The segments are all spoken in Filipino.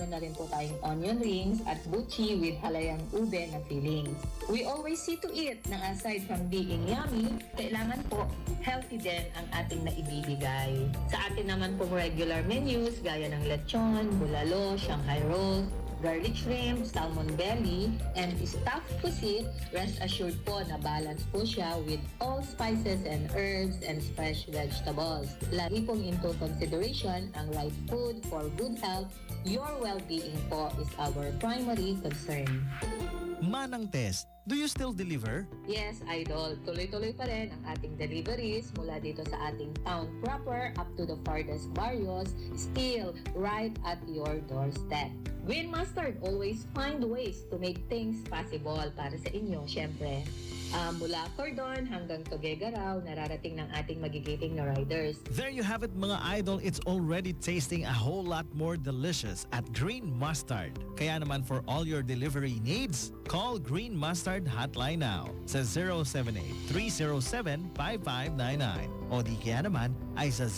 meron na rin po tayong onion rings at buchi with halayang ube na fillings. We always see to it na aside from being yummy, kailangan po healthy din ang ating naibibigay. Sa atin naman po regular menus gaya ng lechon, bulalo, Shanghai roll, garlic shrimp, salmon belly, and stuffed pusit, rest assured po na balance po siya with all spices and herbs and fresh vegetables. Lagi pong into consideration ang right food for good health. Your well-being po is our primary concern. Manang Tess, do you still deliver? Yes, Idol. Tuloy-tuloy pa rin ang ating deliveries mula dito sa ating town proper up to the farthest barrios, still right at your doorstep. Green Mustard always find ways to make things possible para sa inyo, syempre. Mula Cordon hanggang Tuguegarao, nararating ng ating magigiting na riders. There you have it mga idol, it's already tasting a whole lot more delicious at Green Mustard. Kaya naman for all your delivery needs, call Green Mustard Hotline now sa 078-307-5599 o di kaya naman ay sa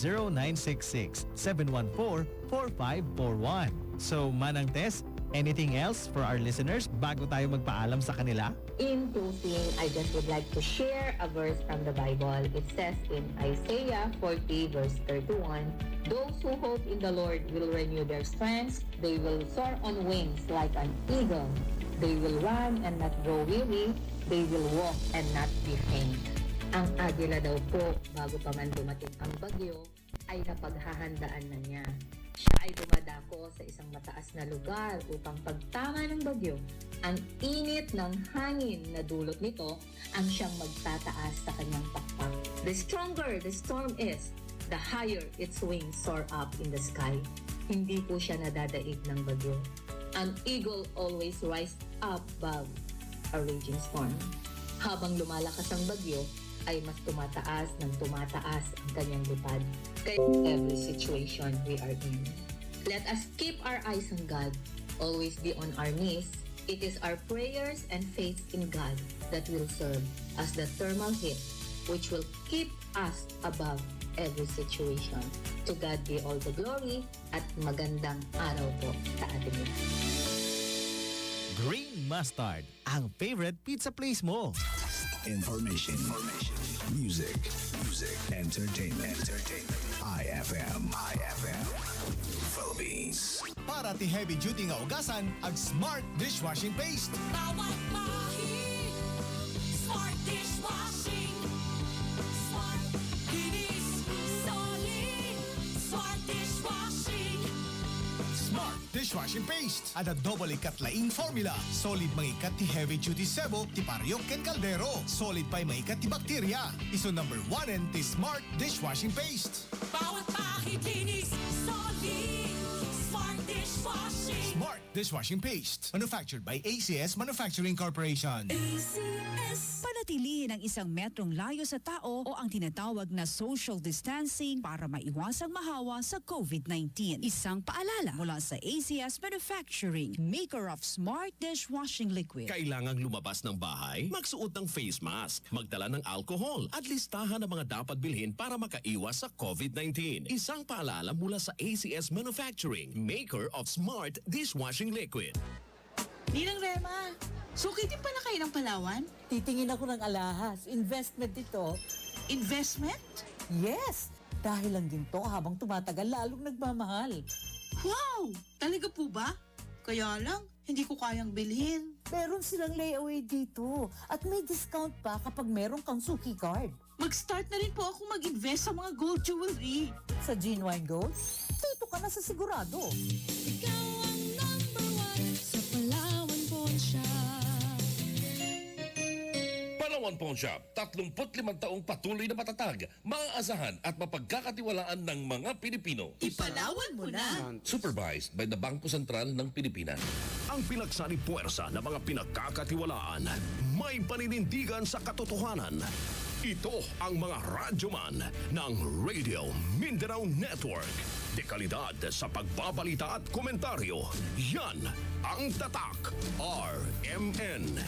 0966-714-4541. So Manang Tess, anything else for our listeners bago tayo magpaalam sa kanila? In closing, I just would like to share a verse from the Bible. It says in Isaiah 40 verse 31, "Those who hope in the Lord will renew their strength. They will soar on wings like an eagle. They will run and not grow weary. They will walk and not be faint." Ang agila daw po, bago pa man dumating ang bagyo, ay napaghahandaan na niya. Siya ay dumadako sa isang mataas na lugar upang pagtama ng bagyo, ang init ng hangin na dulot nito ang siyang magtataas sa kanyang pakpak. The stronger the storm is, the higher its wings soar up in the sky. Hindi po siya nadadaig ng bagyo. An eagle always rise up above a raging storm. Habang lumalakas ang bagyo, ay mas tumataas ng tumataas ang kanyang lipad. Kaya every situation we are in. Let us keep our eyes on God, always be on our knees. It is our prayers and faith in God that will serve as the thermal heat which will keep us above every situation. To God be all the glory at magandang araw po sa ating lahat. Green Mustard, ang favorite pizza place mo. Information. Music. Entertainment. IFM. Philippines. Para ti heavy duty nga ugasan, ag Smart Dishwashing Paste. Bawat pahid, Smart Dishwashing. Smart Linis, Solid. Smart Dishwashing. Smart Dishwashing Paste. Ada double ikatlaing formula. Solid mangikat ti heavy duty sebo, ti paryok ken kaldero. Solid pa'y mangikat ti bakterya. Iso number 1 and ti Smart Dishwashing Paste. Bawat pahid, linis, solid. Smart Dishwashing. Smart Dishwashing Paste. Manufactured by ACS Manufacturing Corporation. ACS. Panatilihin ang isang metrong layo sa tao o ang tinatawag na social distancing para maiwasang mahawa sa COVID-19. Isang paalala mula sa ACS Manufacturing, maker of Smart Dishwashing Liquid. Kailangang lumabas ng bahay, magsuot ng face mask, magdala ng alcohol, at listahan ng mga dapat bilhin para makaiwas sa COVID-19. Isang paalala mula sa ACS Manufacturing, maker of Smart Dishwashing Liquid. Ninang Rema, sukitin pa na kayo ng Palawan? Titingin ako ng alahas. Investment ito. Investment? Yes! Dahil lang din to habang tumatagal lalong nagmamahal. Wow! Talaga po ba? Kaya lang, hindi ko kayang bilhin. Meron silang layaway dito. At may discount pa kapag meron kang Suki card. Mag-start na rin po ako mag-invest sa mga gold jewelry. Sa Genuine Gold, dito ka na sa sigurado. Ikaw ang number one sa Palawan Pawn Shop. Palawan Pawn Shop, 35 taong patuloy na matatag, maaasahan at mapagkakatiwalaan ng mga Pilipino. Ipalawan mo na! Supervised by the Bangko Sentral ng Pilipinas. Ang pinagsani puwersa ng mga pinagkakatiwalaan, may paninindigan sa katotohanan. Ito ang mga radyoman ng Radio Mindanao Network. Dekalidad sa pagbabalita at komentaryo. Yan ang Tatak RMN.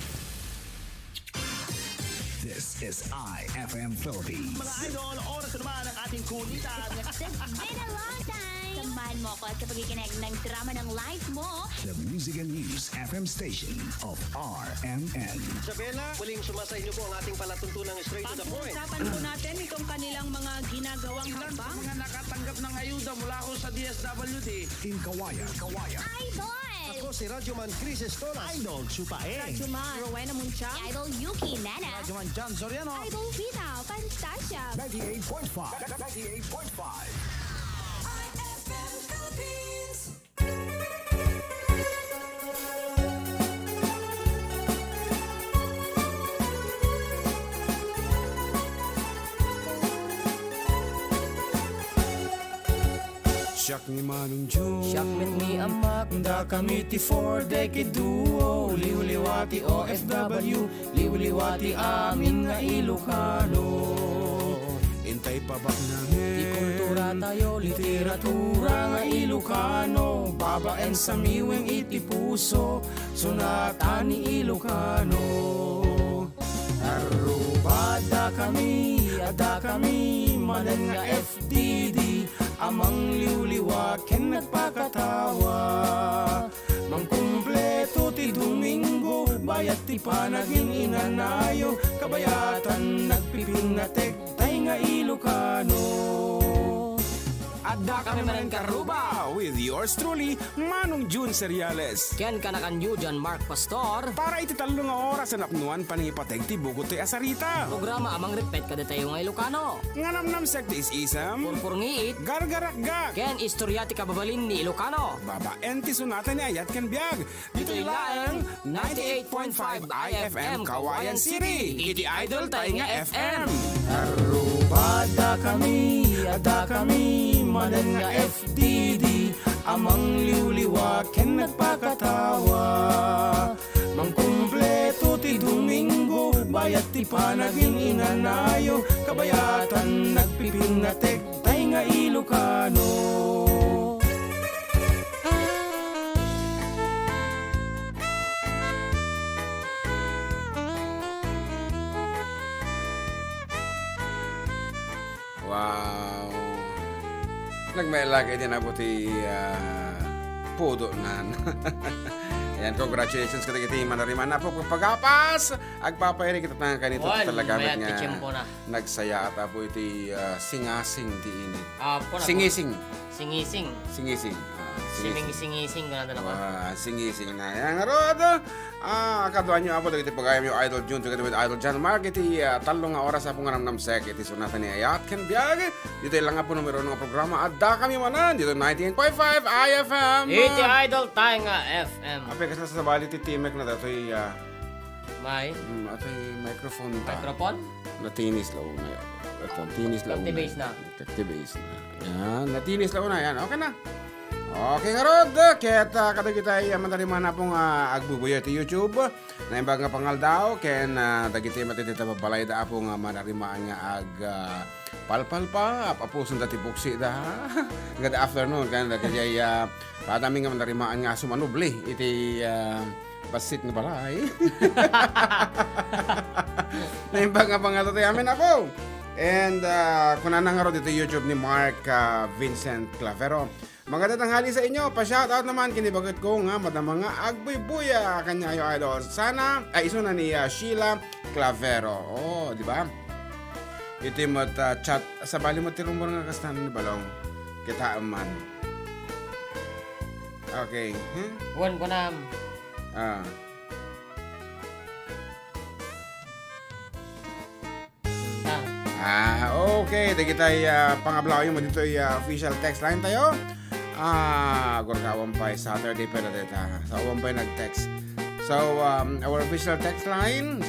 This is IFM Philippines. Mga idol, oras na naman ang ating kulitan. It's been a long time. Samahan mo ako sa pagkikinig ng drama ng life mo. The Music and News FM station of RMN. Isabela, muling sumasa inyo po ang ating palatuntunang straight to the point. Pag-uusapan po natin itong kanilang mga ginagawang hakbang. Mga nakatanggap ng ayuda mula ko sa DSWD. In Kawayan. Idol! Ako si Radyoman Chris Estoras. Idol, Chupaeng. Juman, Rowena Muncha. Idol Yuki Nana. Radyoman John Soriano. Idol Vita Fantasia. 98.5. 98.5. IFM Philippines. Siyak ni Manong June. Siyak mit ni Amak, da kami ti 4 decade duo. Liwliwati OFW, liwliwati amin nga Ilocano. Intay pa ba Ti namin? kultura tayo, literatura nga Ilocano. Babaen sa miweng iti puso, sunata ni Ilocano. Arubada kami, ada kami, manan nga FDD. Amang liwliwa ken nagpakatawa. Mangkumpleto ti Domingo, bayat ti panaging inanayo. Kabayatan nagpipinatek, tay nga Ilocano. Adda kami manan karuba with yours truly, Manong June Seriales. Ken kanakan yu John Mark Pastor. Para iti talo nga oras sa napnuan paningipateg ti bugot ti asarita. Programa amang repet kada tayo nga Ilocano. Nga namnam sekti is isam. Purpurngiit, Gargarakga. ken istorya ti kababalin ni Ilocano. Baba enti sunata ni Ayat ken Biag. Dito ilaang 98.5 IFM Kawayan City. Iti idol tayo nga FM. Arubada kami, ada kami, manan nga FDD. Amang liwliwa ken nagpakatawa. Mangkumpleto ti Domingo, bayat ti panaging inanayo. Kabayatan nagpipinatek, tay nga Ilocano. Wow. Nagmailagay din ako ti pudo nan. Ayan, congratulations kita kiti manariman na po pagapas. Agpapayari kita tangan kanito talaga mayat nga ti tiyempo na. nagsaya at po iti singasing ti init. Po na po. Singising. Singising. Singising. Singising ko na ito naman. Singising na. Yan, Rod. Akaduan nyo po, iti pagayam yung Idol June, together with Idol John Mark, iti talong nga oras po nga namnamsek, iti sunatan ni Ayat Ken Biag. Dito lang nga po numero ng programa, at da kami manan, dito 98.5 IFM. Iti Idol tayo nga FM. Ape, kasi sa bali, iti Timek na dito, May ati microphone ta. microphone? Natinis lang ngayon. Ito, tinis lang. Activate na. Activate na. Yan, natinis lang na. Yan, okay na. Okay nga Rod, kaya't kada kita matariman na pong agbubuyo ti YouTube na imbag nga pangal daw ken dagiti matitita babalay da pong manarimaan nga palpal pa apuson dati buksi da good afternoon kan dagiti padami nga manarimaan nga sumanubli iti basit nga balay na imbag nga pangal tayo amin ako and kunan nga Rod ito YouTube ni Mark Vincent Clavero. Magandang tanghali sa inyo. Pa-shoutout naman kinibagot ko nga madama nga agbuy-buya kanya yung idol. Sana ay iso na ni Sheila Clavero. Oh, di ba? Ito yung chat sa bali mo tirong mo nga kastan ni Balong. Kita man. Okay. Wan ko na. Okay. Dagi tayo pangablaw yung mo dito yung official text line tayo. Gurka wampay Saturday pa na dito. So, wampay nag-text. So, our official text line,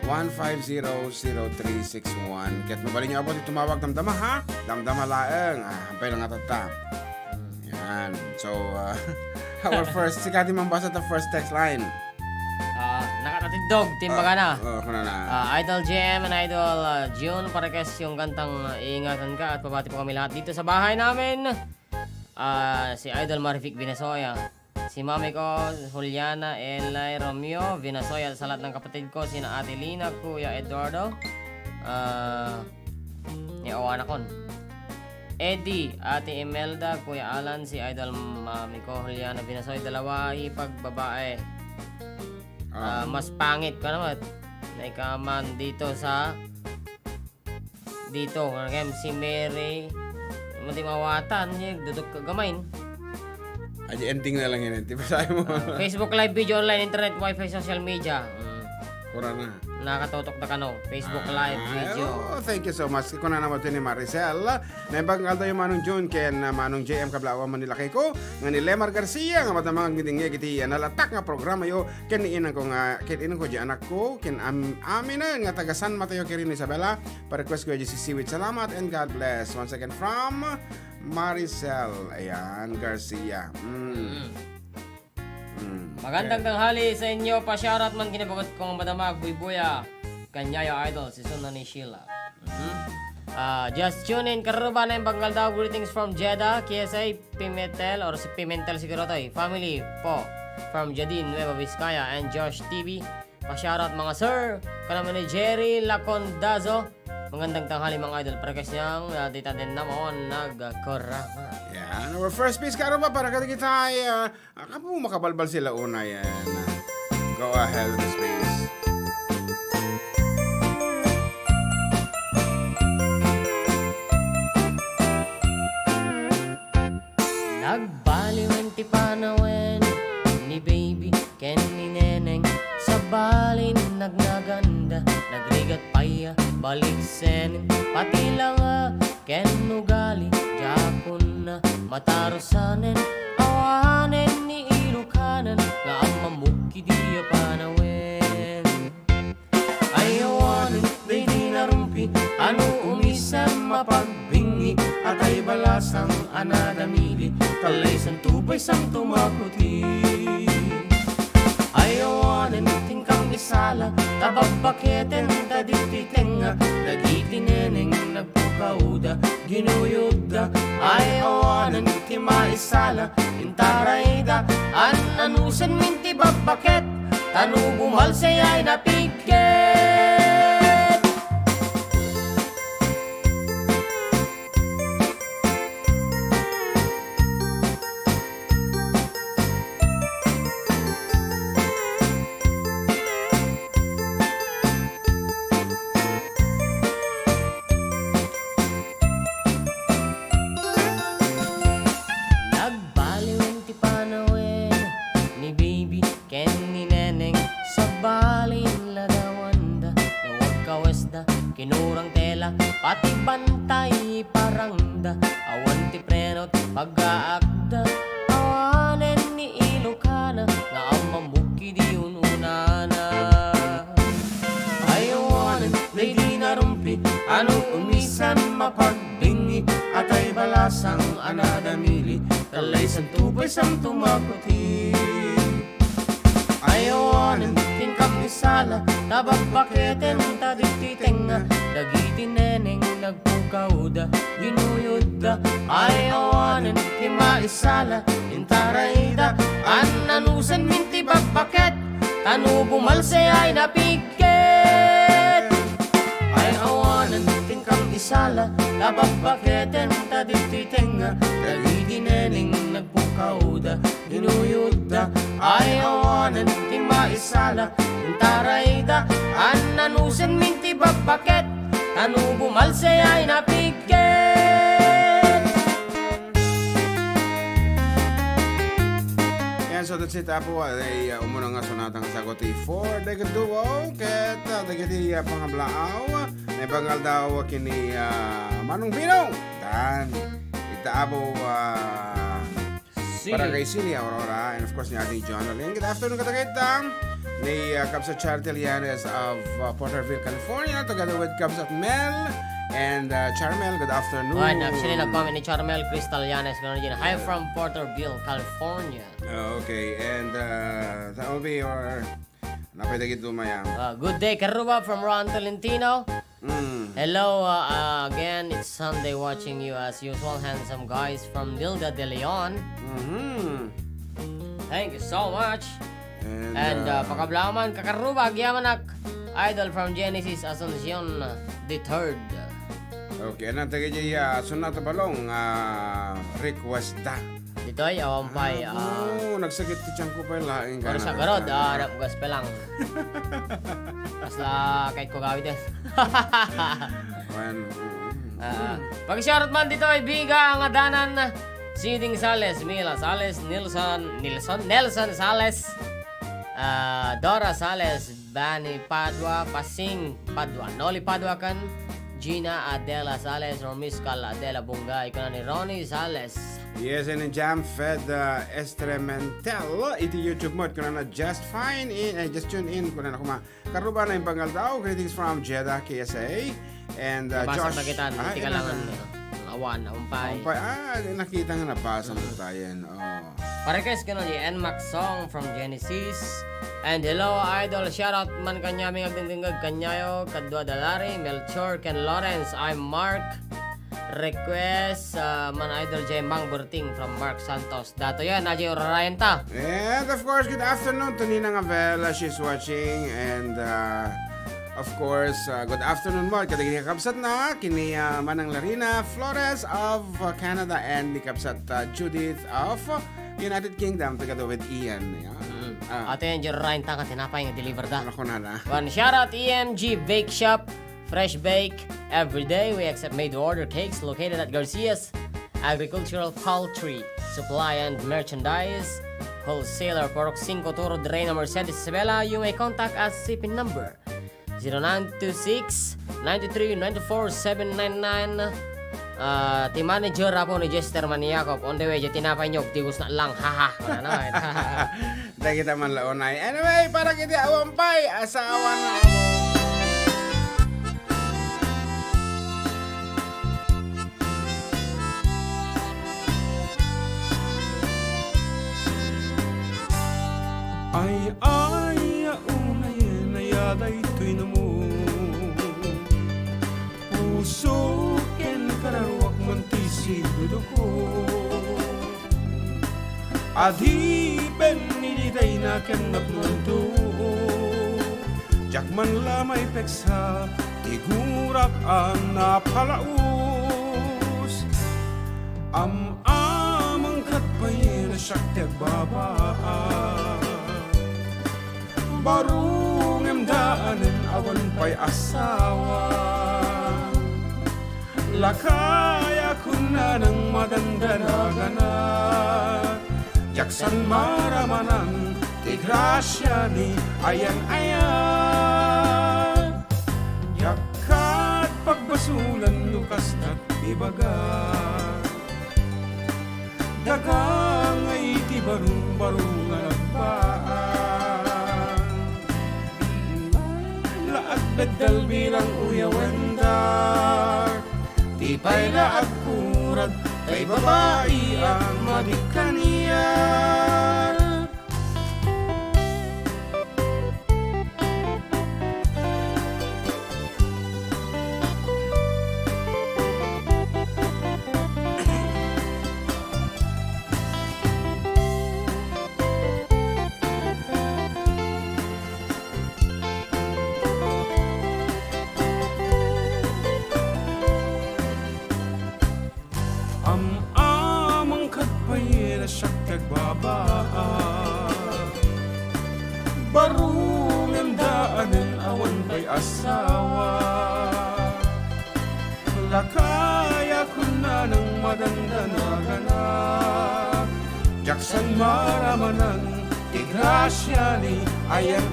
0917-150-0361. Kahit mabalin niyo ako dito tumawag damdama ha? Damdama laeng. Hampay lang atata. Yan. So, our first, si Kati mambasa the first text line. Nakatitidog, timbaga na. Kuna na. Idol JM and Idol June, parekas yung kantang iingatan ka at pabati po kami lahat dito sa bahay namin. Si Idol Marific Binasoya. Si mami ko, Juliana, Elay, Romeo, Vinasoy at sa lahat ng kapatid ko, sina Ate Lina, Kuya Eduardo, ni Awana Kon. Eddie, Ate Imelda, Kuya Alan, si Idol mami ko, Juliana, Vinasoy, dalawa hipag babae. Mas pangit ko naman. Naikaman dito sa si Mary, mati mawatan niya, dudok kagamain. Ay, ending na lang yun. Di ba sabi mo? Facebook live, video online, internet, wifi, social media. Kura na. Nakatutok na kano. Facebook live, video. Thank you so much. Kung na naman ito ni Maricel. Naibanggal tayo Manong June, ken Manong JM Kablawa Manila kay ko. Nga ni Lemar Garcia, nga matamang giting nga giti nalatak nga programa yo. Ken inang ko nga, ken inang ko di anak ko. Ken amin na nga tagasan matayo kay rin Isabela. Pa-request ko si Siwit. Salamat and God bless. Once again from Maricel. Ayan, Garcia. Magandang tanghali sa inyo. Pa-shoutout man kinabagot kong madamag, Buy-Buya, Kanyayo Idol, si Suna ni Sheila. Just tune in. Karuba na yung Banggal daw. Greetings from Jeddah, KSA, Pimentel, or si Pimentel siguro to family po. From Jadin, Nueva Vizcaya, and Josh TV. Pa-shoutout mga sir. Kanaman ni Jerry Lacondazo. Magandang tanghali mga idol. Prekas niyang dita din naman nagkorama. Yan. Our first piece karuba para kita ay kapo makabalbal sila una yan. Go ahead with this piece. Nagbaliwen ti panawen ni baby ken ni neneng sa balin nagnaganda nagrigat paya balik sen pati lang ken ugali jakon na matarosanen awanen ni ilukanan nga ang mamuki diya panawen ayawanen di narumpi ano umisan mapagbingi at ay balasang anadamili kalay sang tubay sang tumakuti ayawanen tingkang isala tababaketen tadititenga dagiti neneng nagpukauda ginuyuda ayawanen ti maisala intarayda anusan minti babaket tanu bumalsay ay napigket. Kinurang tela, pati bantay parangda awan ti prenot pag-aakda awanen ni Ilocana nga ang mamuki di ununana ayawanen di narumpi ano umisan mapagbingi at ay balasang anadamili talay sang tubay sang tumakuti ayawanen tingkap ni sala nabagpaketen tadititenga dagiti neneng nagpukauda ginuyuda ayawanen ti maisala intarayda ananusan minti bagpaket tanu bumalsay ay napigket ayawanen tingkap ni sala nabagpaketen tadititenga dagiti neneng nagpukauda ginuyuda ayawanen ti maisala intarayda ananusan minti bagpaket tanu bumalsay ay napigket. Yan, so that's it po ay umuna nga sunatang sagoti for the duo ket dagiti pangablaaw na bangal daw kini Manong Pinong dan itaabo para kay Celia Aurora and of course ni Ate John Olin. Good afternoon katagitang ni Cubs of Charity Lianes of Porterville, California together with Cubs of Mel and Charmel. Good afternoon. Actually nag-comment ni Charmel Crystal Yanes hi from Porterville, California. Okay, and that will be your napitagit lumayang. Good day Karuba from Ron Tolentino. Hello again, it's Sunday watching you as usual, handsome guys from Dilda de Leon. Thank you so much. And, pakablaman kakaruba gyamanak idol from Genesis Asuncion the third. Okay, na tagay sunat balong request da. Ditoy awampay nagsakit ti tiyan ko pa laing Pero sa garod, napugas pa lang. Kasla kahit ko gawin din. Pag-shoutout man dito ay biga ang adanan Siding Sales, Mila Sales, Nelson Sales, Dora Sales, Bani Padua, Pasing Padua, Noli Padua kan, Gina Adela Sales, or Miss Cal Adela Bunga, ikaw ni Ronnie Sales. Yes, and in Jam Fed Estrementel, iti YouTube mo, kuna na just fine in, just tune in, kuna na kuma. Karuba na yung bangal daw, greetings from Jeddah, KSA, and Josh. Basa pagitan, hindi ka lang awan, umpay. Nakita nga nabasa mo tayo. Parekas ka nun, N-Max song from Genesis. And hello, idol, shoutout man kanyaming agdingdingag kanyayo, Kadwa Dalari, Melchor, Ken Lawrence, I'm Mark. Request man idol J. Mang Burting from Mark Santos. Dato yan, Naji Orayenta. And of course, good afternoon to Ninang Avela. She's watching. And of course, good afternoon mo. Kadagin kapsat na kini Manang Larina Flores of Canada and ni kapsat Judith of United Kingdom together with Ian. Ato yan, J. Orayenta ka tinapay nga deliver da. Ako na. One shoutout EMG Bake Shop. Fresh bake every day. We accept made-to-order cakes located at Garcia's Agricultural Poultry Supply and Merchandise. Wholesaler Porok 5 Turo de Reina Mercedes Isabela. You may contact us shipping number 0926-93-94-799. Team manager po ni Jester Maniakop. On the way, tinapay nyo. Tigus na lang. Haha. Wala naman. Dahil kita man launay. Anyway, para kita awampay. Asawa na ako. Ay, unay na yaday to'y namo puso ken kararwak man ti siguro ko adi ben niliday na ken napmanto jakman lamay peksa tigurak ang napalaus amang katbayin na siyak tegbabaan barung emdaanin awan pa'y asawa lakaya ko na ng madandanaganat yaksan maramanan ti grasya ni ayan yakat pagbasulan lukas na't ibaga dagang ay ti barung-barung nga nagbaan laat bedal bilang uyawendar tipay laat kurag kay babae ang madikaniyan barung emdaanin awan pa'y asawa lakaya ko na ng madandanaganap jaksan maramanan igrasya ni ayan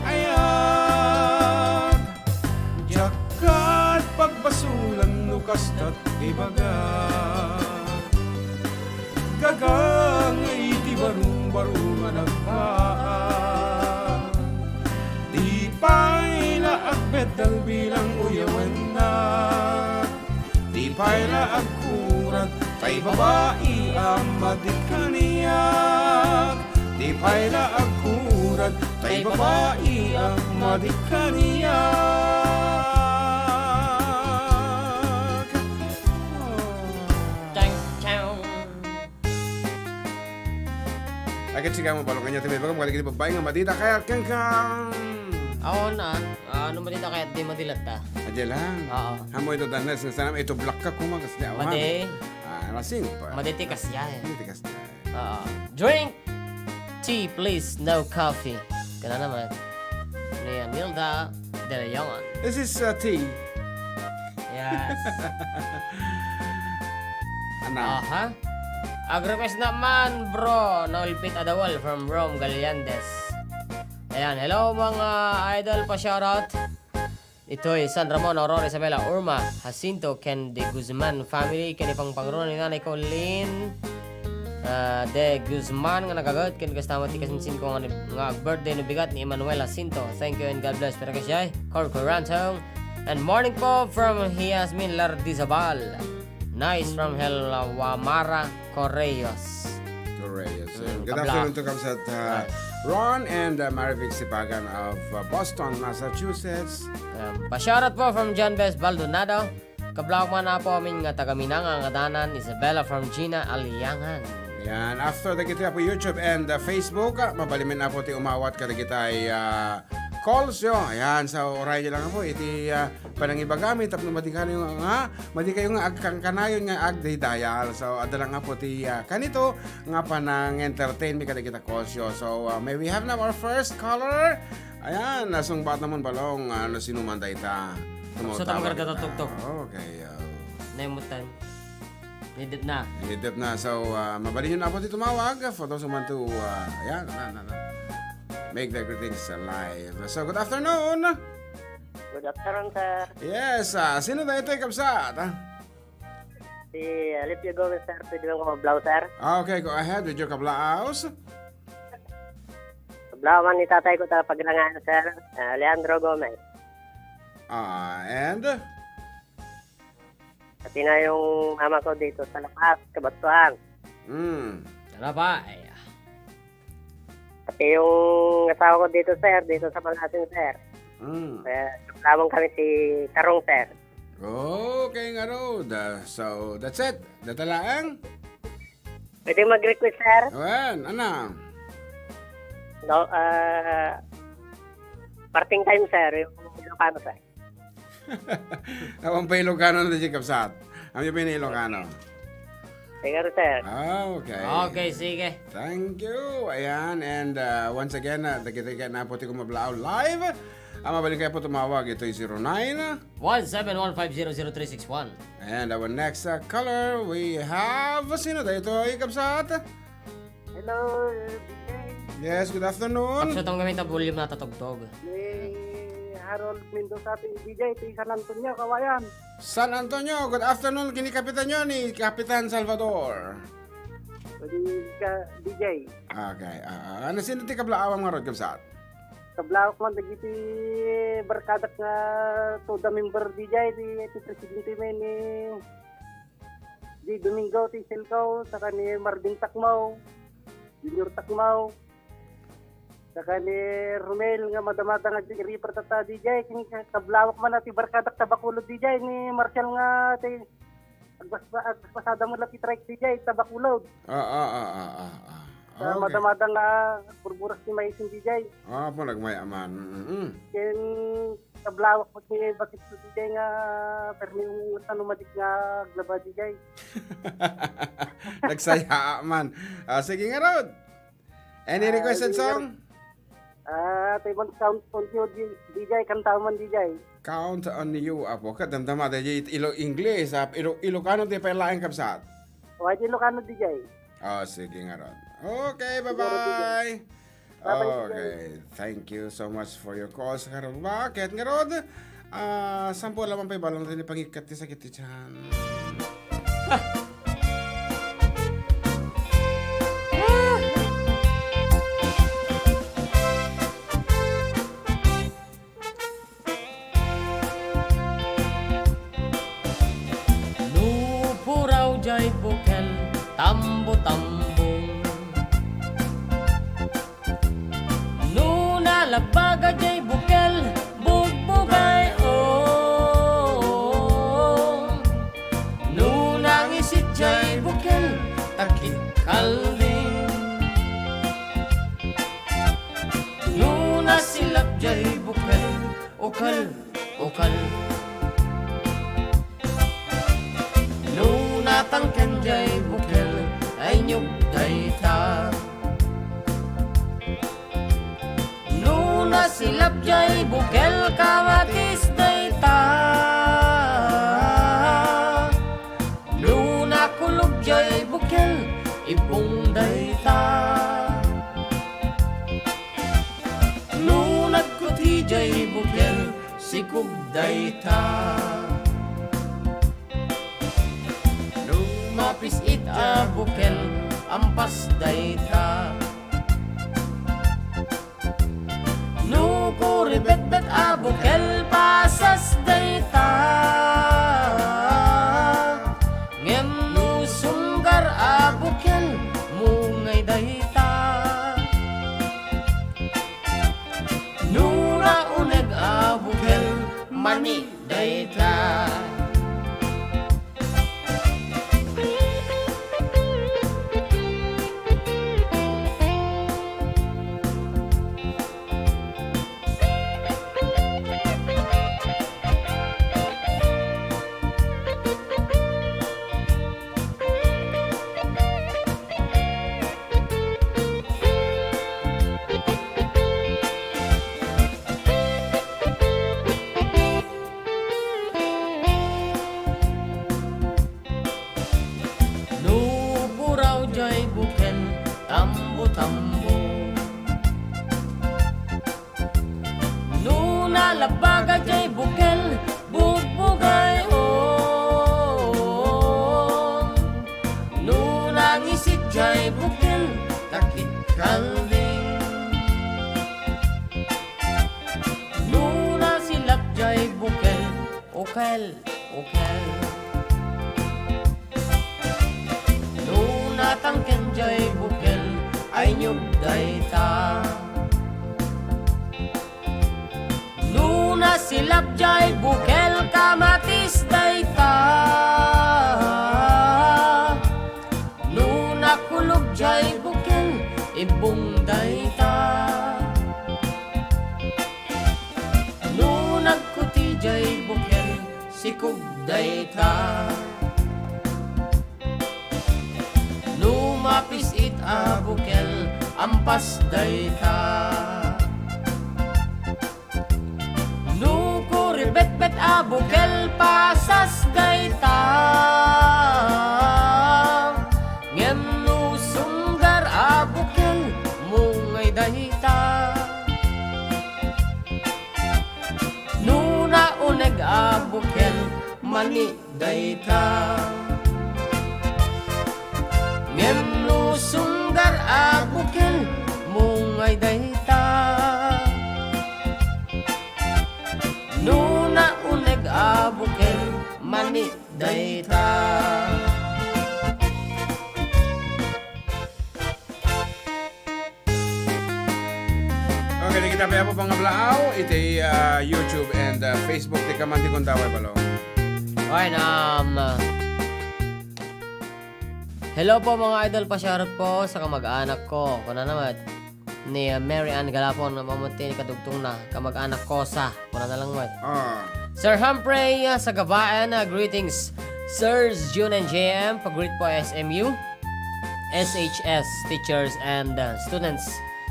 jakat pagbasulan nukas tat ibaga gagang ay ti barung-barung nga nagpaan di pa'y laag bedal bilang uyawan na di pa'y laag kurat kay babae ang madikaniyak di pa'y laag kurat kay babae ang madikaniyak Agad siya mo balong kanya tibi bagam kali babae nga madita kaya kang Ako na, ano mo dito kahit di madilat ta? Adya lang. Oo. Hamo ito danas nga sana ito black ka kuma kasi awan. Madi. Lasing pa. Maditikas yan. Maditikas na. Drink tea, please. No coffee. Kana naman. Ni Nilda De Leon. This is tea. Yes. Ana. Ag-request naman, bro. Naulpit Adawal from Rome, Galiandes. Ayan, hello mga idol pa shoutout. Ito'y San Ramon, Aurora, Isabela, Urma, Jacinto, Ken de Guzman family, ken ipang pangrunan ni nanay ko, Lynn de Guzman, nga nagagot, ken kasama ti kasinsin ko nga birthday no bigat ni Emmanuel Jacinto. Thank you and God bless. Pero kasyay, Corcoranto. And morning po from Yasmin Lardizabal. Nice from Helwamara, Correos. Good afternoon to Kamsat Ron and Marivic Sipagan of Boston, Massachusetts. Pa-shoutout po from John Bess Baldonado. Kablawak man na po amin nga taga-Minanga nga danan, Isabella from Gina Aliangan. Yan, after the kita po YouTube and Facebook, mabalimin na po ti umawat kada kita ay calls yo. Ayan, sa oray nyo lang po, iti panangibagamit, tapos madi kayo nga agkang kanayon nga agday dial. So, adala nga po ti kanito nga panang entertain mi kada kita calls yo. So, may we have now our first caller. Ayan, nasong bat naman balong, sinuman da ita. So, tama ka tatugtog. Okay. Naimutan. Nidip na. Nidip na. So, mabalin nyo na po ti tumawag for those who want to, ayan, make their greetings live. So, good afternoon. Good afternoon, sir. Yes, sino na ito Kapsat? Si Alipio Gomez, sir. Pwede mo mablaw, sir? Okay, go ahead with your kablaos. Kablawan ni tatay ko ta paglangan, sir. Leandro Gomez. And? Pati na yung mama ko dito sa Lapas, Kabatuan. Tara ba? Pati yung asawa ko dito, sir. Dito sa Malasin, sir. Lamang kami si Karong, sir. Okay nga road. So, that's it. Datalaang? Pwede mag-request, sir? Ayan, ano? No, parting time, sir. Yung Ilocano, sir. Awang pa Ilocano na si Kapsat. Ang yung Ilocano. Siguro, sir. Okay. Okay, sige. Thank you. Ayan, and once again, kita na po ti kumablao live. Mabalik kayo po tumawag. Ito yung 0917-150-0361. And our next caller, we have, sino tayo ito, Kapsat? Hello, Yes, good afternoon. Kapsat ang gamit na volume na tatugtog. Harold Mendoza, DJ, San Antonio, Kawayan. San Antonio, good afternoon. Kini kapitan nyo ni Kapitan Salvador. DJ. Okay. Ano sino ti kablaawang nga rod, Kapsat? Kablaawak man, nagiti barkadak nga to the member DJ, ti presidente may ni Di Domingo, ti Silco, saka ni Marding Takmaw, Junior Takmaw, saka ni Romel nga madamata nga i-refer ta DJ, kini kablawak man ti barkadak tabakulod DJ ni Marcial nga ti agpasada mo laki trike DJ tabakulod. Okay. Madamata nga burburas ni Maisin DJ. Po nagmayaman. Ken kablawak mo si bakit si DJ nga permi yung sanumadik nga glaba DJ. Nagsaya man. Sige nga Rod. Any requested song? Tibon count on you DJ, kanta man DJ. Count on you, apo. Kadamdama, DJ, English, Ilocano, di pa ilaing Kapsat. Wajin Ilocano DJ. Sige nga Rod. Okay, bye-bye. Okay, thank you so much for your call sa karon. Bakit nga Rod? Sampo lamang pa ibalong din pangikat sa kiti dyan. Nupuraw jay bukel, tambo-tambong. Nunalabaga jay bukel, bugbugay Nunangisit jay bukel, takit kalding. ukal, ukal. Nunatang kenjay bukel ay nyug dayta. Nuna silap jay bukel kamatis dayta. Nuna kulog jay bukel ibong dayta. Nunag kuti jay bukel sikub dayta. Mapis it a bukel ampas dayta. Nuko ribet-bet a bukel pasas dayta. Ngem nu sunggar a bukel mungay dayta. Nuna uneg a bukel mani dayta. Nupuraw jay bukel tambo-tambo. Nuna labaga jay bukel bubugay on. Nuna ngisit jay bukel takit kalding. Nuna silap jay bukel ukel, ukel. Nunatang kenjay bukel ay nyug dayta. Nuna silap jay bukel kamatis dayta. Nuna kulog jay bukel ibong dayta. Nunag kuti jay bukel sikub dayta. Mapis it a bukel ampas dayta. Nuko ribet-bet a bukel pasas dayta. Ngem nu sunggar a bukel mungay dayta. Nuna uneg a bukel mani dayta. Ngem nu sunggar a bukel mungay dayta. Nuna uneg a bukel mani dayta. Okay, di kita pa po pangablaaw. Iti YouTube and Facebook. Di ka man di kong taway balong. Okay, hello po mga idol, pa-shoutout po sa kamag-anak ko. Kuna naman ni Mary Ann Galapon na mamunti ni kadugtong na kamag-anak ko sa kuna na lang mat. Sir Humphrey sa Gabaan, greetings. Sirs June and JM, pag-greet po SMU, SHS, teachers and students.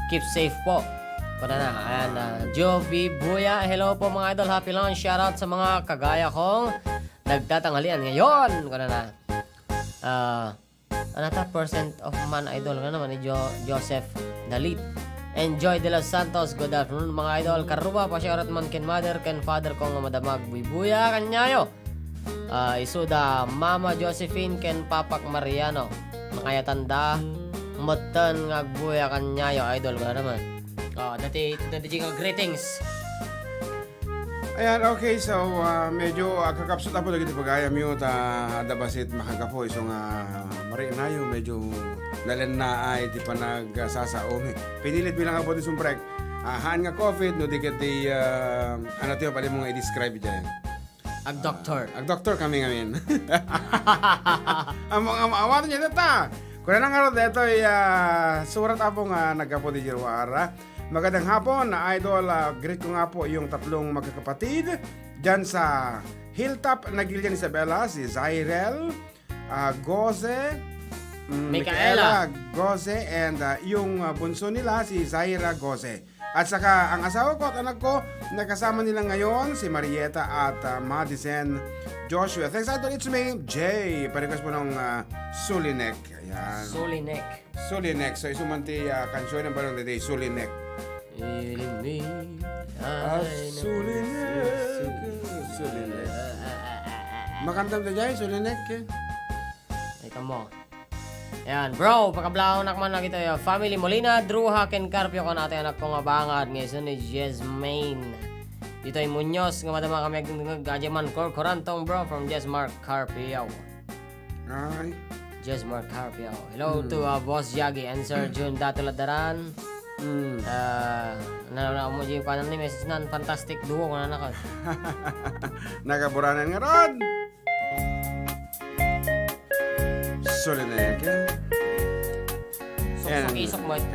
Keep safe po. Kuna na. And Jovi Buya, hello po mga idol, happy lunch. Shoutout sa mga kagaya kong nagtatanghalian ngayon. Kuna na. Anata percent of man idol nga naman ni Joseph Dalit. Enjoy de los Santos. Good afternoon mga idol. Karuba pa shoutout man ken mother ken father ko nga madamag buibuya kanyayo. Isuda Mama Josephine ken Papak Mariano. Makaya tanda matan nga buya kanyayo idol nga naman. Dati greetings. Ayan, okay. So, medyo kakapsot ako lagi pagayam yun. Adabasit makagapo. So nga, marin na yun. Medyo nalan na ay di pa nagsasaong. Pinilit bilang ako din sumprek. Haan nga COVID, no, di kati, ano tiyo, pali mo nga i-describe dyan. Ag-doctor kami ngamin. Ang awato niya data. Kung na nga rin dito, surat ako nga nagkapo di Jirwara. Magandang hapon, Idol. Greet ko nga po yung tatlong magkakapatid dyan sa Hilltop, Nagilian, Isabela, si Zairel, Goze, Micaela Goze, and yung bunso nila, si Zaira Goze. At saka ang asawa ko at anak ko, nakasama nila ngayon, si Marieta at Madisen Joshua. Thanks, Idol. It's me, Jay. Parikas po ng Sulinek. Ayan. Sulinek. So, isumanti kansyon ng Barong Day, Sulinek. Sulinek. Makandam na dyan, Sulinek. Ikaw mo. Ayan, bro, pagkablao nakman na kita yung family Molina, Druha, Ken Carpio ko natin anak ko nga bangad ngayon ni Jesmaine. Dito ay Muñoz, nga madama kami gajaman Corantong bro from Jesmark Carpio. Ay. Jesmark Carpio. Hello to Boss Yagi and Sir June Datuladaran. Mo yung kanan ni message nan fantastic duo ko na naka. Nagaburanan nga Rod. Sulinek.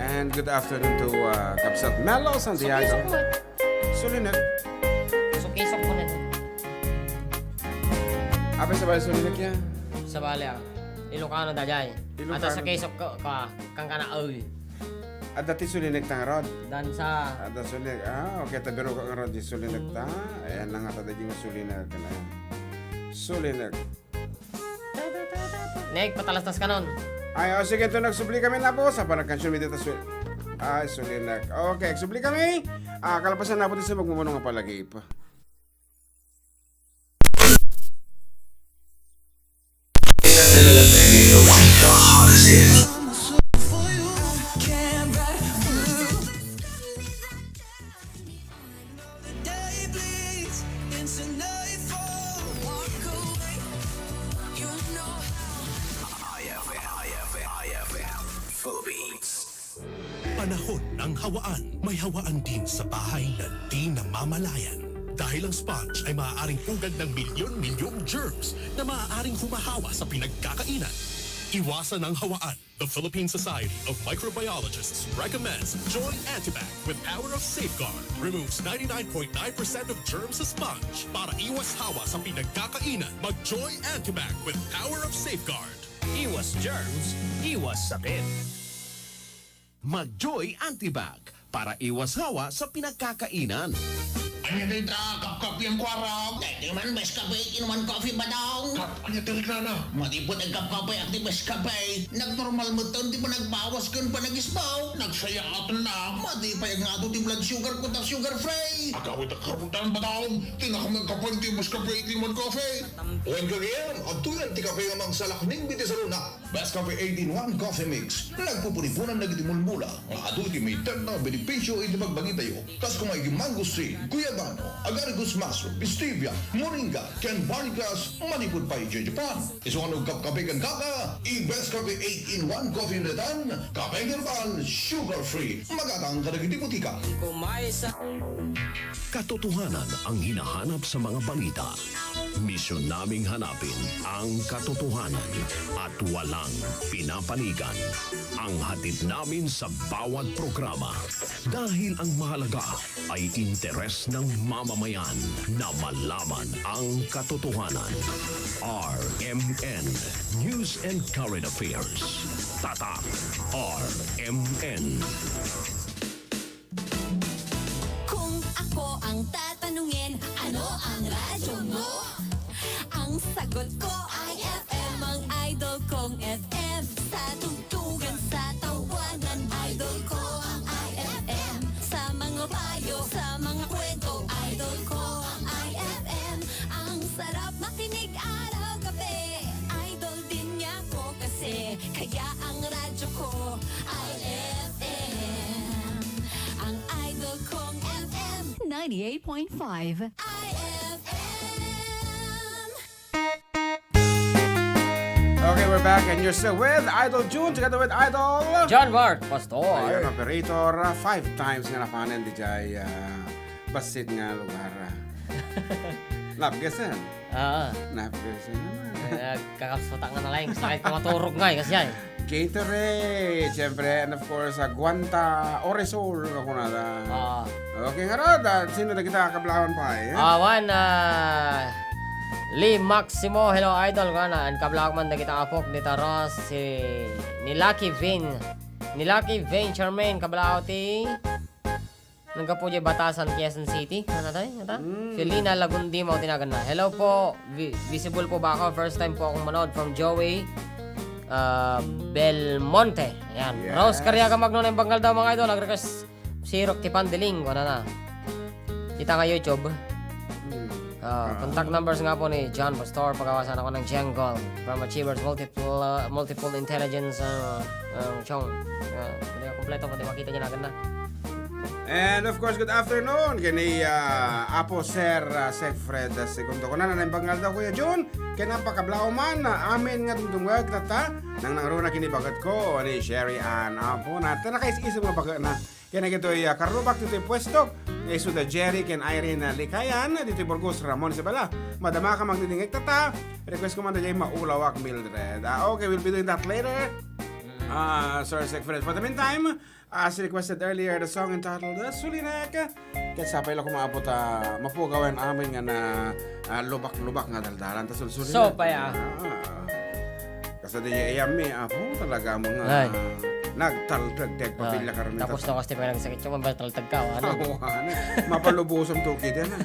And good afternoon to Kapsat Melo Santiago. Sulinek. Sukisok mo na. Apa sa bali Sulinek ya? Sa bali Ilocano dajay. At sa kisok ka kang kana oy. At dati Sulinek tang Rod. Dansa. Ada Sulinek. Okay, tabiro ka Rod di Sulinek ta. Ayan lang ata daging Sulinek kana. Sulinek. Nek, patalastas ka nun. Ay, sige, ito nagsubli kami na po sa panagkansyon medyo Sulinek. Okay, nagsubli kami. Kalapasan na po din sa magmumunong nga palagip. Panahon ng hawaan, may hawaan din sa bahay na di namamalayan. Dahil ang sponge ay maaaring pugad ng milyon-milyong germs na maaaring humahawa sa pinagkakainan. Iwasan ang hawaan. The Philippine Society of Microbiologists recommends Joy Antibac with Power of Safeguard. Removes 99.9% of germs sa sponge. Para iwas hawa sa pinagkakainan, mag-Joy Antibac with Power of Safeguard. Iwas germs, iwas sakit. Mag-Joy Antibac para iwas hawa sa pinagkakainan. Anya dito, kap-kapi ang kwarang. Dahil man, best kape, inuman coffee ba daw? Anya tirik na na. Matipot ang kap-kape at di best kape. Nag-normal mo to, di pa nagbawas kun pa nag-isbaw. Nagsaya ato na. Mati pa yung ato ti blood sugar ko ta sugar free. Agawit ang karutan ba daw? Tinakamag kapan ti best kape, inuman coffee. Uwan kagayan, at tuyan ti kape nga magsalak ning biti sa luna. Best kape 18-1 coffee mix. Nagpupunipunan na gitimulmula. Nga ato iti may na benepisyo iti magbagi tayo. Kas kung may mango seed, guyabano, agaricus maso, stevia, moringa, canvaricas, manipod pa iti Japan. Isuan og kape kan kaka, i-best kape 8-in-1 coffee netan, kape herbal, sugar free. Magatang kadagiti butika. Katotohanan ang hinahanap sa mga balita. Misyon naming hanapin ang katotohanan at walang pinapanigan. Ang hatid namin sa bawat programa dahil ang mahalaga ay interes ng mamamayan na malaman ang katotohanan. RMN News and Current Affairs. Tatak RMN. Kung ako ang tatanungin, ano ang radyo mo? Ang sagot ko ay FM, ang idol kong FM. Sa tugtugan, sa tawanan, idol ko ang IFM. Sa mga payo, sa mga kwento, idol ko ang IFM. Ang sarap makinig araw-gabi, idol din niya ko kasi. Kaya ang radyo ko ay FM. Ang idol kong FM 98.5 Okay, we're back and you're still with Idol June together with Idol John Mark Pastor. Ayun, operator 5 times nga napanan di jay basit nga lugar. Napgasan. Napgasan naman. Kakapsota nga na lang. Sakit ka maturog nga kasi yan. Gatorade, siyempre, and of course, Guanta Oresol, ako na da. Okay nga Rod, sino na kita kablawan pa eh? One, Lee Maximo, hello idol ko na. Ang kablak man na kita kapok ni Taros, ni Lucky Vane Charmaine, kablak ti nagkapo dyan Batasan, Quezon City. Ano tayo? Felina Lagundi mo tinagan na. Hello po, visible po ba ako? First time po akong manood from Joey Belmonte. Ayan. Yes. Rose Carriaga Magno ng Bangal daw mga idol. Nag-request si Rock Tipandiling. Ano na? Kita nga YouTube. Contact numbers nga po ni John Pastor. Pagawasan ako ng Jungle from Achievers Multiple Intelligence Chong. Hindi kompleto pati makita niya na ganda. And of course, good afternoon kini Apo Sir Segfred segundo ko na Bangal daw Kuya John. Kaya napakablao man amin nga tungtungag tata nang nangaruna kini bagat ko ni Sherry Ann Apo na tanakais-isip nga bagat na kaya na gito'y karubak dito'y pwesto iso da Jerry ken Irene Likayan dito'y Burgos Ramon Sibala madama ka magdidingig tata request ko man da maulawak Mildred. Okay, we'll be doing that later. Sir Segfred, for the meantime, as requested earlier, the song entitled Sulinek. Kaya sapay lang kumaabot mapugawan amin nga na lubak-lubak nga daldalan. Tas sulinek. So, paya. Kasi di yami, apo talaga mga nagtaltag pamilya karon. Tapos na kasi pag nagsakit yung mabataltag ka. Mapalubusam to kita na.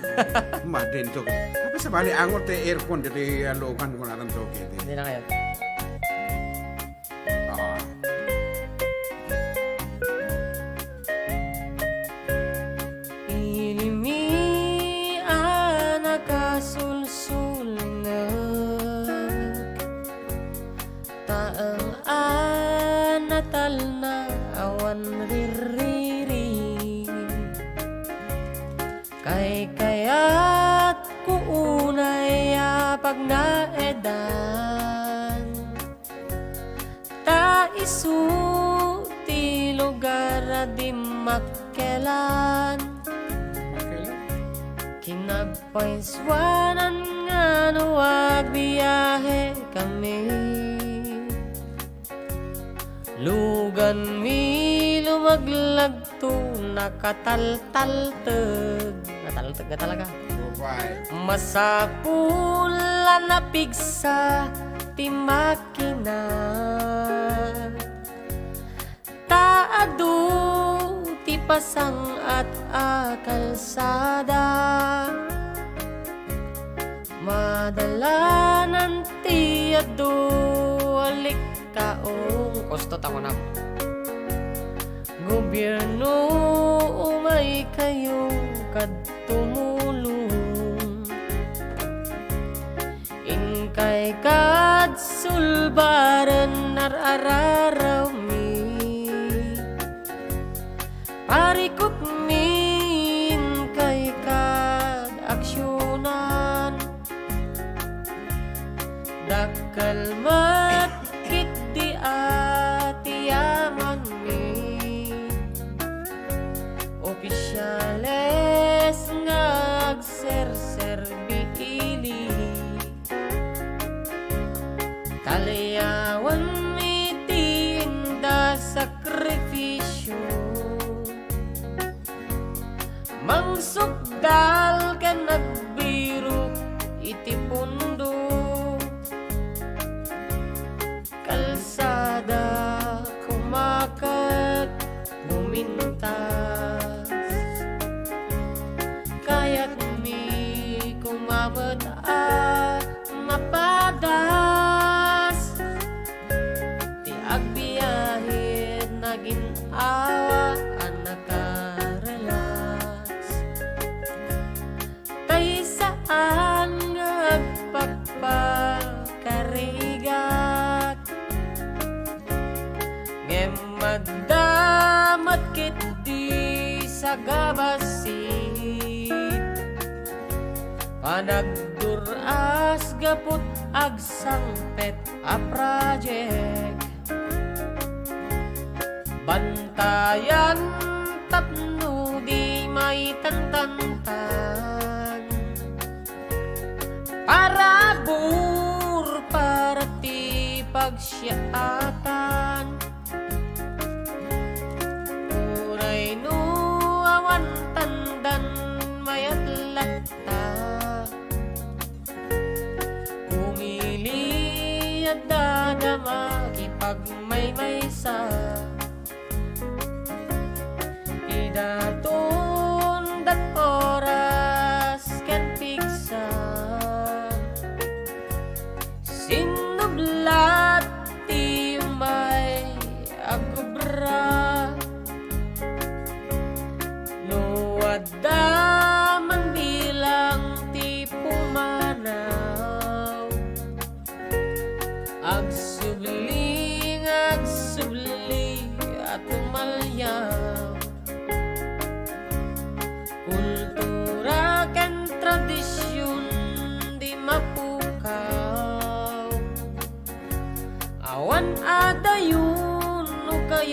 Madin to. Tapi sa bali angot aircon dito lokan ko na rin to kita. Hindi na ngayon. Kaya't ko unay pag naedan ta isu ti lugar di makelan kinagpaiswanan nga nuwag biyahe kami lugan mi lumaglagto nakataltalteg natalteg na talaga masapula na pigsa ti makina taadu ti pasang at akalsada madalanan ti adu alik kaong Kustot ako na. gobyerno umay kayo kad tumulong inkay kad sulbaran narararaw mi parikot min kay kad aksyonan dakal matkit di atiyaman mi opisyales ngagserserbiili kalayawan mi tinda sakrifisyo mangsukdal ka nagbiro iti pundo kalsada kumakat bumintas kaya't mi kumamot mapadas ti agbiyahid naging awa nakarelax tay saan ngagpagpakarigat Maddamat kit di sa gabasit panagduras gapot agsangpet a project bantayan tapno di may tantantan para bur para ti pagsyatan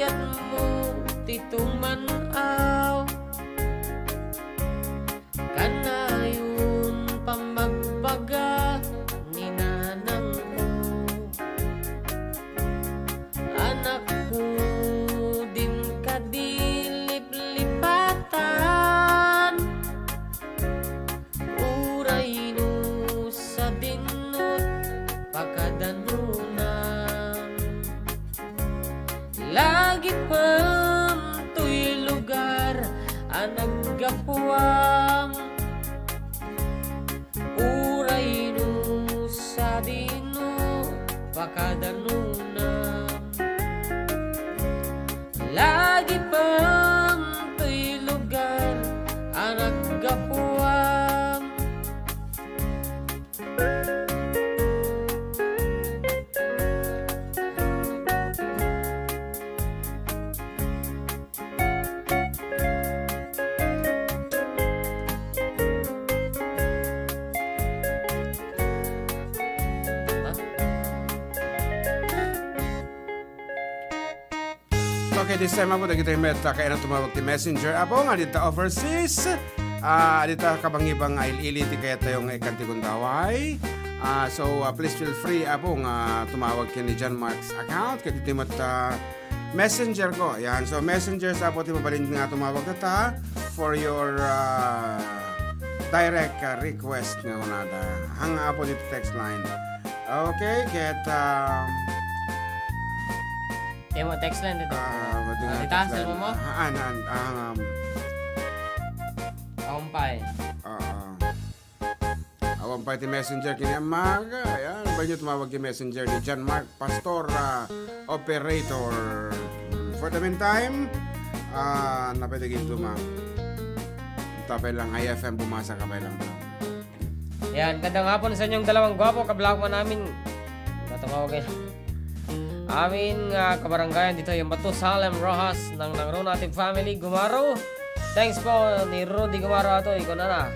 Ayat mo titumanaw kanayon pamagbaga ni nanang ko. Anak ko din kadilip-lipatan uray no sa dinot pagkadanunan. Lagi pang tuy lugar ang naggapuang uray no sa dino pakadanunan. Lagi pang tuy lugar ang naggapuang Okay, this time ako dagiti met kaya na tumawag ti messenger apo nga dito overseas. Dito kabangibang ili ti kaya tayong ikanti kundaway. Please feel free apo nga tumawag kay ni John Mark's account kay dito messenger ko. Yan. So messenger sa apo ti mabalin nga tumawag ta for your direct request nga kunada. Hang apo dito text line. Okay, get kaya mo text lang dito. Dita, cellphone mo? Awampay. Awampay ti messenger kini amaga. Ayan, ba nyo tumawag yung messenger ni John Mark Pastor, operator. For the meantime, napatigil ito tapay lang IFM bumasa kapay lang. Yan, gandang hapon sa inyong dalawang gwapo. Kablakman namin. Tumawag kayo. Amin kabaranggayan dito yung Batu Salem Rojas ng Native Family Gumaro. Thanks po ni Rudy Gumaro ato iko na.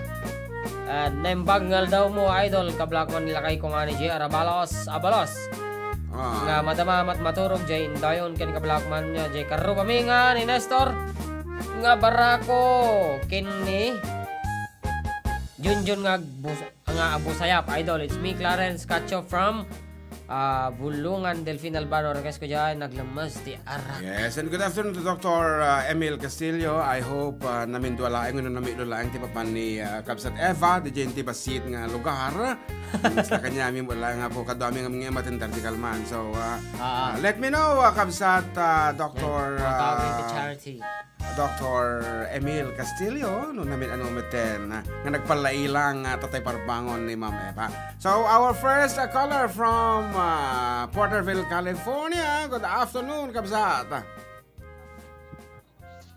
Nembagngal daw mo idol kablakman nila kay kung ani J. Abalos. Nga madama mat maturog J. Indayon ken kablakman niya J. Karu paminga ni Nestor. Nga barako kini Junjun nga abusayap idol. It's me Clarence Cacho from Bulungan Delfin Albano. Request ko dyan naglamas ti arak. Yes, and good afternoon to Dr. Emil Castillo. I hope namin duwalaing namilulaing ti papan ni Kabsat Eva di dyan ti basit nga lugar. Sa kanya amin wala nga po kadami nga mga matindar ti kalman. So let me know Kabsat Dr. Charity Dr. Emil Castillo no namin meten nga nagpalailang tatay parbangon ni Ma'am Eva. So our first caller from Porterville, California. Good afternoon, Kabsat.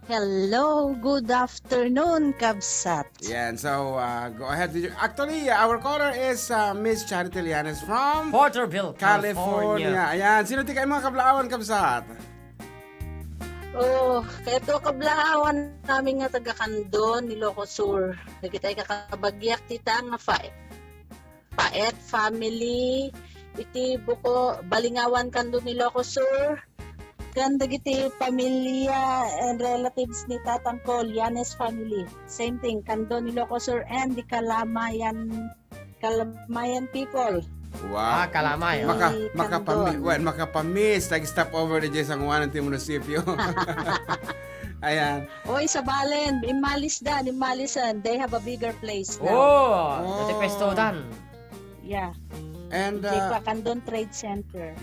Hello, good afternoon, Kabsat. Yeah, so go ahead. Actually, our caller is Miss Charity Lianes from Porterville, California. Ayan, sino ti kayo mga kablaawan, Kabsat? Oh, kaya to kablawan namin nga taga Kandon, Ilocos Sur. Nagitay kakabagyak tita nga Paet family iti buko Balingawan Kandon, Ilocos Sur. Ganda giti pamilya and relatives ni tatang ko, Lianes family. Same thing, Kandon, Ilocos Sur and the Kalamayan people. Wow. Kalamay. Makapamis. Nag-stop over di sa Juan ng munisipyo. Ayan. Oy, sa Balen, Imalisan. They have a bigger place now. Dati pestodan. Yeah. And Kandon Trade Center.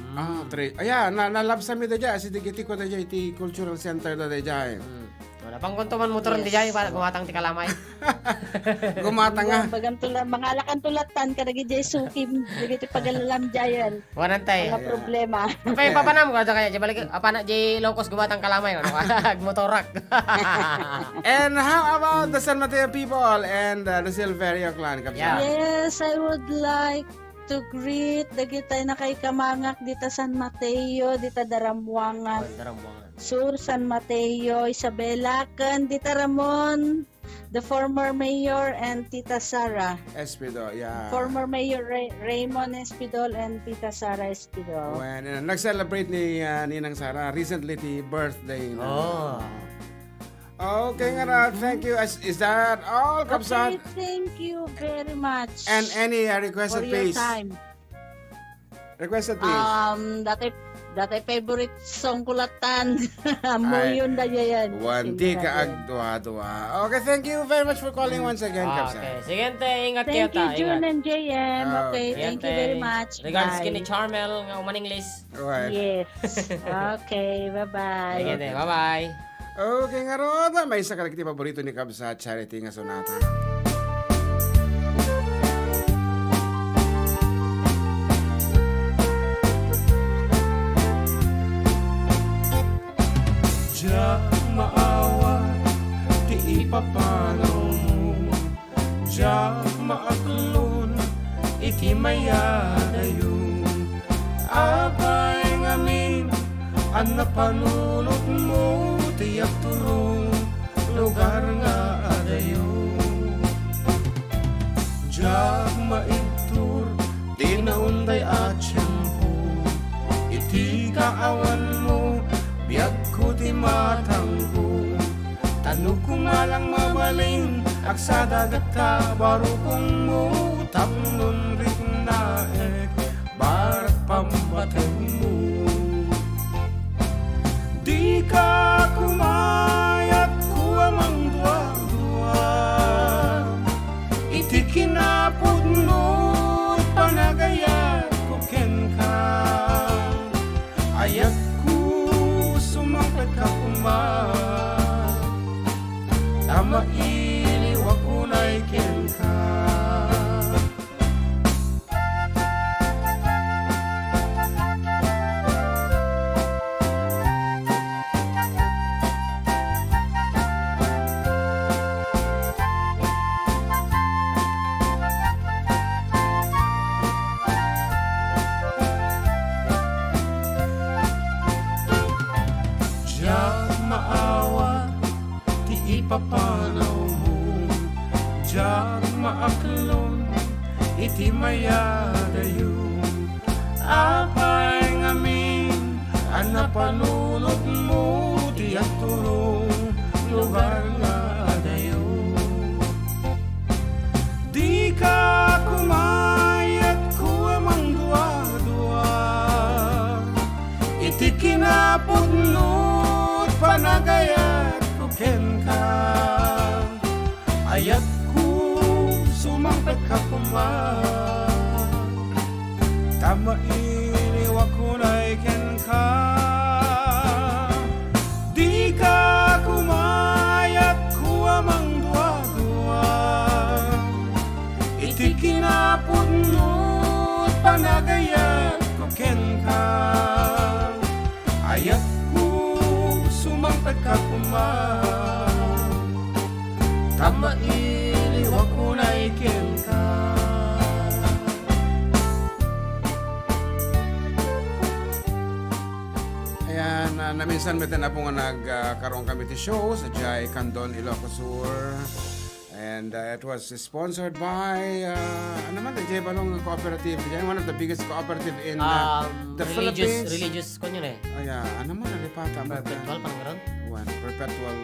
Trade. Ayan, nalabsa mi da dyan. Si digiti ko da dyan, iti cultural center da dyan. Wala pang kuntuman motoron di dyan, para gumatang ti kalamay. Gumatang nga. Mga alakan tulatan, kadagi dyan sukim, digiti pagalalam dyan. Wanantay. Mga problema. Apa yung papanam ko, kaya dyan balik, apana dyan locos gumatang kalamay, motorak. And how about the San Mateo people and the Silverio clan? Yes, I would like to greet dagitay na kay kamangak dita San Mateo, dita Daramwangan. Sur San Mateo, Isabela, kan dita Ramon, the former mayor and Tita Sara. Espido, yeah. Former Mayor Raymond Espidol and Tita Sara Espidol. When nag-celebrate ni Ninang Sara recently the birthday na. Oh. Okay nga na, thank you. Is that all, Kapsat? Okay, thank you very much. And any for requested your piece? time. Requested piece? Dati favorite song kulatan. Muyon da yan. Wanti ka agdwa-dwa. Okay, thank you very much for calling once again, Kapsat. Okay. Sige, ingat Thank kayo you, ta. June Ingat. and JM. Okay, thank you very much. Regards Bye. kini Charmel nga umaning list. Right. Yes. Okay, bye-bye. Sige, bye-bye. Okay nga ron, may isa ka paborito ni Kapsat, Charity nga sonata. Diyak maawa, di ipapanaw mo. Diyak maaklon, iti mayadayon. Abay ngamin, ang napanulot mo, tiyak tulong, lugar nga adayon. Diyak maitur, di naunday at siyempo, iti kaawan mo, biyag ko di matanggo. Tanong ko nga lang mabalin, aksa dagat ta, baro kong mutap nun rin naek, barat pambatag mo. Di ka kumayat kuwa mang dua-dua, iti kinapudnot panagayat ko ken ka. Ayat sumangkat ka kumah, tama iliwa kunay ken ka. Papanaw mo, diyak maaklon, iti mayadayon. Apay ngamin, ang napanulot mo, tiyak turong, lugar nga adayon. Di ka kumayat kuwa mang dua-dua, iti kinapudnot panagayat ken ka. Ayat ko sumangpet ka kumah, tama iniwa kunay ken ka. Di ka kumayat kuwa mang dua-dua, iti kinapudnot panagayat ko ken ka. Ayat sumangpet ka kumah, tama iliwa kunay ken ka. Ayan, naminsan metin na po nga nagkaroon kami ti show sa Jai Candon, Ilocos Sur. And it was sponsored by, ano man, the Jai Balong Cooperative. One of the biggest cooperative in the Philippines. Religious ko yun eh. Ayan, ano man, nalipata. Perpetual, parang gano'n? Perpetual.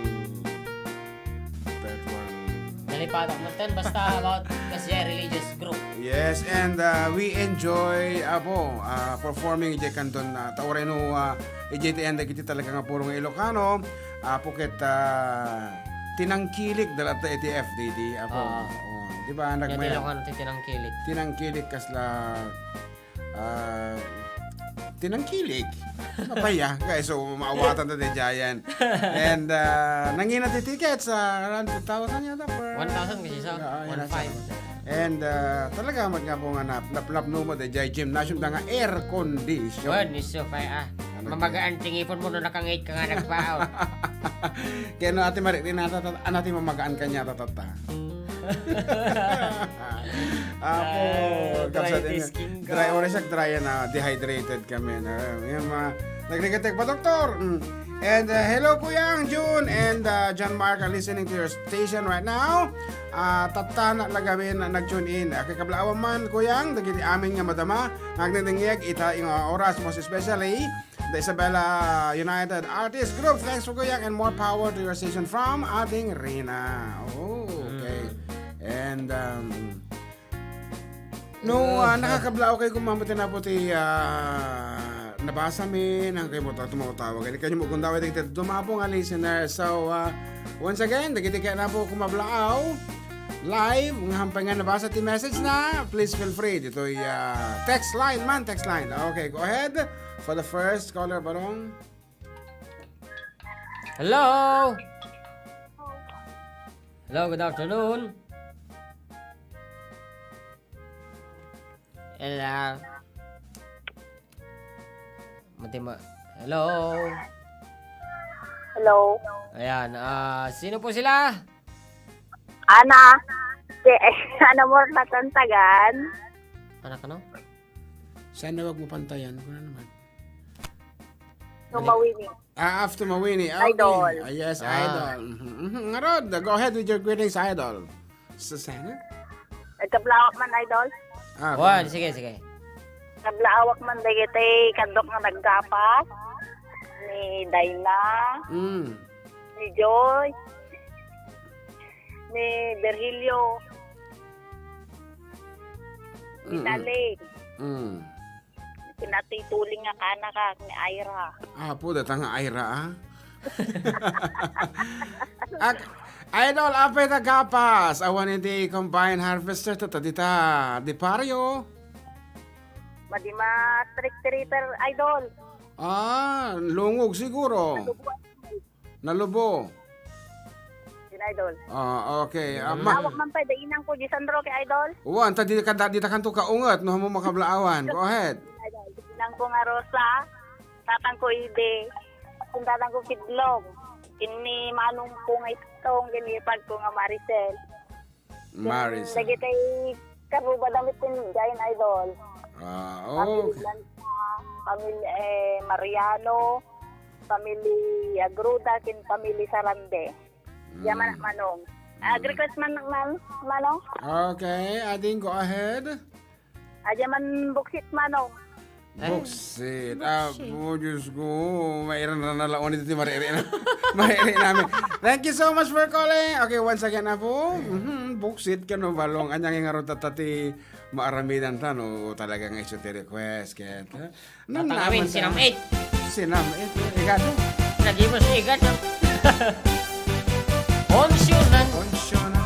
Nalipata ko natin, basta about kasi religious group. Yes, and we enjoy performing Jai Candon. Tawarin no, EJTN, dagiti talaga nga puro nga Ilocano. Puket, tinangkilik dala ta iti FDD di ba nagmaya Ilocano tinangkilik kasla tinangkilik mapaya guys, so maawatan ta din Jayan. And nangina ti tickets around 2,000 yata per 1,000 kasi sa 1,500. And talaga nga po nga naplap no mo de Jai Gymnasium da nga air condition. Well, niso pa mamagaan tingipon mo no nakangait ka nga nagpaot. Kaya no ate Marie anati mamagaan kanya tatata. Ako dry oras dry na dehydrated kami na. Yung nagregatek pa doktor. And hello Kuyang June and John Mark are listening to your station right now. Tatana lagawin na nag-tune in. Kay kablaawan man Kuyang, dagiti amin nga madama. Nagnintingyag ita yung oras most especially the Isabela United Artist Group. Thanks for Kuyang and more power to your station from ating Rina. Oh, okay. And nakakablao kayo kumamati na po nabasa mi nang kayo mo tumawag kayo mo kung daw ito dumapong listener. So once again dagiti kaya na po kumablaaw live ng hampangan nabasa ti message na, please feel free dito text line. Okay, go ahead for the first caller, Barong. Hello, good afternoon. Hello. Ayan, sino po sila? Ana, ano mo natantagan? Anak ano? Sana wag mo pantayan. Kung ano naman. Mawini. After Mawini. Okay. Idol. Yes, Idol. Ngarod, go ahead with your greetings, Idol. Susana? Nagkablawak man, Idol? Sige. Nagkablawak man, dagiti kandok nga nagkapas. Ni Dayna. Ni Joy. Ni Virgilio. Ni Taling. Pinatituling nga kanak ni Ira. Po, datang nga Ira, Idol, apay tagapas. Awan hindi combine harvester to dita. Di pario. Madima trick-treater, Idol. Lungog siguro. Nalubo. Idol. Okay. Tawag man pa, dainang ko, Gisandro kay Idol. Anta di kanto kaungat, no mo makablaawan. Go ahead. Dainang ko nga Rosa, tatang ko Ide, kung tatang ko Kidlong, kini manong ko nga itong, ginipag ko nga Maricel. Lagi tayo karuba damit din, Giant Idol. Okay. Pamilya Mariano, pamilya Agruda, pamilya Sarande. Yaman manong. Request man manong. Okay, Ading, go ahead. Yaman buksit manong. Buksit. Diyos ko. Mayroon na nalaon ito mariri namin. Thank you so much for calling. Okay, once again na po. Buksit ka no balong. Anyang nga ron tatati maaramidan ta no talagang iso ti request. Tatangawin, sinamit. Igat. Nagimos igat. Konsyonan,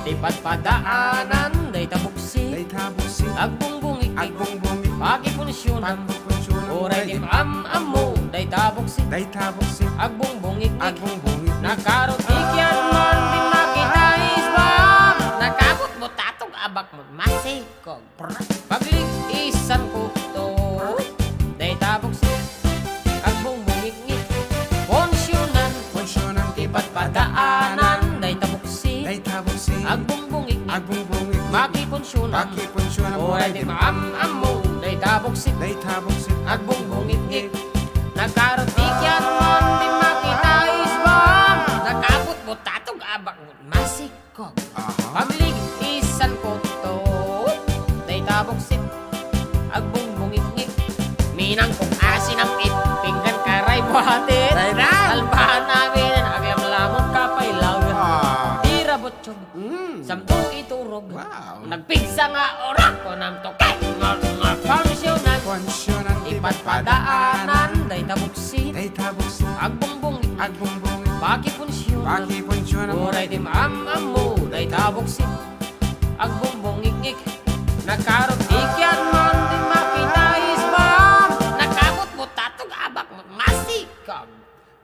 di padaanan, day tabuksi, agbungbungik, pakiponsyonan, oray di maam-amu, day tabuksi, agbungbungik, nakarotikyan man, di makita isbam, nakabot mo tatong abak mo, masikog, pagligisan ko to, day tabuksi, agbungbungik, konsyonan, di padaanan, agbungbungik, makiponsyonan, oray di maam-amu, day tabuksit, agbungbungik, nakarotikyan man, di makita isbam, nakabot mo tatong abak mo, masikog, pagligisan ko to, day tabuksit, agbungbungik, minang kong asin ang pinggan karay buhatin, talbahan namin, aglam-lamon kapay lawan, botsyog, sampu iturog, nagpigsa nga orak ko ng toket, konsyonan, ipadpadaanan, day tabuksin, agbungbungik, pakiponsyonan, oray di maam-amu, day tabuksin, agbungbungik, nakarotikyan man, di makita isbam, nakabot mo tatog abak mo, masikag,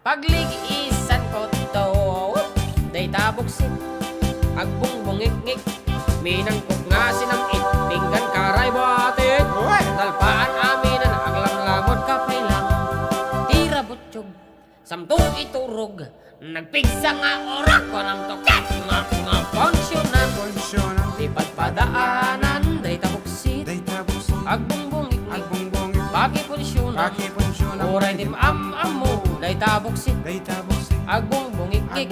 pagligisan ko to, day tabuksin, agbungbungik, minangkog nga sinangit, pinggan karay buhatin, talpaan amin na aglam-lamot kapay lang, tira butsyog, samtong iturog, nagpigsa nga orak ko ng toket, konsyonan, di padpadaanan, day tabuksit, agbungbungik, pakiponsyonan, oray di maam-amu, day Day tabuksit. Agbong bungikik.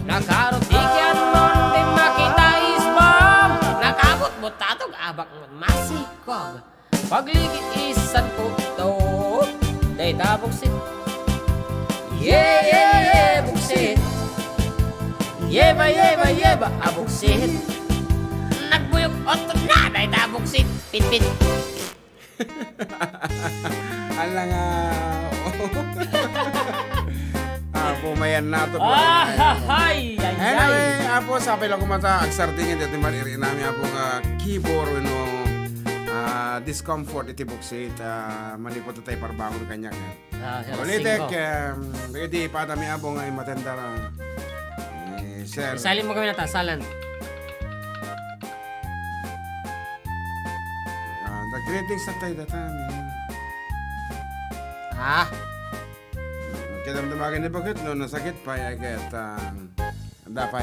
Nakarotikyan mon di makita isbam. Nakabot mo tatog abak mo masikog. Pagligit isan puto. Day tabuksit. Yeah, buksit. Yeba, abuksit. Nagbuyog otot na, day tabuksit. Pit. Alang pumayan na to. Ay. Anyway, apo sabi lang kumata agsartingin dito mariri namin apong keyboard no discomfort iti buksit manipot tayo parbangon kanya ulitek hindi pa dami abong ay matenda na sir Salin mo kami na ta, salan. the greetings na tayo datami kaya damdamagan ni bakit no nasakit pa ay get dapay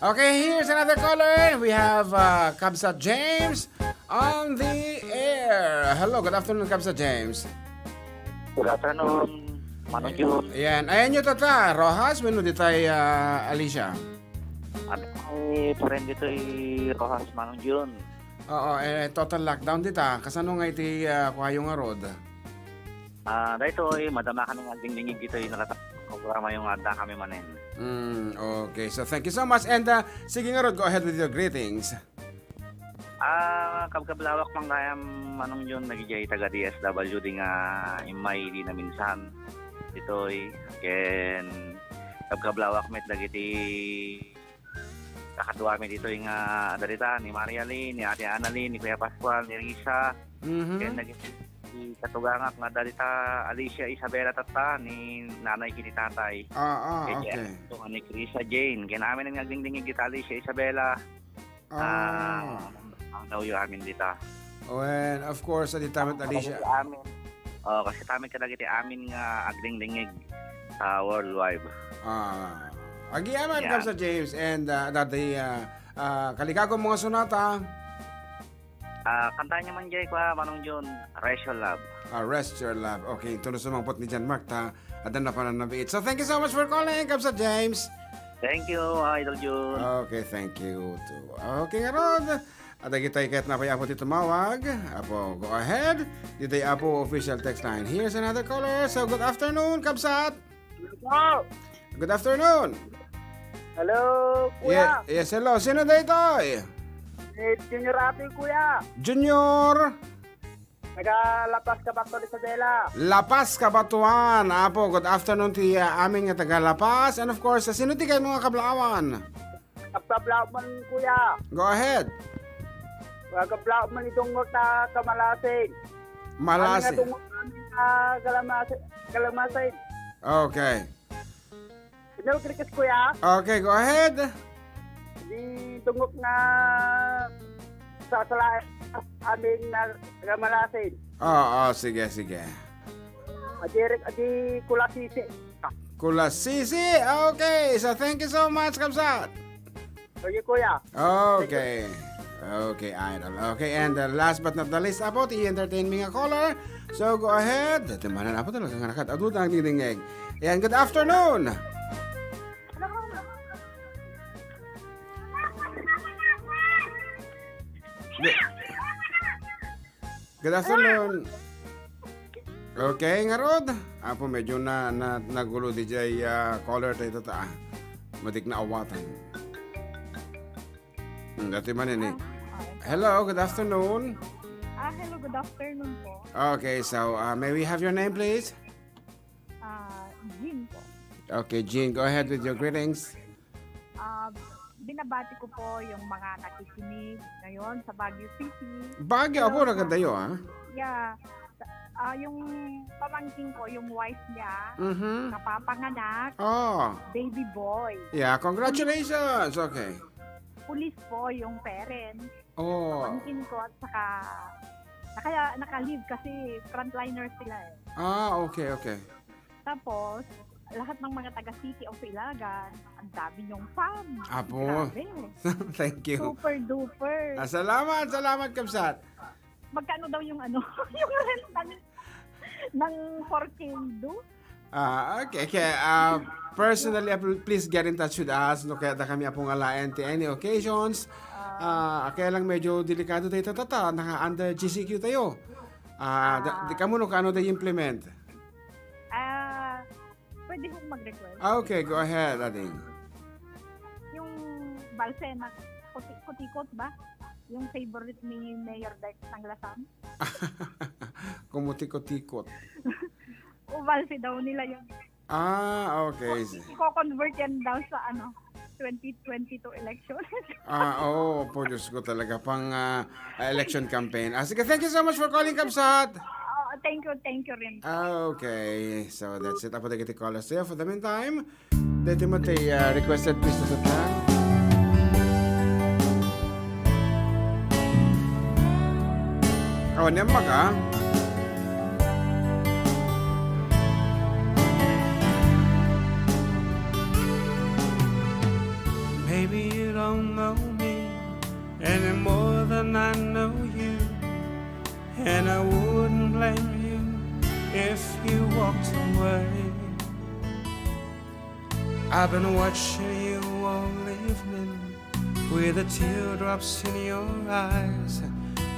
okay, here's another caller. We have Kabsat James on the air. Hello, good afternoon, Kabsat James. Good afternoon, Manong Jun. Ayan, ayan nyo tata. Rojas, menu di tayo Alicia. Ay, friend dito Rojas, Manong Jun. Oo, total lockdown dita. Kasano nga iti kuhayo nga road? Dito madama ka ng dingdingig dito programa yung anda kami manin. Okay, so thank you so much. And sige nga road, go ahead with your greetings. Kabkablawak mang kayam Manong Jun, nagijay taga DSW di nga imay di na minsan. Dito'y ken kabkablawak met dagiti kakatuwa mi dito yung darita ni Maria Lee, ni Ate Annalyn, ni Kuya Pascual, ni Risa. Ken nagiti katugangak nga darita Alicia Isabela tata ni nanay kini tatay. Okay. Ito nga ni Krisa Jane. Ken amin ang nagdingdingig kita Alicia Isabela. Ang daw yung amin dita. And of course, di tamit Alicia. Kasi tamit ka dagiti amin nga agdingdingig worldwide. Agiyaman yeah. Sa James and dati kalikago mga sonata. Kanta niya man jay kwa Manong Jun, Rest Your Love. Rest Your Love. Okay, ito na sumangpot ni John Mark ta. Adan na pa na nabiit. So thank you so much for calling, Kabsat James. Thank you, Idol Jun. Okay, thank you too. Okay nga Rod. At kita kahit na pa apo dito mawag. Apo, go ahead. Dito apo official text line. Here's another caller. So good afternoon, Kabsat. Hello. Good afternoon. Hello, kuya. Yes, hello. Sino dito? Junior Ate, kuya. Junior. Taga-Lapas Kabatuan Isabela. Lapas Kabatuan. Apo, good afternoon ti aming taga-Lapas. And of course, sino ti kayo mga kablawan? Kablawan, kuya. Go ahead. Kablawan itong ta Kamalasin. Malasin. Kami nga itong Kalamasin. Okay. Pinagkrikas, kuya. Okay, go ahead. Di tungok na sa aming Kamalasin. Sige. Adi Kulasisi. Kulasisi. Okay, so thank you so much, Kabsat. Sige, kuya. Okay. Okay, Idol. Okay, and last but not the least, apo, i-entertain me nga caller. So, go ahead. Timanan apo talaga nga nakatadot ang dingdingeg. Yan, good afternoon. Good afternoon. Okay, nga Rod. Apo, medyo nagulo di jay caller tayo ta. Matik na awatan. Dati man ini. Hello, good afternoon. Hello, good afternoon po. Okay, so may we have your name, please? Jean po. Okay, Jean, go ahead with your greetings. Binabati ko po yung mga nakikinig ngayon sa Baguio City. Baguio, po nagadayo, ha? Yeah. Yung pamangkin ko, yung wife niya, napapanganak, baby boy. Yeah, congratulations. Okay. Pulis po yung parents. Pamangkin ko at saka naka-leave kasi frontliners sila eh. Okay. Tapos, lahat ng mga taga-City of Ilagan, ang dami niyong fan. Apo. Thank you. Super duper. Salamat, Kabsat. Magkano daw yung yung rent ng 4K do? Okay. Personally, please get in touch with us. No, kaya kami apong alayan to any occasions. Kaya lang medyo delikado tayo tatata. Naka-under GCQ tayo. Di ka mo no, kano tayo implement? Pwede kong mag-request. Okay, go ahead, Ading. Yung balse na kutikot ba? Yung favorite ni Mayor Dex Tanglasan? Kumutikot-tikot. O balse daw nila yung... Okay. Iko-convert yan daw sa 2022 election. Po Diyos ko talaga pang election campaign. Sige, thank you so much for calling, Kamsat. Thank you rin. Okay, so that's it. Apo kita call us there. For the meantime, dito mo tayo requested piece to the plan. Kawan niya ka? Maybe you don't know me any more than I know you, and I wouldn't blame you if you walked away. I've been watching you all evening with the teardrops in your eyes,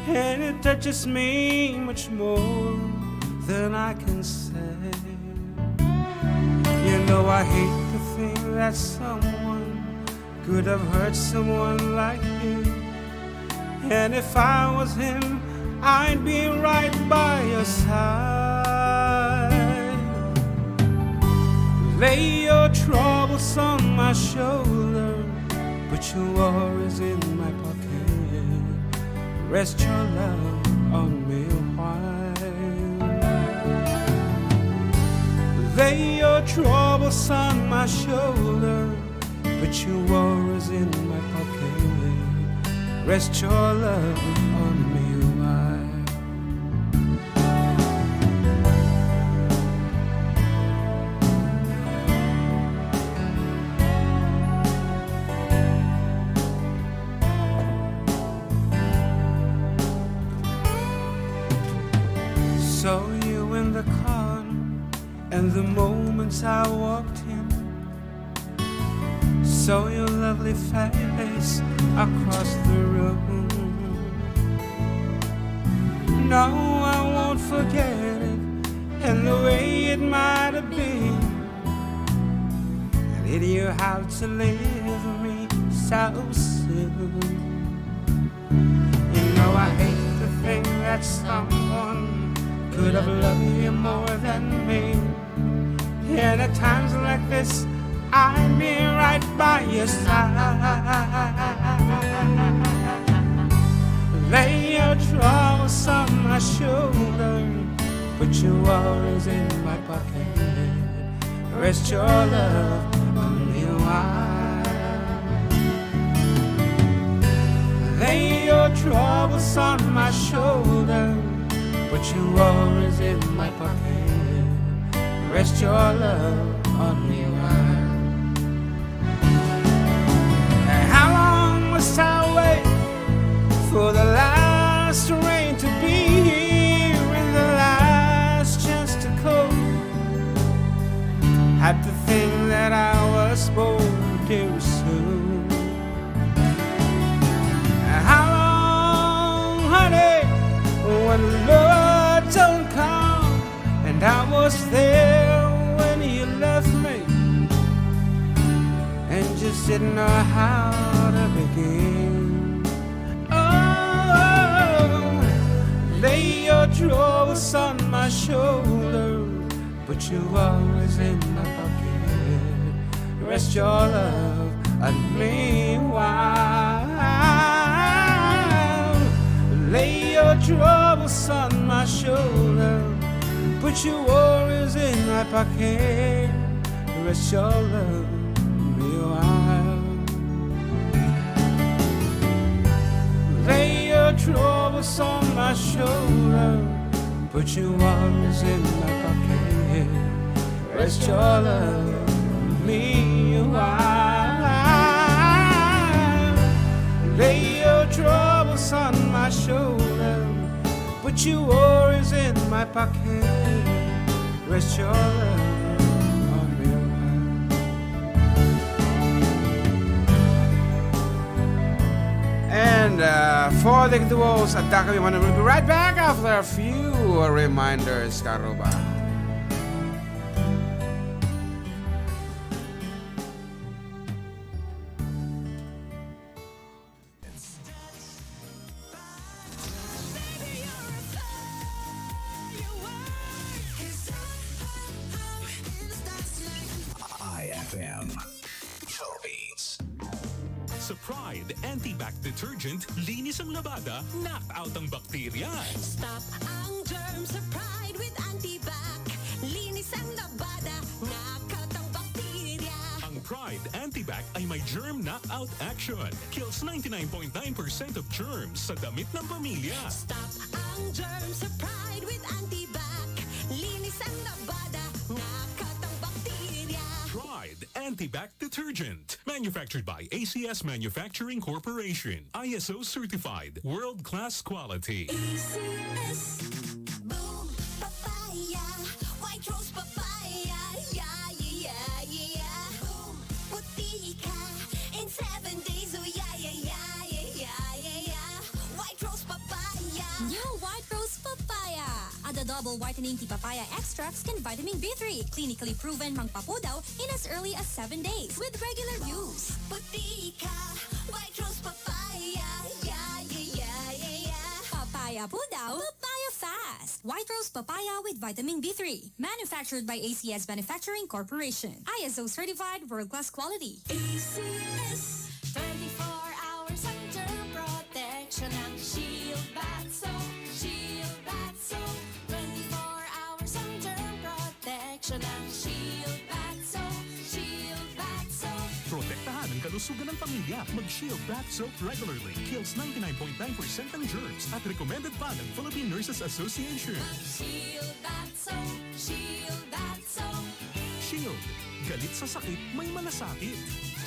and it touches me much more than I can say. You know I hate to think that someone could have hurt someone like you, and if I was him, I'd be right by your side. Lay your troubles on my shoulder, put your worries in my pocket, rest your love on me a while. Lay your troubles on my shoulder, put your worries in my pocket, rest your love on me a while. Saw you in the car, and the moments I walked in, saw your lovely face across the room. No, I won't forget it, and the way it might have been. Did you have to leave me so soon? You know I hate to think that someone could have loved you more than me, and at times like this I'd be right by your side. Lay your troubles on my shoulder, put your worries in my pocket, rest your love on me a while. Lay your troubles on my shoulder, put your worries in my pocket, rest your love on me a while. How long must I wait for the last rain to be here and the last chance to come? Had to think that I was born too soon. How long, honey, when love don't come? And I was there when you left me, and just didn't know how to begin. Oh, lay your troubles on my shoulder, put your worries in my pocket, rest your love on me a while. Lay your troubles on my shoulder, put your worries in my pocket, rest your love on me a while. Lay your troubles on my shoulder, put your worries in my pocket, rest your love on me a while. Lay your troubles on my shoulder, put your worries in my pocket, rest your love and for the duos at Dakami Manan. We'll be right back after a few reminders, Karuba. IFM Philippines. Sa Pride Anti-Bac Detergent, linis ang labada, knock out ang bakterya. Stop ang germs sa Pride with Antibac. Linis ang labada, knockout ang bakterya. Ang Pride Anti-Bac ay may germ knockout action. Kills 99.9% of germs sa damit ng pamilya. Stop ang germs sa Pride with Antibac. Linis ang labada, knockout ang bakterya. Pride Anti-Bac Detergent. Manufactured by ACS Manufacturing Corporation. ISO certified. World-class quality. ACS. Boom. Papaya. White rose papaya. Yeah, yeah, yeah. Boom. Puti ka. In 7 days. Oh, yeah, yeah, yeah, yeah, yeah, yeah. White rose papaya. New white rose papaya. The double whitening tea papaya extracts can vitamin B3. Clinically proven mangpapudaw in as early as 7 days with regular use. Puti ka. White rose papaya. Yeah, yeah, yeah, yeah, yeah. Papaya pudaw. Papaya fast. White rose papaya with vitamin B3. Manufactured by ACS Manufacturing Corporation. ISO certified world-class quality. ACS. 24 hours under protection ng Shield Bath Soap. Shield Bath Soap. 24 hours under protection ng Shield Bath Soap. Shield Bath Soap. Protektahan ang kalusugan ng pamilya. Mag-Shield Bath Soap regularly. Kills 99.9% ng germs at recommended pa ng Philippine Nurses Association. Shield Bath Soap. Shield Bath Soap. Shield. Galit sa sakit, may malasakit.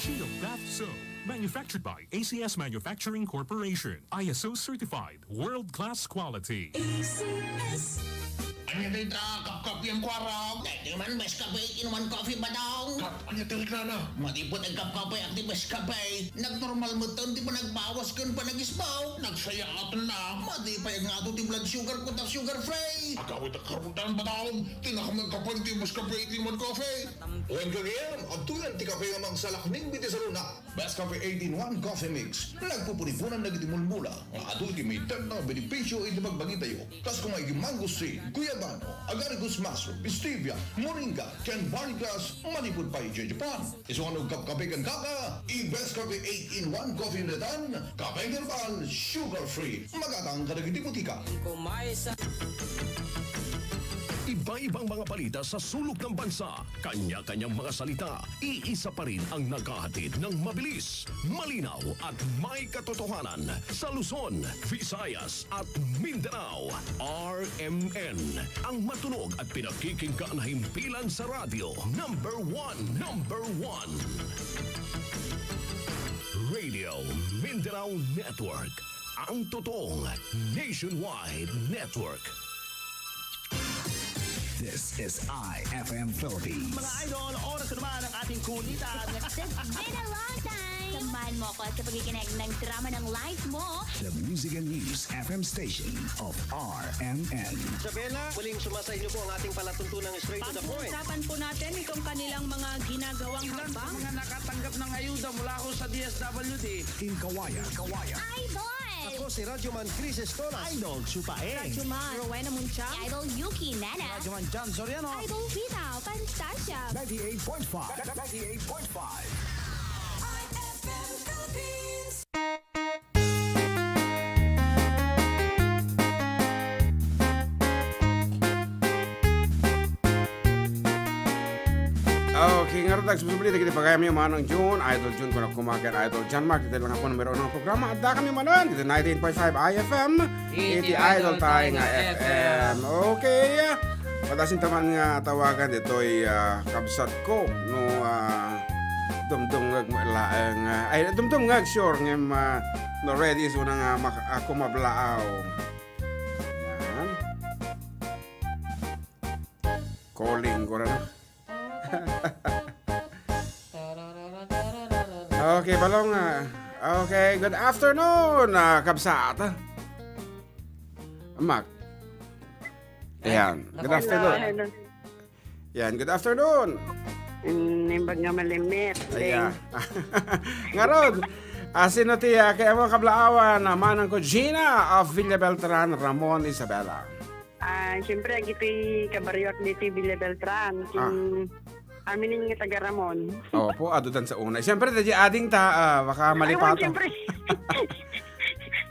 Shield Bath Soap. Manufactured by ACS Manufacturing Corporation. ISO certified. World-class quality. ACS. Anya dito, kap-kap yung kwarog. Dahil man, best kape, inuman coffee ba daw? Kap, anya tirik na. Matipot ang kap-kape at di best kape. Nagnormal mo ton, di ba nagbawas kun pa nagisbaw? Nagsaya aton na. Matipay ang ato ti blood sugar ko ta sugar free. Agawit ang karutan ba daw? Tinakamag kapag ti best kape, inuman coffee. When kagayam, ang tuyan ti kape nga mang salakning biti sa luna. Best Cafe 18-1 Coffee Mix. Nagpupunipunan na gitimulmula. Ang ato iti may tag na benepisyo iti magbagi tayo. Tas kung may mango seed, guyabano, agaricus mushroom, stevia, moringa, canberry grass, manipod pa iti Japan. Isuan og kape kan kaka, i-Best Cafe 8-in-1 Coffee Netan, kape herbal, sugar free. Magatang kadagiti putika. Iba-ibang mga balita sa sulok ng bansa, kanya-kanyang mga salita, iisa pa rin ang naghahatid ng mabilis, malinaw at may katotohanan sa Luzon, Visayas at Mindanao. RMN, ang matunog at pinakikinggan na himpilan sa radyo. Number 1. Radio Mindanao Network, ang totoong nationwide network. This is IFM Philippines. Mga idol, oras na naman ang ating kulitan. It's been a long time. Samahan mo ako sa pagkikinig ng drama ng life mo. The Music and News FM station of RMN. Isabela, muling sumasa inyo po ang ating palatuntunang straight to the point. Pag-uusapan po natin itong kanilang mga ginagawang hakbang. Mga nakatanggap ng ayuda mula ko sa DSWD. In Kawayan. Idol! Ako si Radyoman Chris Estolas. Idol Chupaeng. Radyoman Rowena Munchang. Idol Yuki Nana. Radyoman John Soriano. Idol Vita Fantasia. 98.5. 98.5. IFM Philippines. Okay, ngayon susubli kita pakai kami manang June, Idol June kuna kumakan Idol John Mark dito lang ako numero ng programa at da kami manan dito 19.5 IFM, iti Idol tayo nga FM. Okay, patasin taman nga tawagan dito ay kabsat ko no dumdum laeng ay dumdum ngag sure ngem no ready so nga ako mablaaw. Yan. Calling ko na. Okay, balong Okay, good afternoon, kabsat. Mac. Ayan, good afternoon. Yan, good afternoon. Nimbag nga malimit. Ayan. Ngarod, sino tiya kaya mo kablaawan naman ko Gina of Villa Beltran, Ramon Isabela. Siyempre, iti kabaryot dito Villa Beltran. Amin nga taga Ramon. Opo, adudan sa una. Siyempre, tadi ading baka malipato. Siyempre.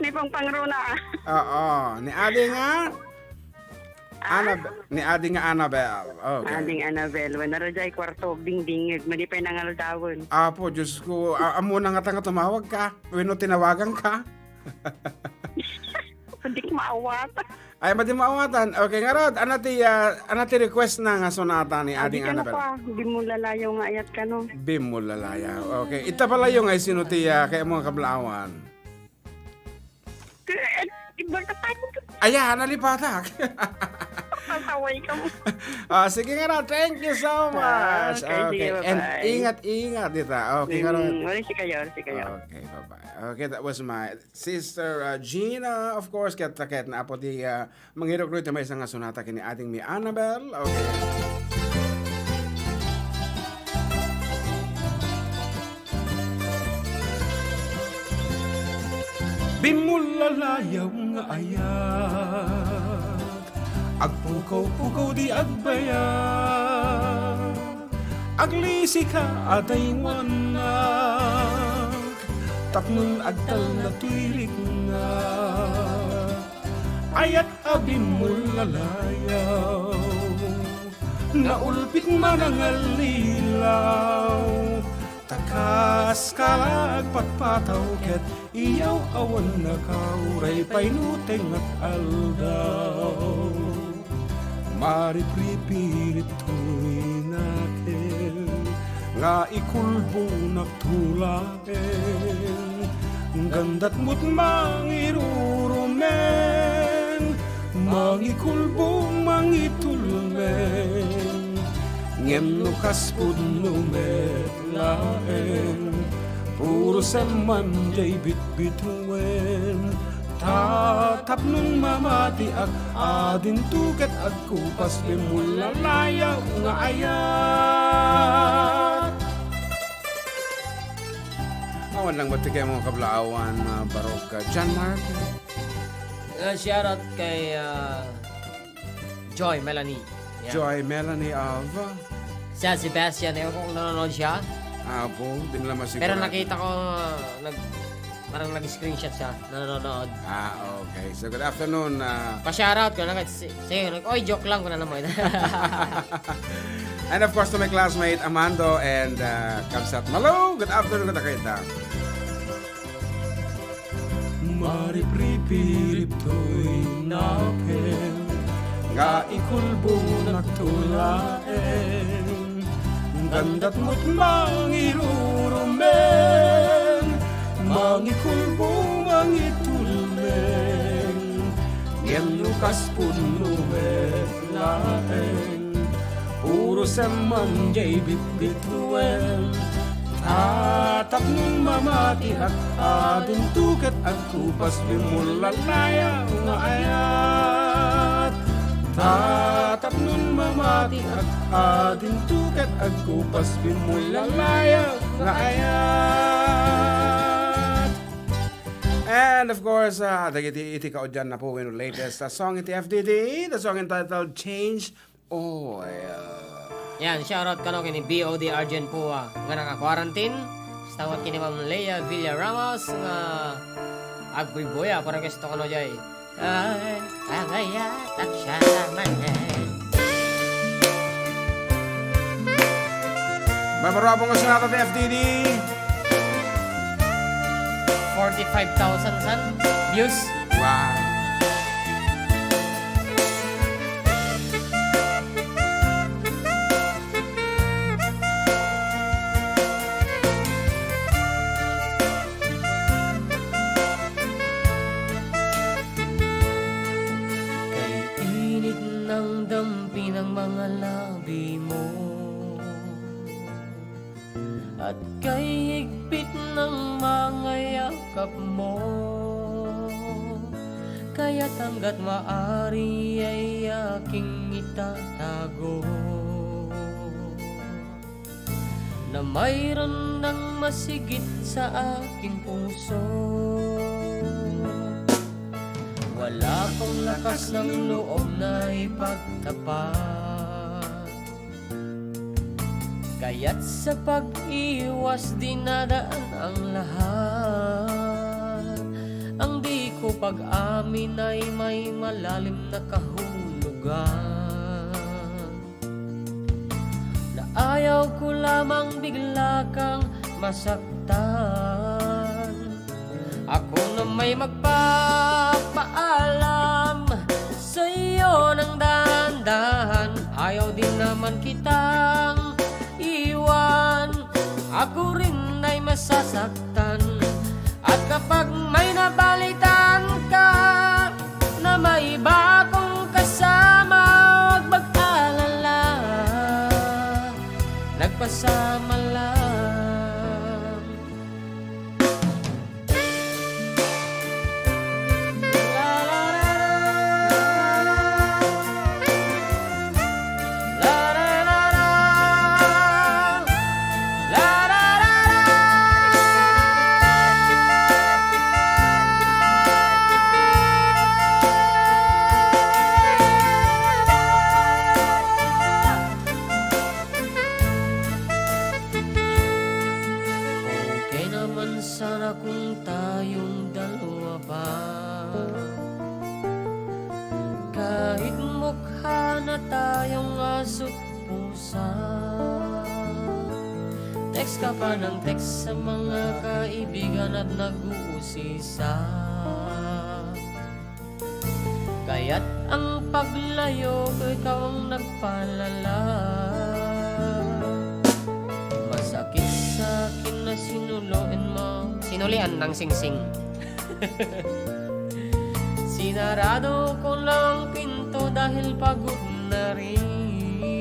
Ni pang pangruna. Oo, ni ading nga ni ading nga Annabel. Okay. Ading Annabel. Wala jay kwarto, ding-ding. Malipay na nga dawon. Apo, Diyos ko. Amo na nga tumawag ka. Wino tinawagan ka. Hindi ko maawat. Ay, madi maawatan. Okay, nga Rod. Anati request na nga sonata ni ading Annabel. Hindi mo lalayaw nga ayat ka no. Bim mo lalayaw. Okay. Ita pala yung ay sinutiya kaya mga kablaawan. Ayan, nalipatak. Pasaway ka mo. Sige nga na, thank you so much. Okay, and ingat dito. Okay nga na. Wala si kayo. Okay, bye-bye. Okay, that was my sister Gina, of course, ket na apo di manghirok rito may isang sunata kini ating mi Annabel. Okay. Bimulalayaw nga ayat, agpukaw-pukaw di agbayag, aglisi ka atay wanak, tapnon agtal na tuirik nga, ayat abimulalayaw, naulpit man ang alilaw, takas kalagpatpataw ket iyaw awan na kauray painuteng at aldaw. Maripripirit to'y nakin, nga ikulbo naktulain, gandat mo't mangirurumen, mangikulbo mangitulmen, ngem nukas pud numetlaen, puro seman jay bit-bituin, tatap nun mamati ak adin tuket agkupas bimulalayaw nga ayat. Awan lang ba't kayo mga kablaawan barok John Mark? Shoutout kay Joy Melanie. Yeah. Joy Melanie of San Sebastian. Ewan ko kung nanonood siya. Po, di nila masigurado. Pero nakita ko parang nag-screenshot siya. Nanonood. Okay. So, good afternoon. Pa-shoutout ko na. Sige, oy, joke lang ko na naman. And of course, to my classmate Amando and Kamsat Malo. Good afternoon kita kita. Maripripirip to'y nakin, nga ikulbo naktulain, gandat mo't mangirurumen, mangikulbo mangitulmen, ngem lukas punumet laeng, puro seman jay bit-bituen, tatap nun mamati at adin tuket at kupas bimulalayaw nga ayat. Tatap nun mamati at adin tuket at kupas bimulalayaw nga ayat. And of course, iti kaudyan na po yung latest song iti FDD, the song entitled Change Oil. Yan, shoutout ka no kini BOD Argent po nga naka-quarantine. Tawag kini Ma'am Leia Villaramos nga agbuy-buya. Parang gusto ko no jay. Ay, angayat at siya manen. Mamarabong ko sinata ng FDD. 45,000 san views. Wow. At kay higpit ng mga yakap mo. Kaya't hanggat maari ay aking itatago na mayroon ng masigit sa aking puso. Wala kong lakas ng loob na ipagtapat, kaya't sa pag-iwas dinadaan ang lahat. Ang di ko pag-amin ay may malalim na kahulugan, na ayaw ko lamang bigla kang masaktan. Ako na may magpapaalam sa iyo ng dahan-dahan. Ayaw din naman kitang iwan, ako rin ay masasaktan. At kapag may nabalitan ka na may iba akong kasama, huwag mag-alala, nagpasama lang. Sana kung tayong dalawa pa, kahit mukha na tayong aso't pusa. Text ka pa ng text sa mga kaibigan at nag-uusisa, kaya't ang paglayo ko ikaw ang nagpalala. Masakit sa akin na sinulian ng singsing. Sinarado ko lang pinto dahil pagod na rin,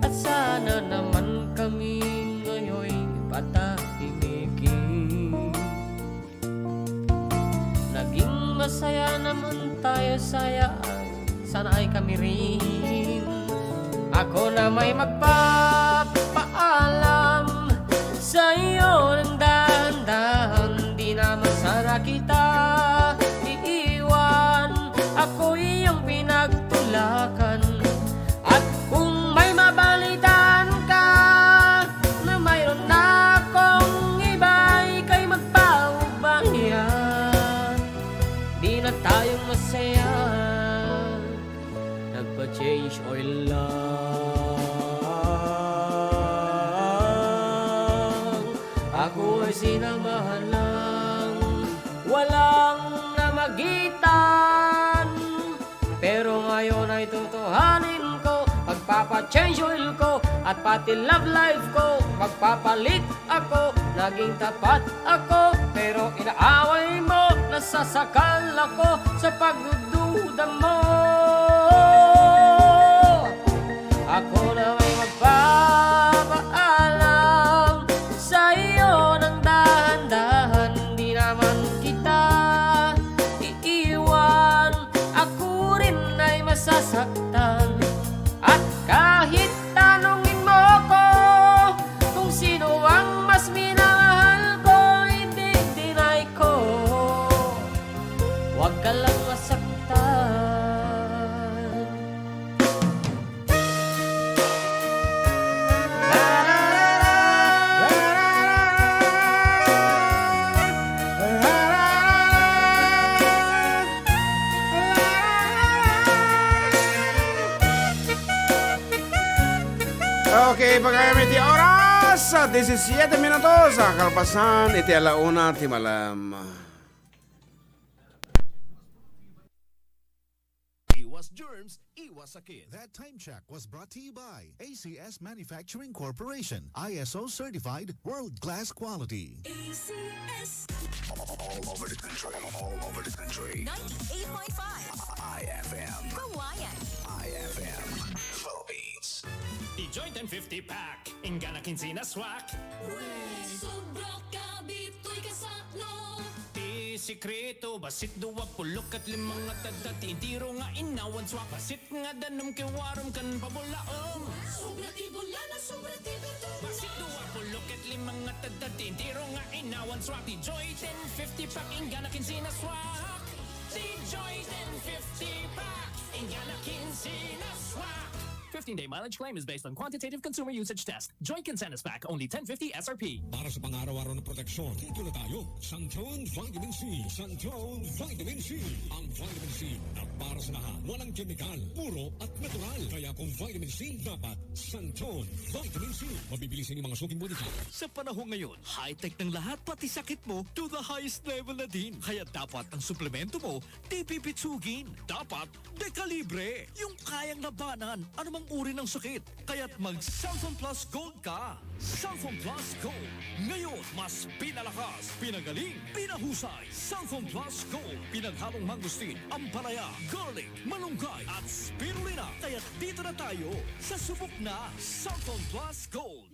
at sana naman kami ngayoy patahimikin. Naging masaya naman tayo, sana ay kami rin. Ako na may magpapaalam sa iyo ng dahan-dahan, di naman sana kita iiwan. Ako iyong pinagtulakan, at kung may mabalitan ka na mayroon na akong iba, ika'y magpaubaya. Di na tayong masaya, nagpa-change oil lang. Ako ay sinamahan lang, walang namagitan. Pero ngayon ay tutuhanin ko, magpapa-change oil ko, at pati love life ko, magpapalit ako. Naging tapat ako, pero inaaway mo, nasasakal ako sa pagdududa mo. Ako na may magpapaalam sa iyo ng dahan-dahan, di naman kita iiwan. Ako rin ay masasaktan, at kahit tanungin mo ko kung sino ang mas minamahal ko, hindi deny ko. Huwag ka lang masaktan. Okay, pagkayamit di oras, 17 minutos sa kalpasan, iti alauna, timalam. Iwas germs, iwas sakit. That time check was brought to you by ACS Manufacturing Corporation, ISO certified, world-class quality. ACS All over the country. All over the country. 98.5 IFM. Kawayan. IFM. Philippines. I-joint and 50 pack. Ingana 15 na swak. Sobra kabito'y kasama. sikreto, basit duwa pulok at limang at tadati, diro nga inawan swak, basit nga danum kiwarom kan pabulaong. Sobra tibula na sobra tibito. Basit duwa pulok at limang at tadati, diro nga inawan swak, di Joy 1050 pack, ingana kinsina swak. Di Joy 1050 pack, ingana kinsina swak. 15-day mileage claim is based on quantitative consumer usage test. Joint Consensus Pack, only $10.50 SRP. Para sa pang-araw-araw na proteksyon, dito na tayo. Santon Vitamin C. Santon Vitamin C. Ang Vitamin C na para sa lahat. Walang kemikal, puro at natural. Kaya kung Vitamin C, dapat Santon Vitamin C. Mabibili sa inyong mga suking butika. Sa panahon ngayon, high-tech ng lahat, pati sakit mo, to the highest level na din. Kaya dapat ang suplemento mo, di pipitsugin. Dapat dekalibre. Yung kayang labanan, anumang uri ng sakit. Kaya't mag-Santon Plus Gold ka. Santon Plus Gold. Ngayon, mas pinalakas, pinagaling, pinahusay. Santon Plus Gold. Pinaghalong mangustin, ampalaya, garlic, malunggay, at spirulina. Kaya't dito na tayo sa subok na Santon Plus Gold.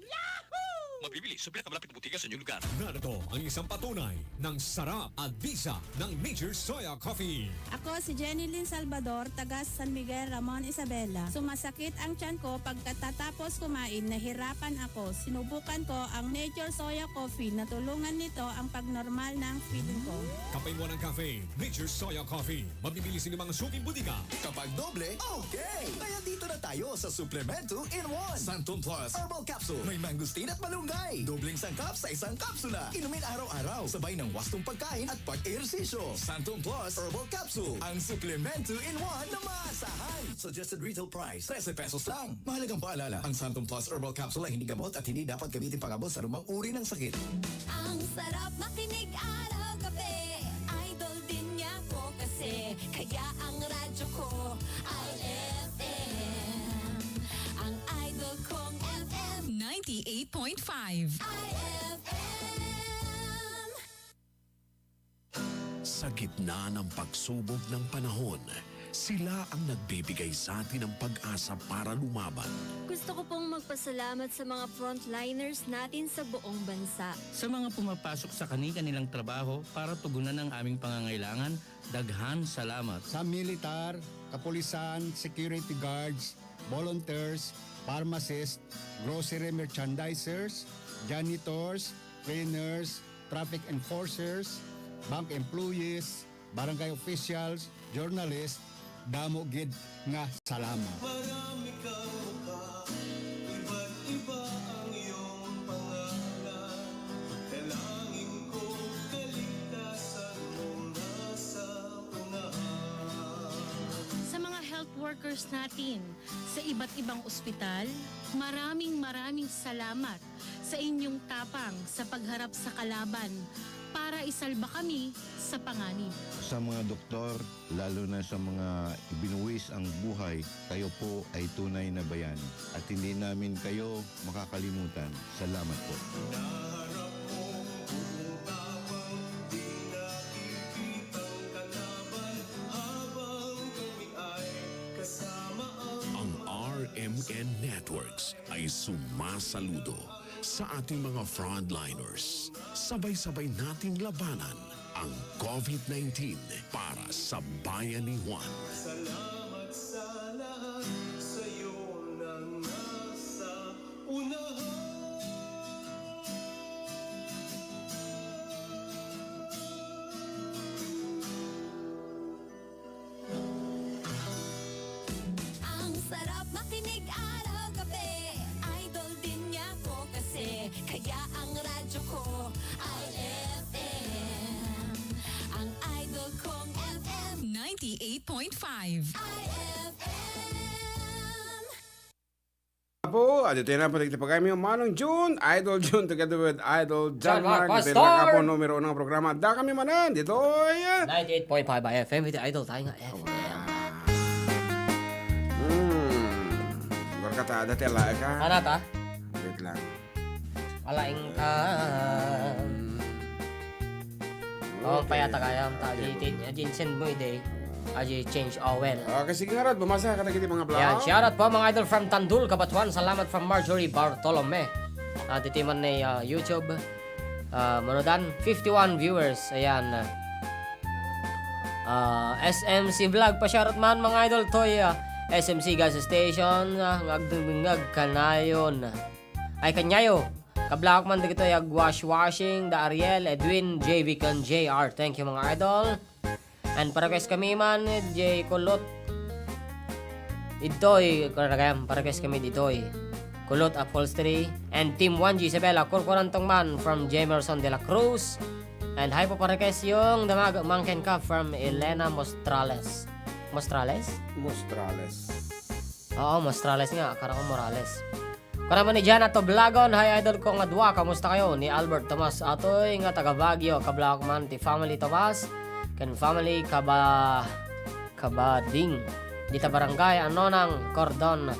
Mabibili sa pinakamalapit na butika sa inyong lugar. Narito ang isang patunay ng sarap at bisa ng Major Soya Coffee. Ako si Jenny Lynn Salvador, taga San Miguel, Ramon Isabela. Sumasakit ang tiyan ko pagkatapos kumain, nahirapan ako. Sinubukan ko ang Major Soya Coffee. Natulungan nito ang pagnormal ng feeling ko. Kapaywa ng cafe, Major Soya Coffee. Mabibili sa inyong mga suking butika. Kapag doble, okay! Kaya dito na tayo sa Suplemento in 1. Santon Plus Herbal Capsule. May mangustin at malunggay. Dobling sangkap sa isang kapsula. Inumin araw-araw, sabay ng wastong pagkain at pag-ehersisyo. Santon Plus Herbal Capsule. Ang Suplemento in 1 na maasahan. Suggested retail price, 13 pesos lang. Mahalagang paalala, ang Santon Plus Herbal Capsule ay hindi gamot at hindi dapat gamitin pangabot sa lumang uri ng sakit. Ang sarap makinig araw-gabi. Idol din niya ko kasi. Kaya ang radyo ko ay FM. Ang idol kong FM 98.5. Sa gitna ng pagsubok ng panahon, sila ang nagbibigay sa atin ng pag-asa para lumaban. Gusto ko pong magpasalamat sa mga frontliners natin sa buong bansa. Sa mga pumapasok sa kanilang trabaho para tugunan ang aming pangangailangan, daghan salamat. Sa militar, kapulisan, security guards, volunteers, pharmacists, grocery merchandisers, janitors, cleaners, traffic enforcers, bank employees, barangay officials, journalists, damo gid nga salamat. Marami kang mukha, iba't iba ang iyong pangalan. Dalangin ko kaligtasan mo nasa unahan. Sa mga health workers natin sa iba't ibang ospital, maraming salamat sa inyong tapang sa pagharap sa kalaban para isalba kami sa panganib. Sa mga doktor, lalo na sa mga ibinuwis ang buhay, kayo po ay tunay na bayani at hindi namin kayo makakalimutan. Salamat po. Naharap mong buong tapang, di nakikitang kalaban, habang kami ay kasama Ang RMN Networks ay sumasaludo sa ating mga frontliners. Sabay-sabay nating labanan ang COVID-19 para sa bayan ni Juan. Salamat sa lahat, sa iyo nang nasa unahan. Ang sarap makinig araw-gabi. Idol din niya ko kasi. Kaya ang radyo ko ay FM. Ang idol kong FM 98.5. Po, adito na po tigti pa kami yung Manong June, Idol June together with Idol John John Mark Mark. Dito Pastor! na po numero unang programa. Da kami manan, dito yan. 98.5 by FM with the Idol tayo nga FM. Berkata dati ala ka. Ano ta? Wait lang. Alaing ka. Oh, payata kaya ta send mo ide. Aji change well. Okay, sige nga Rod, bumasa ka na kiti mga vlog. Yan, shoutout po mga idol from Tandul, Kabatuan. Salamat from Marjorie Bartolome. Titiman na YouTube. Manodan, 51 viewers. Ayan. SMC Vlog pa-shoutout man mga idol toy SMC gas station ngagdungag kanayon ay kanyayo kablak man dito yag washing da Ariel Edwin JV kan JR thank you mga idol and parakes kami man J Kulot itoy parakes kami ditoy Kulot Upholstery and Team 1G Isabela Kurkurantong man from Jamerson de la Cruz and hi po parakes yung damag Mountain Cup from Elena Mostrales oo Mostrales nga karang Morales karama ni Jana Toblagon hi idol ko nga dua kamusta kayo ni Albert Tomas atoy nga taga Baguio kablak man ti family Tomas kan family kabading dita barangay ano nang Cordon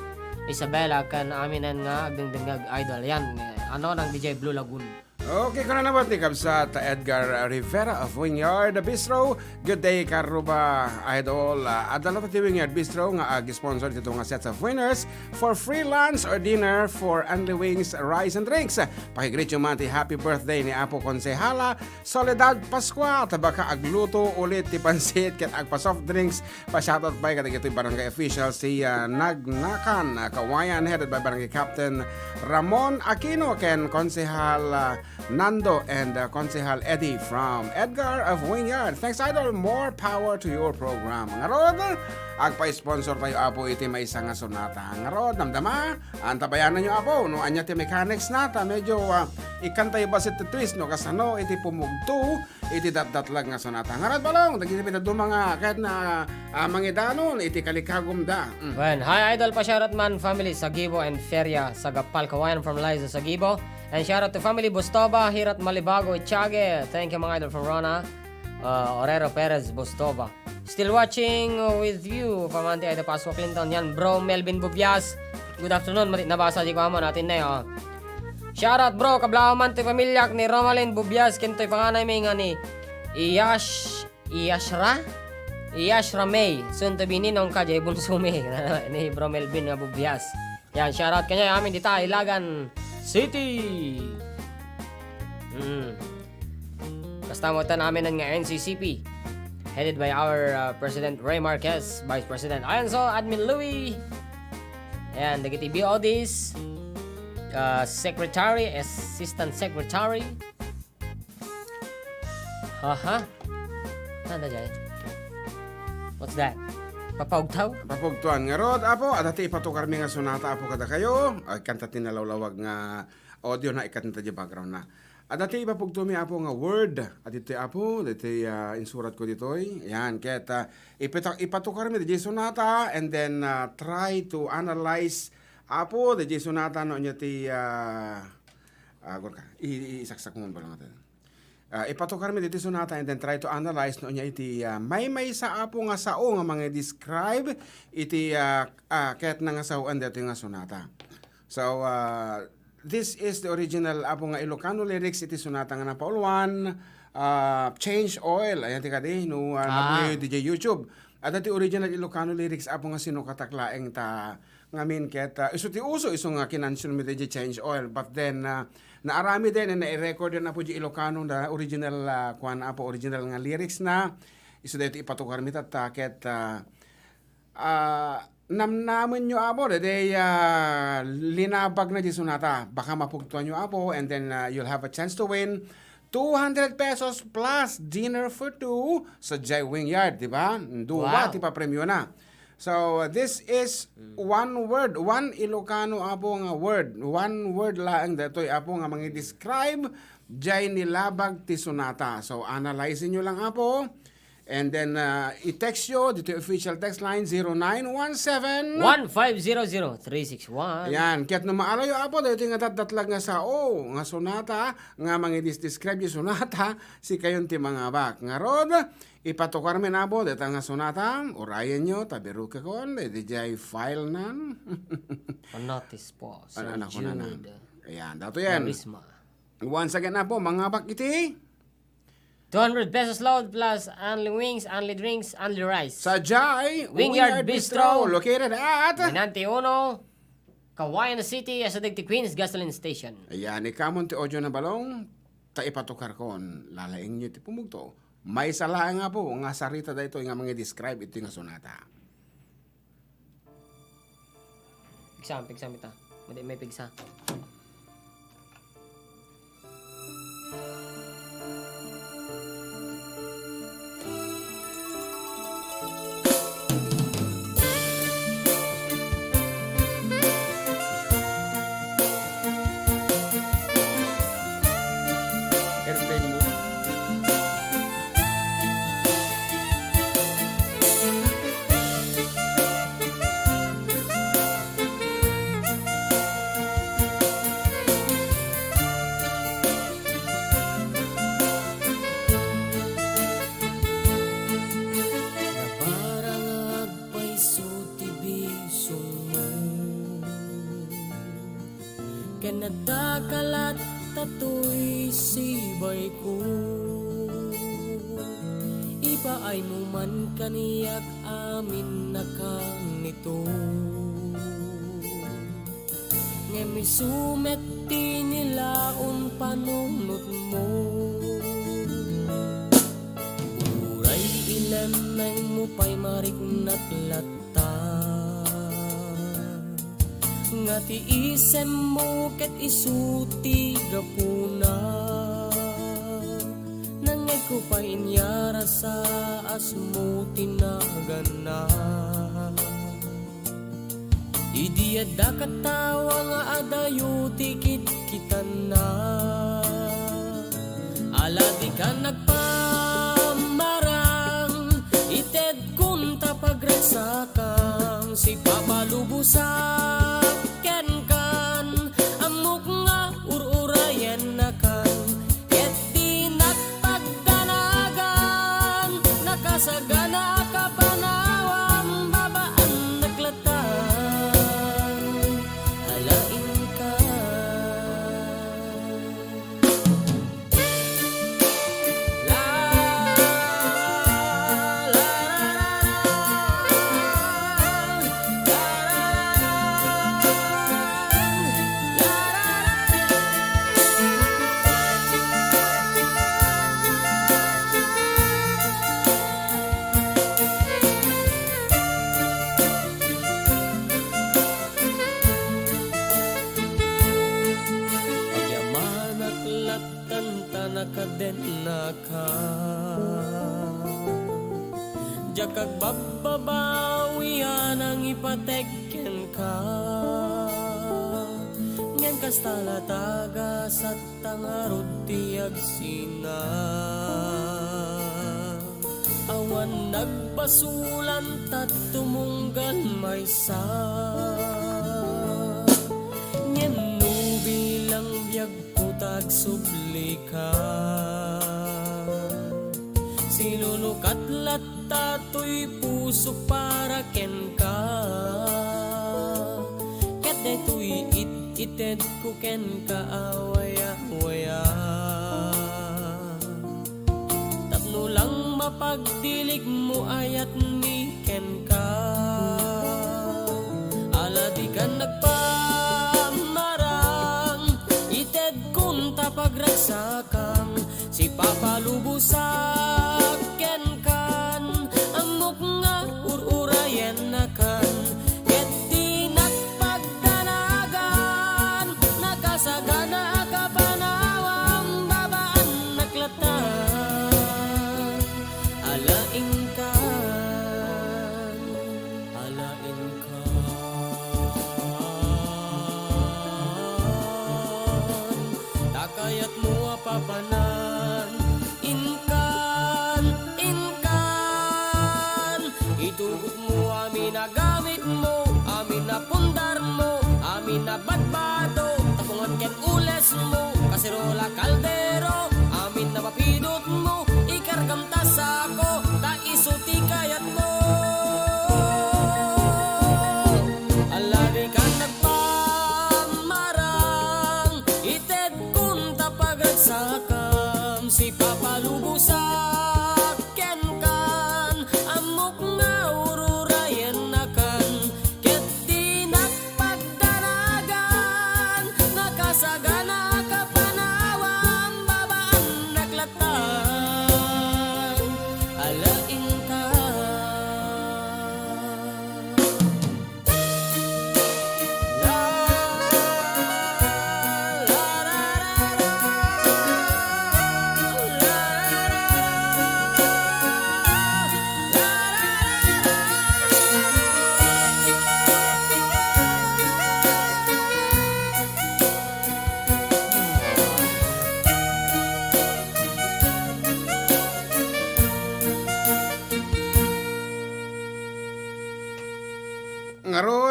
Isabela kan aminan nga agdingdingag idol yan ano nang DJ Blue Lagoon. Okay, kuna naman ni Kabsat Edgar Rivera of Wingyard Bistro. Good day, Karuba Idol. Adala pa ti Wingyard Bistro nga ag-sponsor dito nga sets of winners for free lunch or dinner for Only Wings, Rice and Drinks. Pakigreet yung man ti happy birthday ni Apo Konsehala Soledad Pascua. Tabaka agluto ulit ti pansit ket agpa soft drinks. Pa-shoutout by katig ito'y barangay official si Nagnakan Kawayan headed by Barangay Captain Ramon Aquino ken Konsehal Nando and Konsehal Eddie from Edgar of Wingyard. Thanks idol, more power to your program. Nga rod, agpa-sponsor tayo Apo iti may isang nga sonata. Nga rod, namdama, antabayanan nyo Apo, no anya ti mechanics nata, medyo ikantay basit ti twist, no kasano iti pumugto, iti dat-datlag nga sonata. Nga rod balong, dagiti pinado mga kahit na mangidanon, iti kalikagom da. Well, hi idol pa shoutout man family Sagibo and Feria Sagapal Kawayan from Liza Sagibo. And shout out to family Bustova, Hirat Malibago, Itchage. Thank you mga idol from Rona. Orero Perez, Bustova. Still watching with you, Pamante Aida Pasco Clinton. Yan, bro Melvin Bubias. Good afternoon, nabasa di ko mo natin na shout out bro, kablaman ti pamilyak ni Romalyn Bubias. Kinto'y panganay may nga ni Iyashra May. Soon to be ninong ka, Jay Bunsume. Ni bro Melvin nga Bubias. Yan, shout out kanya amin dito, Ilagan City. Kastamutan namin nga NCCP headed by our President Ray Marquez, Vice President Ayanso, Admin Louie, and the BODs, Secretary, Assistant Secretary. Nanda dyan? What's that? Papawgtaw? Papawgtuan nga rod, Apo. At ati ipatukar mi nga sonata, Apo, kada kayo. Ay, kanta tinalawlawag nga audio na ikatanta di background na. At ati ipapugto mi, Apo, nga word. At ito, Apo, ito insurat ko dito'y. Yan, kaya ipatukar mi di sonata and then try to analyze, Apo, di sonata no niya ti isaksak mo ba lang natin. Ipatukar mi dito sonata and then try to analyze no niya iti may sa Apo nga sao nga mga describe iti ket na nga sao dito nga sonata. So this is the original Apo nga Ilocano lyrics iti sonata nga napauluan Change Oil ayan ti kadi no nabuhay DJ YouTube. At iti original Ilocano lyrics Apo nga sinukataklaeng ta ngamin ket iso ti uso iso nga kinansyon mi DJ Change Oil but then naarami din na i-record na po di Ilocano na original original nga lyrics na iso dito ipatukar mi ket namnaman nyo Apo de linabag na di sonata baka mapugtuan nyo Apo and then you'll have a chance to win 200 pesos plus dinner for two sa Jai Wingyard, di ba? Duwa ti pa premyo na. So, this is one word, one Ilocano Apo nga word. One word lang dato'y Apo nga mga describe jay nilabag ti sonata. So, analyze nyo lang Apo. And then, i-text nyo dito yung official text line 0917-1500-361. Yan, kaya't na maalayo Apo dito yung datdatlag nga sa nga sonata, nga mga describe yung sonata, si kayon ti mga bak. Nga rod, ipatukar mi na po, dito nga sonata, urayan nyo, tabiru ka kon, DJ file nan. Notice po, Sir Jude. Ayan, dato yan. Marisma. Once again na po, mga bak iti. 200 pesos load plus only wings, only drinks, only rice. Sa Jai Wingyard Bistro, located at 91 Kawayan City, Asadegti Queens Gasoline Station. Ayan, ikamon ti audio na balong, ta ipatukar kon, lalaing nyo ti pumugto. May sala nga po, nga sarita da ito, nga mga describe ito nga sonata. Pigsam ita. May pigsa. Airplane mo. Parang agpay sutibisong mo Kanadakalat tato'y sibay ko Ipaay mo man kaniyak amin na kang nito Ngemi sumet tinilaon panunot mo Uray ilemeng mo pa'y marignat lata Nga tiisem mo ket isuti gapuna Nangay ko pa inyara sa asmo tinagana Idiyada katawa nga adayo tikit kita na Ala di ka nagpamarang Ited kun tapagresakang Si papalubusak ken kan Amok nga ururayan na kan Ket di nagpagdanagan Nakasagana ka panawang babaan naglatan Alain ka Pagyaman at latan tanakaden na ka Jakag bababawian ang ipatekken ka Ngan kastalataga sa tangarod tiyag sina Awan nagbasulan tat tumunggan may sa Ngeno bilang biyag ko tagsubli ka Sinulukat latato'y puso para ken ka Ket deto'y ited ko ken ka awaya-waya Tapno lang mapagdilig mo ayat ni ken ka Ala di ka nagpamarang Ited kun tapagragsakang Si papalubusak ken kan Amok nga ururayan na kan Ket di nagpagdanagan Nakasagana ka panawang babaan naglatan Alain ka Alain ka Takayat mo apapanan Inka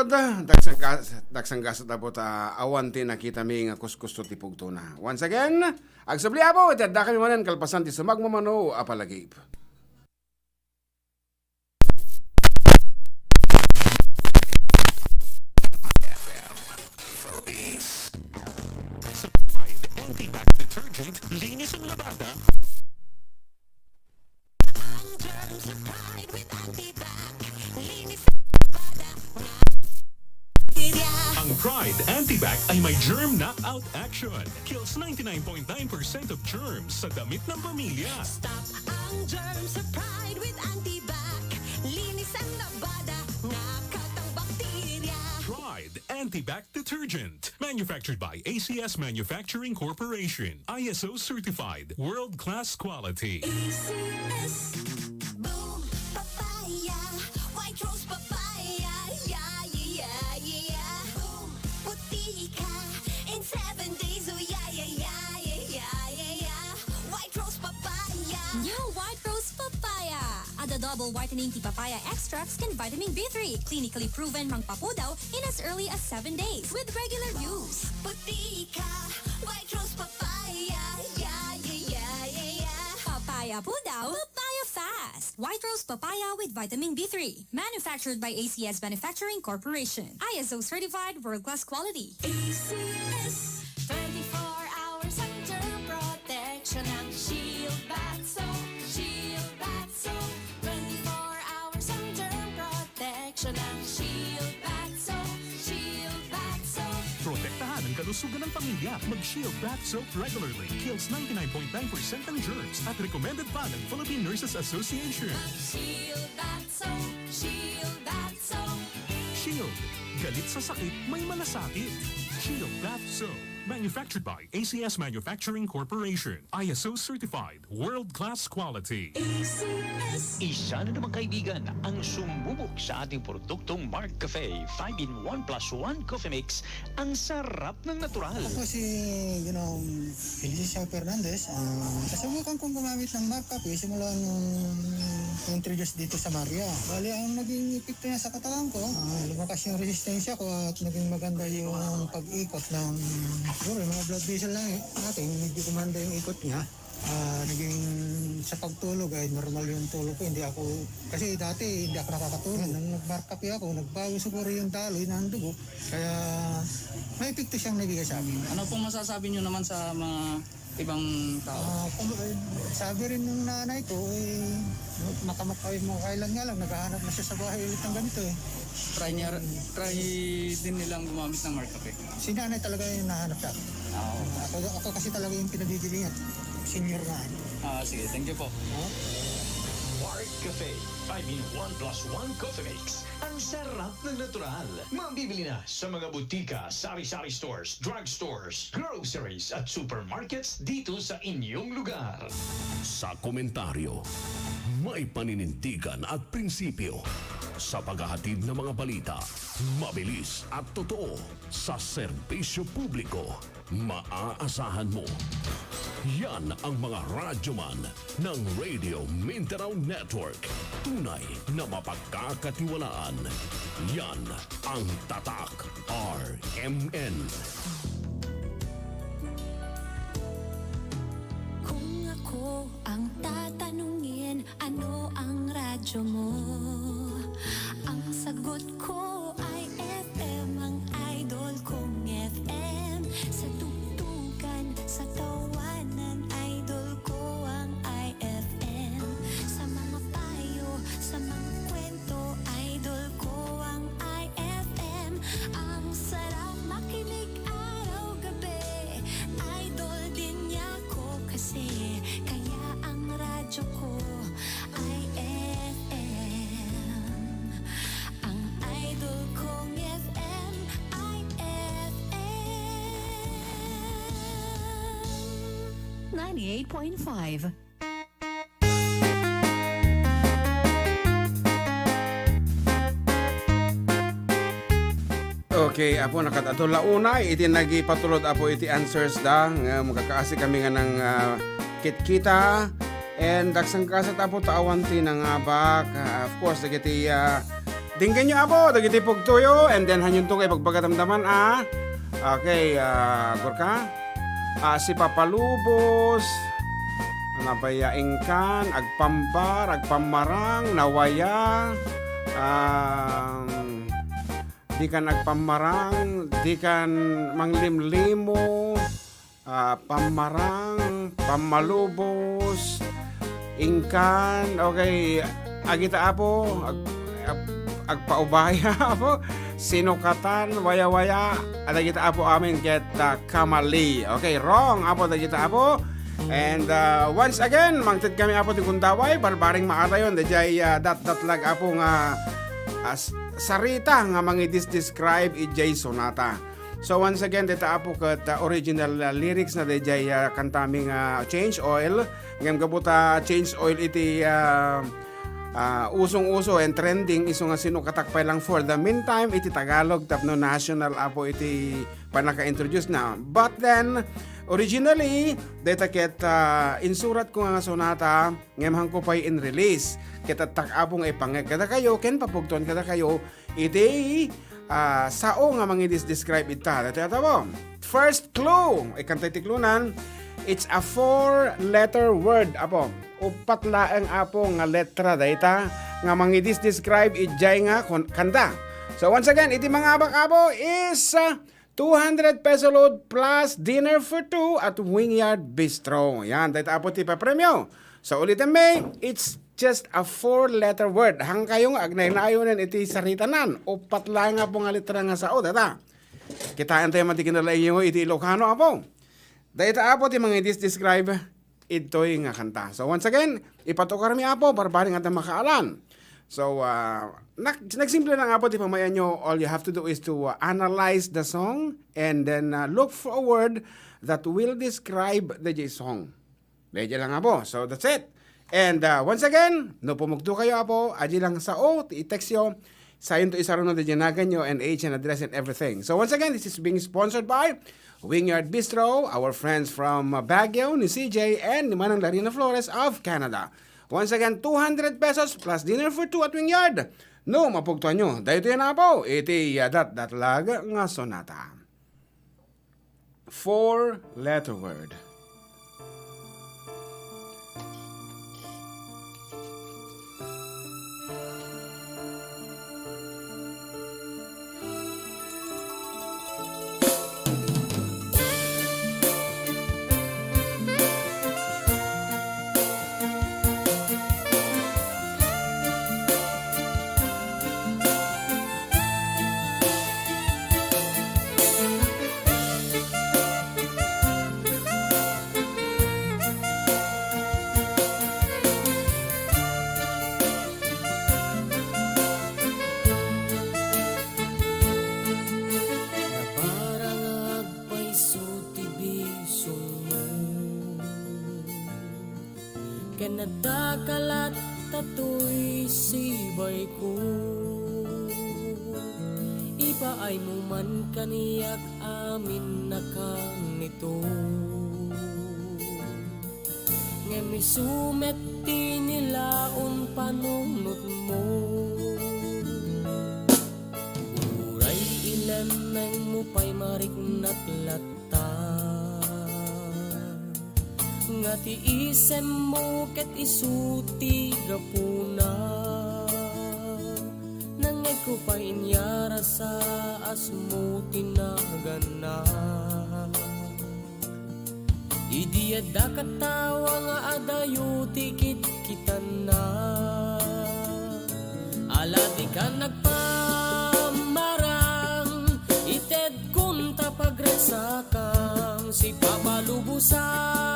karod, daksang gasot na po awan ti nakita mi nga kuskus to tipugto na. Once again, agsabli po, itadda kami manan kalpasan ti sumagmamano apalagip. Anti-bac detergent, linis ang labada. Ang Pride Anti-Bac ay may germ knockout action. Kills 99.9% of germs sa damit ng pamilya. Stop ang germs sa Pride with Antibac. Linis ang labada, nakat ang bakterya. Pride Anti-Bac Detergent. Manufactured by ACS Manufacturing Corporation. ISO certified. World-class quality. ACS. Boom. Papaya. White rose papaya. Yeah, yeah, yeah. Boom. Puti ka. In 7 days. Oh, yeah, yeah, yeah, yeah, yeah, yeah. White rose papaya. New White Rose Papaya. Ada double whitening ti papaya extracts can vitamin B3. Clinically proven mangpapudaw in as early as 7 days with regular use. Puti ka. White rose papaya. Yeah, yeah, yeah, yeah, yeah. Papaya pudaw, papaya fast. White Rose Papaya with vitamin B3. Manufactured by ACS Manufacturing Corporation. ISO certified world-class quality. ACS. 24 hours under protection ng Shield Bath Soap. Shield Bath Soap. 24 hours under protection ng Shield Bath Soap. Shield Bath Soap. Protektahan ang kalusugan ng pamilya. Mag-Shield Bath Soap regularly. Kills 99.9% ng germs at recommended pa ng Philippine Nurses Association. Shield Bath Soap. Shield Bath Soap. Shield. Galit sa sakit, may malasakit. Shield Bath Soap. Manufactured by ACS Manufacturing Corporation. ISO certified. World-class quality. Isa na naman kaibigan ang sumubok sa ating produktong Mark Cafe 5-in-1 plus 1 coffee mix. Ang sarap ng natural. Ako si Felicia Fernandez. Kasubukan kong gumamit ng Mark Cafe simula nung introduce dito sa Maria. Bali, ang naging epekto niya sa katawan ko, lumakas yung resistensya ko at naging maganda yung pag-ikot ng siguro yung mga blood vessel lang natin, medyo kumanda yung ikot niya. Naging sa pagtulog ay normal yung tulog ko. Hindi ako, kasi dati hindi ako nakakatulog. Nung nag-markup ako, nagbago siguro yung daloy ng dugo. Kaya may epekto siyang nabigay sa amin. Ano pong masasabi niyo naman sa mga ibang tao? Sabi rin ng nanay ko, makamakawin mo kailan nga lang, naghahanap na siya sa bahay ulit ng ganito eh. Try din nilang gumamit ng Mark Cafe. Si nanay talaga yung nahanap sa akin. Ako kasi talaga yung pinabibili at senior na. Sige, thank you po. Mark Cafe 5-in-1 plus 1 coffee mix. Ang sarap ng natural. Mabibili na sa mga butika, sari-sari stores, drugstores, groceries at supermarkets dito sa inyong lugar. Sa komentaryo, may paninindigan at prinsipyo. Sa paghahatid ng mga balita, mabilis at totoo. Sa serbisyo publiko, maaasahan mo. Yan ang mga radyoman ng Radio Mindanao Network. Tunay na mapagkakatiwalaan. Yan ang Tatak RMN. Kung ako ang tatanungin, ano ang radyo mo? Ang sagot ko ay FM, ang idol kong FM. Sa tugtugan, sa tawanan, idol ko ang IFM. Sa mga payo, sa mga kwento, idol ko ang IFM. Ang sarap makinig araw-gabi, idol din niya ko kasi. Kaya ang radyo ko ay FM. Ang idol kong FM ay FM 98.5. Okay, apo nakatato launa iti nagipatulod apo iti answers da nga magkakaasi kami nga ng kitkita and daksang kasat apo taawan ti ng abak of course dagiti Tinggan nyo apo, dagiti pugtuyo, and then hanyun to kay pagpagatamdaman Okay, Gorka. Si Papalubos, nabayaingkan, agpambar, agpamarang, nawaya, di kan agpamarang, di kan manglimlimo, pamarang, pamalubos, ingkan, okay, agita apo, agpaubaya apo, sinukatan, waya-waya, ada kita apo amin kita kamali. Okay, wrong apo ada kita apo. And once again, mangtid kami apo ti Gundaway, barbaring maata yon, dajay dat lag apo nga sarita nga describe ijay sonata. So once again, dito apo kat original lyrics na dajay kantaming Change Oil. Ngam kabuta Change Oil iti usong-uso and trending iso nga sinukatakpay lang for the meantime iti Tagalog tapno national apo iti panaka-introduce na. But then originally data ket insurat ko nga sonata ngemhang ko pay in release ket tak apong ipangeg kada kayo ken papugton kada kayo iti sao nga describe ita. Data mo. First clue ikantay tiklunan, it's a 4-letter word apo. Upat laeng apo nga letra data nga describe ijay nga kanta. So once again, iti mga abak apo is 200 peso load plus dinner for 2 at Wingyard Bistro. Yan, data apo ti papremyo. So ulitin may, it's just a 4-letter word. Hang kayong agnay-nayonan iti saritanan. Upat laeng apo nga letra nga sao data. Kitaan tayo matikinalay yung iti Ilocano apo. Data apo ti mga describe ito'y nga kanta. So once again, ipatukar mi apo, barbaring at makaalan. So, nagsimple lang apo, di pamayan nyo, all you have to do is to analyze the song and then look for a word that will describe the song. Medyo lang apo. So that's it. And once again, no pumugto kayo apo, aji lang sa i-text yo, sayon to isaron na dinagan nyo and age and address and everything. So once again, this is being sponsored by Wingyard Bistro, our friends from Baguio, ni CJ, and ni Manang Larina Flores of Canada. Once again, 200 pesos plus dinner for 2 at Wingyard. No, mapugtuan nyo. Dahito yan na po. Iti dat lag nga sonata. 4-letter word. Kanadakalat tato'y sibay ko, ipaay mo man kaniyak amin na kanito. Ngemi sumet tinilaon panunot mo, uray ilemeng mo pa'y mariknat lata. Nga tiisem mo ket isuti gapuna, nangeg ko pa inyara sa asmo tinagana. Idiyada katawa nga adayo tikit kita na, alati ka nagpamarang, ited kunta pagresakang si papalubusan.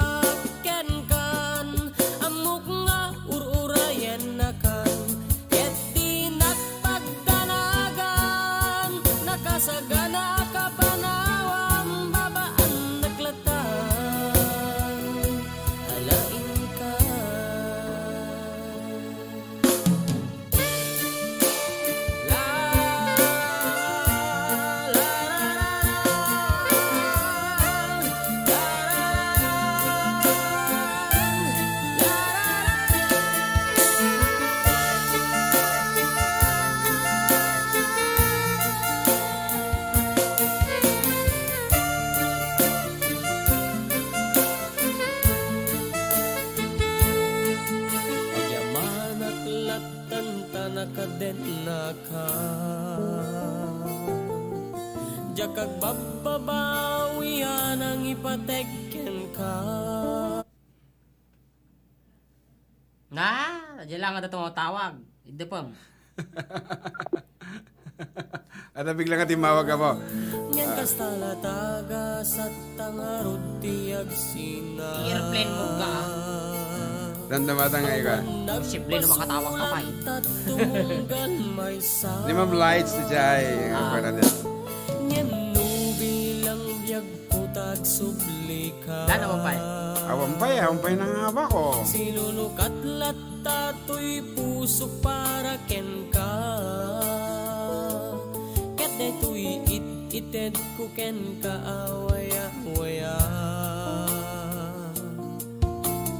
Sagana ka panawang babaan naglatan, halain ka. La la la la la la la la la. den na ka. Jakag bababawian ang ipateken ka. Diyan lang nga tumatawag. Idepam. At biglang timawag ka mo. Ngan kas talataga sa tangarod tiyag sina. Airplane mo ka. Dandamatang ngayon ka. Simple na makatawag ka pa. Tumunggan may sa. Di ma'am lights na siya. Fernandez. Ngan bilang biyag putag subli ka. Dana mo pa. Awampay na nga ba ko? Sinunukat latato'y puso para ken ka. Ket deto'y ited ko ken ka awaya-waya.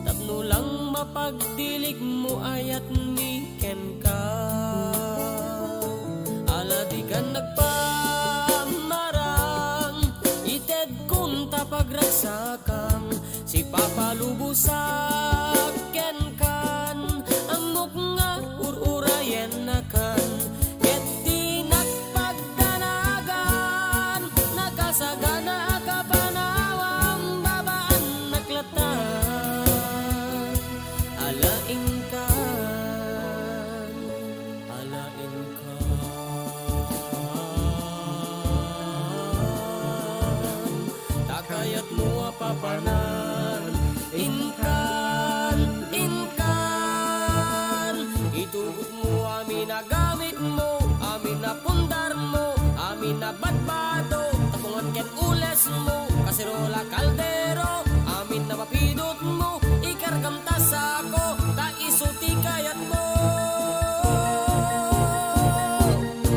Tapno lang mapagdilig mo ayat ni ken ka. Ala di ka nagpamarang ited kun tapagragsakang. Si Papa lubusak ken kan amok nga ururayen na kan. Ket di nakpagdanagan nakasagana ka panawang babaan naklatan. Alaing ka, alaing ka. Takayat mo apapanan. Inkan, itugot mo amin na gamit mo, amin na pundar mo, amin na badbado, tapungan ken ules mo, kaserola kaldero, amin na mapidot mo, ikargam tasako, ta isuti kayat mo.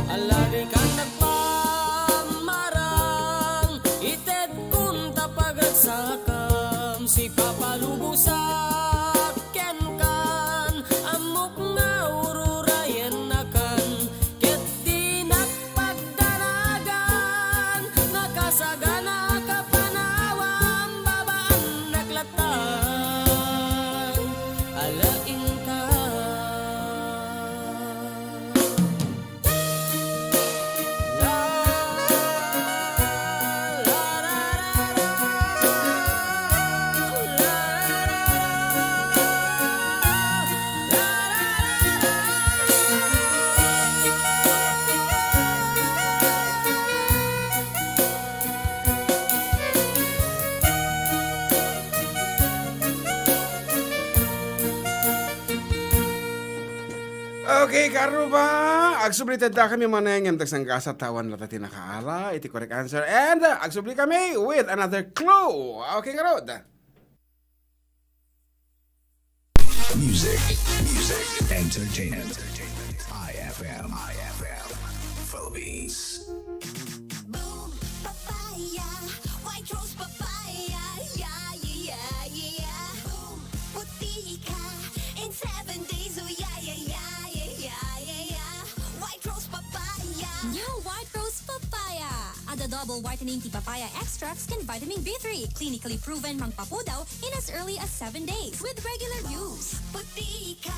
Alagi ka nagpamarang, ited kun tapagragsakam, si Papa lubusak ken kan amok nga ururayen na kan. Ket di nakpagdanagan nakasagana ka panawang babaan naklatan. Alaing ka. Okay, karuba. Agsublited da kami manayang yung tagsang kasatawan na tati nakaala. Iti correct answer. And agsubli kami with another clue. Okay, karod. Music, entertainment. IFM, Philippines. Boom, papaya, white rose papaya, yeah, yeah, yeah. Boom, puti ka in 7 days, oh yeah, yeah, yeah, yeah, yeah, yeah. White rose papaya. New White Rose Papaya. Ada double whitening tea papaya extracts can vitamin B3. Clinically proven mangpapudaw in as early as 7 days with regular use. Puti ka,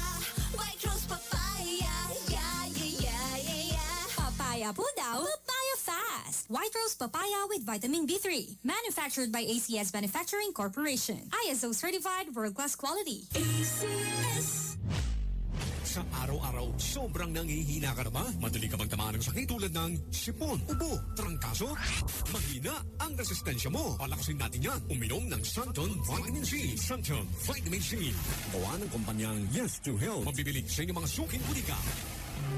white rose papaya, yeah, yeah, yeah, yeah, yeah. Papaya pudaw, papaya fast. White Rose Papaya with vitamin B3. Manufactured by ACS Manufacturing Corporation. ISO certified world-class quality. ACS. Sa araw-araw, sobrang nangihina ka na ba? Madali ka bang tamaan ng sakit tulad ng sipon, ubo, trangkaso? Mahina ang resistensya mo. Palakasin natin yan. Uminom ng Santon Vitamin C. Santon Vitamin C. Gawa ng kumpanyang Yes to Health. Mabibilig sa inyong mga suking butika.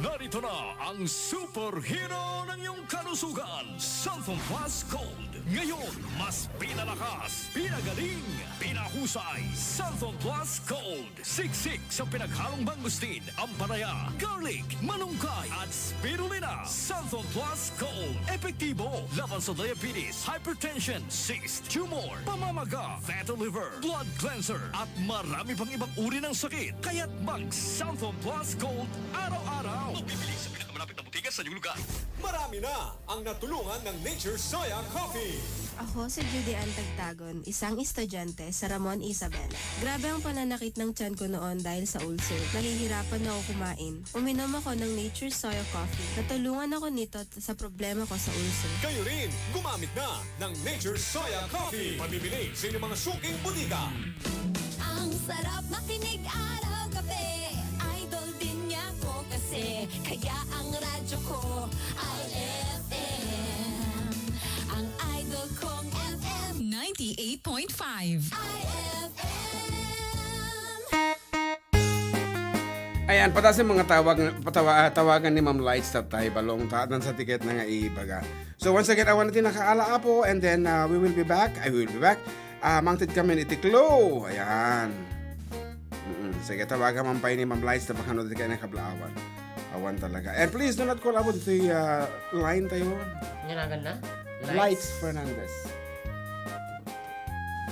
Narito na ang superhero ng iyong kalusugan, Santon Plus Gold. Ngayon, mas pinalakas, pinagaling, pinahusay, Santon Plus Gold. Siksik sa pinaghalong mangustin, ampalaya, garlic, manungkay, at spirulina. Santon Plus Gold. Epektibo laban sa diabetes, hypertension, cyst, tumor, pamamaga, fatty liver, blood cleanser, at marami pang ibang uri ng sakit. Kaya't mag Santon Plus Gold araw-araw. araw. Mabibili sa pinakamalapit na butika sa iyong lugar. Marami na ang natulungan ng Nature Soya Coffee. Ako si Judy Ann Tagtagon, isang estudyante sa Ramon Isabela. Grabe ang pananakit ng tiyan ko noon dahil sa ulcer. Nahihirapan na ako kumain. Uminom ako ng Nature Soya Coffee. Natulungan ako nito sa problema ko sa ulcer. Kayo rin, gumamit na ng Nature Soya Coffee. Mabibili sa inyong mga suking butika. Ang sarap makinig araw-gabi. Idol din niya ko kasi. Kaya ang radyo ko ay FM. Ang idol kong FM 98.5. Ayan, patasin mga tawagan ni Ma'am Lights tatay balong taadan sa tiket na nga ibaga. So once again, awan natin nakaala po and then we will be back. Mangtid kami ni Tiklo. Ayan. Sige, tawagan man pa ni Ma'am Lights na baka natin kayo nakablaawan. Awan talaga. And please do not call abot the line tayo. Yan na? Lights Fernandez.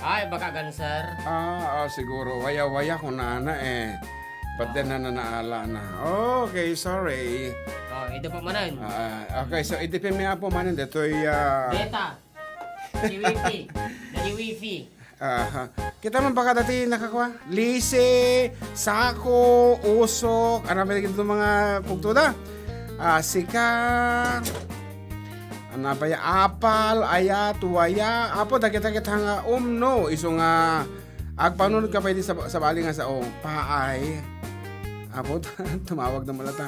Ay, baka gan, sir. Siguro. Waya-waya ko na But then naala na. Okay, sorry. Ito po manan. Okay, so itipin mo po manan. Ito'y... Data. Si Wifi. Dali Wifi. Kita man baka dati nakakuha? Lise, Sako, Usok, ano ba ito mga pugtuda? Sika, ano ba ya? Apal, Aya, Tuwaya, apo dagit-dagit hanga no. Iso nga, agpanunod ka pa sa bali nga sa paay. Apo, tumawag na malata.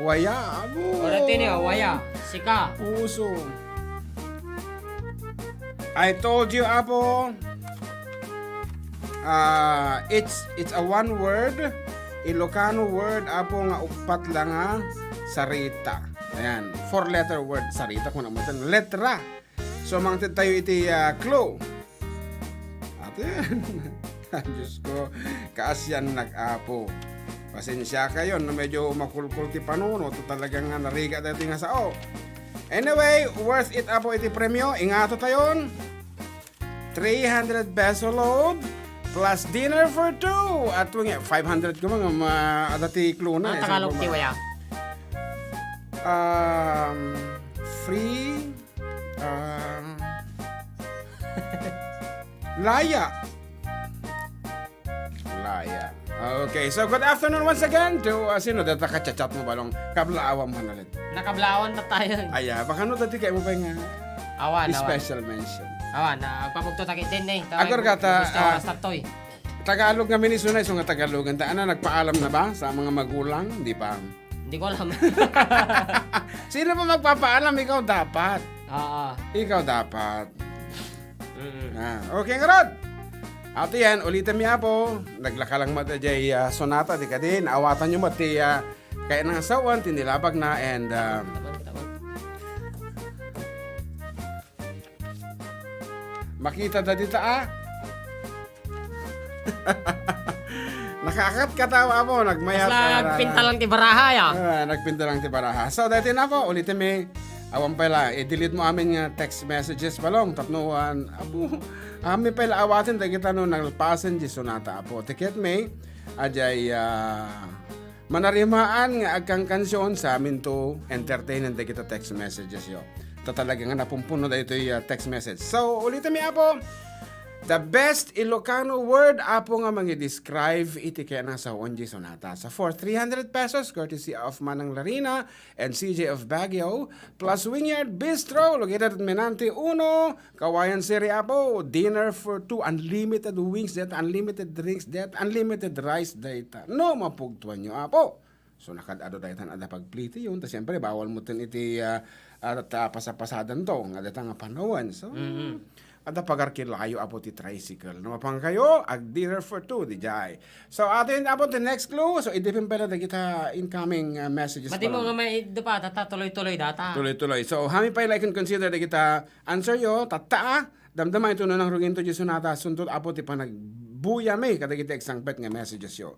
Waya, abo. Ulit niya, Waya, Sika. Puso. I told you, apo. It's a one word. Ilocano word, apo nga upat lang nga. Sarita. Ayan, 4-letter word. Sarita kung naman. Letra. So, mangtid tayo iti clue. Atin. Diyos ko, kaasyan nag-apo. Pasensya kayo na medyo makulkul ti panuno. Ito talagang nariga dito nga sa Anyway, worth it apo iti premyo. Ingato tayon. 300 peso load plus dinner for 2. At 500 ko mga adati clue na. Ang Tagalog ti Waya? Free Laya. Okay, so good afternoon once again to sino data kachat mo balong kablaawan manalit. Nakablaawan na tayo. Baka no dati kay mo pa nga awan. Special mention. Awan, pamugto takit din Agor kata startoy. Tagalog nga minisunay so nga Tagalogan ta nagpaalam na ba sa mga magulang? Di pa. Hindi ko alam. Sino pa magpapaalam? Ikaw dapat. Ikaw dapat. Okay, Rod. Ato yan, ulitin niya po. Naglaka lang mata jay sonata di ka din. Awatan nyo mati kaya nang asawan, tinilabag na and makita na dito Nakakat katawa po, nagmayat. Nagpinta lang ti baraha nagpinta lang ti baraha. So, dati na po, ulitin mi. Awan pala, i-delete mo amin nga text messages balong. Tapnuan, amin pala awatin, dahil kita no, nagpasan di sonata po. Tiket may, ajay, manarimaan nga agkang kansyon sa amin to entertain and kita text messages yo. Talaga nga napumpuno dahil ito yung text message. So, ulitin mi po. The best Ilocano word apo nga mangi-describe iti kaya nasa Onji Sonata. Sa for 300 pesos, courtesy of Manang Larina and CJ of Baguio, plus Wingyard Bistro, located at Menante 1, Kawayan City apo, dinner for 2, unlimited wings data, unlimited drinks data, unlimited rice data. No, mapugtuan nyo apo. So, nakadado dahil ada pagpliti yun. Tapos, siyempre, bawal mo iti pasapasadan to. Nga data nga panawan. So, ada pagarkilayo apo ti tricycle. Namapang kayo, ag dinner for 2, di jay. So, atin apo the next clue. So, idipin pala na kita incoming messages. Mati mo nga may pa, tuloy-tuloy data. Tuloy-tuloy. So, hami pa like and consider na kita answer yo, tata, damdama ito na ng ruginto di sunata, suntot apo ti pa nagbuya may, kada kita exangpet nga messages yo.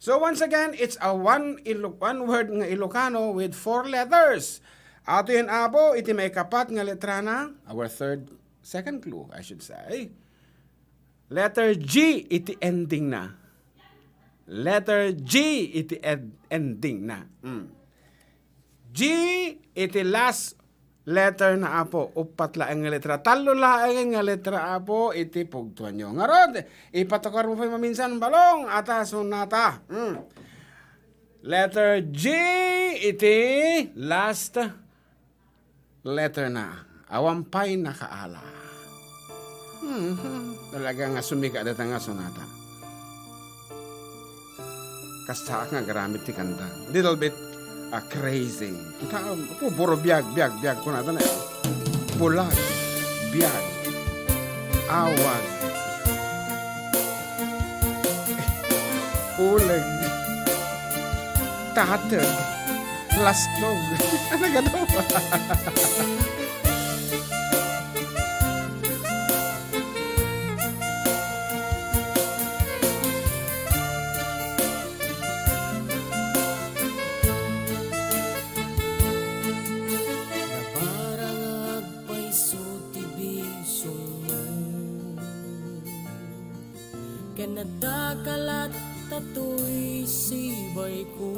So, once again, it's a one word nga Ilocano with 4 letters. Ato yun apo, iti may kapat nga letra na, our second clue, I should say. Letter G, iti ending na. Letter G, iti ending na. G, iti last letter na apo. Upat laeng nga letra. Talo laeng nga letra apo, iti pugtuan nyo. Nga rod, ipatukar mo pa maminsan balong. Ata, sunata. Letter G, iti last letter na. Awampay na kaala. Talaga nga sumika dito nga sunata. Kasta nga garamit ti kanta. Little bit crazy. Kita puro biag ko na ito na. Bulag, biag, awag, uleg, tatag, lasnog. Ano gano'n? Kanadakalat tato'y sibay ko.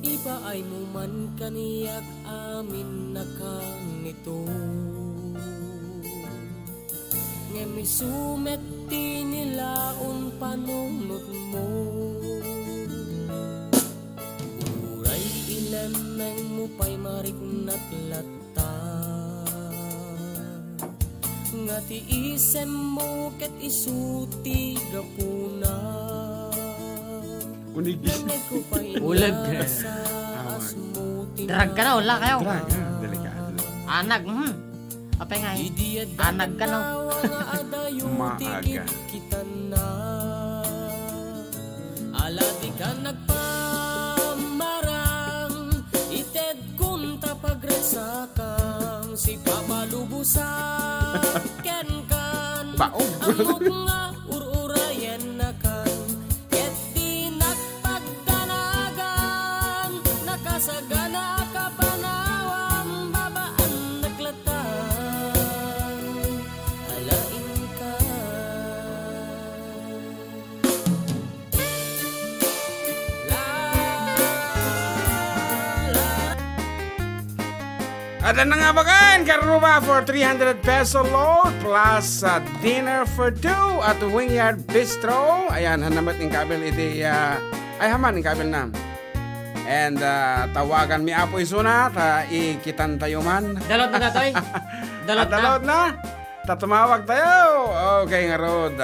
Ipaay mo man kaniyak amin na kang ito. Ngemi sumet tinilaon panunot mo. Uray ilanang mo pa'y mariknat lata. Nga tiisem mo ket isuti gapuna. Unigi. Ulag. Drag ka na, wala kayo. Drag, delikado. Anag, Apay nga anag ka no. Maaga. Ala di ka nagpamarang, ited kun tapagresakang si papalubusan. Ken kan amok nga ururayan na kan, ket di nagpagdanagan, nakasagana ka panawang babaan naglatan. Alain ka. At ano nga ba kan? Karuba for 300 peso load plus dinner for two at Wingyard Bistro. Ayan, hanamat ng kabel iti ay haman ng kabel na. And tawagan mi apo isuna ta ikitan tayo man. Dalot na toy. Dalot na. Tatumawag tayo. Okay nga rod.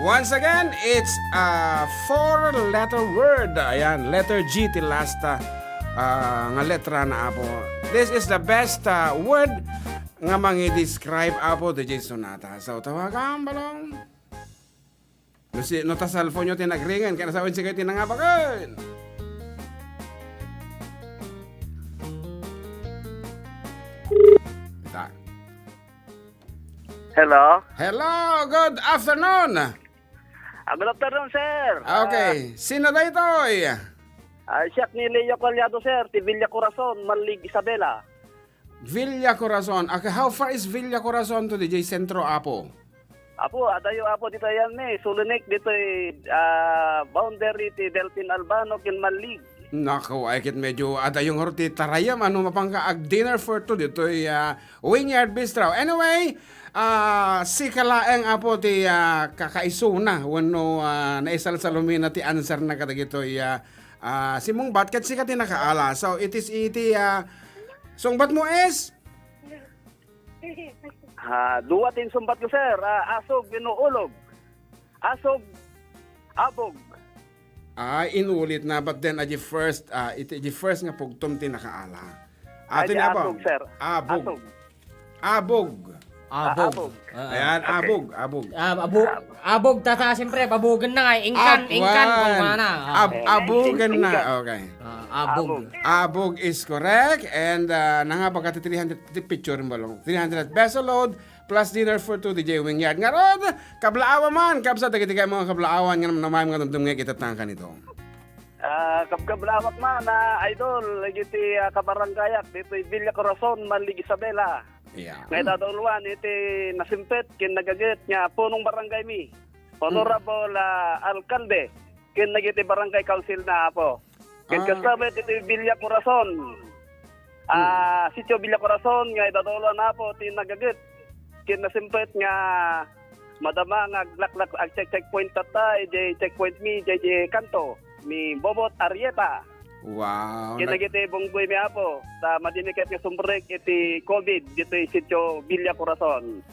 Once again, it's a 4-letter word. Ayan, letter G till last nga letra na apo. This is the best word nga mangi-describe apo to J. Sonata. So, tawagan balong. No ta cellphone nyo tinagringan, kaya nasawin si kayo tinangabakan. Hello? Hello, good afternoon. Good afternoon, sir. Okay, sino na ito? Siyak ni Leo Colyado, sir. Ti Villa Corazon, Malig, Isabela. Villa Corazon. Okay, how far is Villa Corazon to DJ Centro, Apo? Apo, adayo apo dito yan Sulinik, dito boundary ti Delphin Albano, kin Malig. Nako, ay kit medyo ada yung horti tarayam ano mapangka ag dinner for two dito Wingyard Bistro. Anyway, si kalaeng apo ti kakaisuna wano naisal sa lumina ti answer na katagito si mong batkat si kati nakaala. So it is iti sungbat mo is duwatin sumbat ko, sir. Asog binuulog. Asog abog. Inulit na, but then the first nga pugtom ti nakaala. Atin na po. Asog, sir. Abog. Asog. Abog. Ayan, abog. Abog tata siyempre, babugan na nga. Ingkan kung mana. Abogan na, okay. Abog. Abog is correct. And nangabag ka 300 picture balong. 300 peso load plus dinner for two DJ Wingyard. Nga rod, kablaawa man. Kapsa, tagitigay mga kablaawan nga naman mga nandun nga kitatangkan ito. Kabkablawak man, idol. Lagi ti kabaranggayak. Dito Villa Corazon, Malig, Isabela. Yeah. Ngayon dadulwan, iti nasimpet, kin nagagit niya, punong barangay mi. Honorable Alcalde, kin nagiti barangay council na po. Ken kasama ito Villa Corazon. Sitio Villa Corazon nga idadolo na po tinagaget. Ken nasimpet nga madama nga laklak ag checkpoint tata checkpoint mi kanto mi Bobot Arieta. Wow. Kinagiti bunggoy mi apo sa madiniket nga sumbrek iti COVID dito sitio Villa Corazon.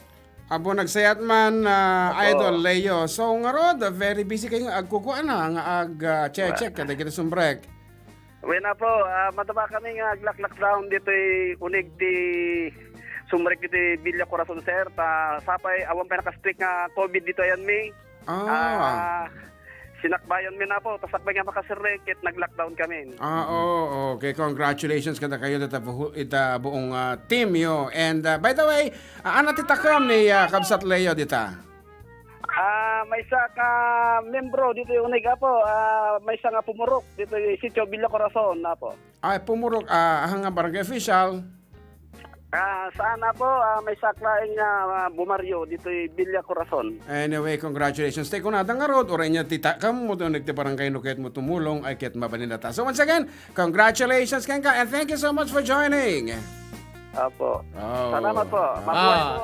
Abo nagsayat man Idol Leo. So nga rod, very busy kayo agkukuan na nga check kada kita sumbrek. Wena po, madama kami nga lockdown dito unig ti sumrek dito Villa Corazon sir ta sapay awan pa naka-strict nga COVID dito yan mi. Sinakbayan mi na po, tasakbay nga makasirek nag-lockdown kami. Okay. Congratulations kada kayo ita buong team yo. And by the way, ana titakam ni Kabsat Leo dita? May isa ka membro dito yung unig po. May isa nga pumurok dito yung sitio Villa Corazon na po. Ay, pumurok hanga barangay official. Saan na po, may saklaing bumaryo dito yung Villa Corazon. Anyway, congratulations. Take on nga road. Oray niya titakam mo doon nagtibarangay no kahit mo tumulong ay kahit mabaninata. So once again, congratulations Kenka and thank you so much for joining. Apo. Salamat po.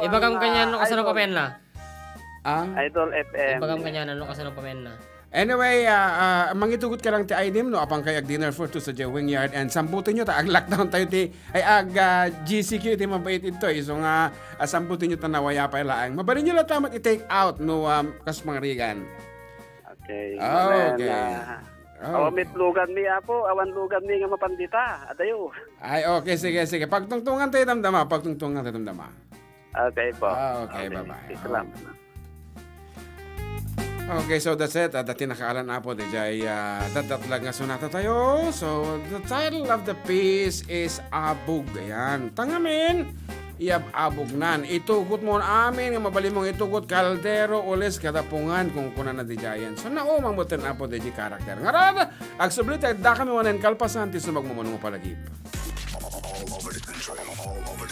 Ibagam kanya no kasano pamen na. Idol FM. Ibagam kanya no kasano pamen na. Anyway, mangitugot ka lang ti IDM no apang kay ag dinner for two sa Jewing Yard and sambutin nyo ta ag lockdown tayo ti ay ag GCQ ti mabait ito so nga sambutin nyo ta nawaya pa ilaang mabarin nyo lang tamat i-take out no kas mga rigan. Okay. Awan lugan mi apo, awan lugan mi nga mapandita. Adayo. Ay okay, sige. Pagtungtungan tayo damdama, Okay po. Okay, bye-bye. Salamat. Okay, so that's it. Dati nakaalan na po, DJ. Dadatlag nga sunata tayo. So, the title of the piece is Abog. Ayan. Tangamin, iab-abog nan. Itugot mo amin, nga mabali mong itugot kaldero, ulis, kadapungan, kung kuna na DJ yan. So, naumang mo tin po, DJ karakter. Nga rada, agsublit, da kami wanan kalpasan, tiso magmumunong mo palagip. All over the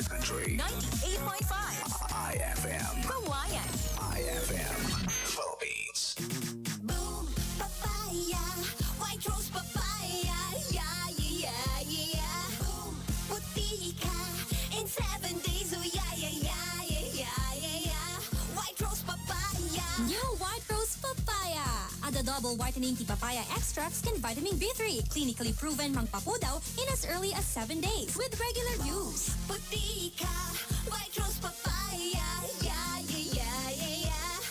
country. 98.5 IFM. Kawayan. IFM. Philippines. Boom, papaya, white rose papaya, yeah. Boom, puti ka in 7 days, oh yeah. White rose papaya. New White Rose Papaya. The double whitening tea papaya extracts can vitamin B3, clinically proven mangpapudaw in as early as 7 days with regular use. Puti ka, white rose papaya, yeah.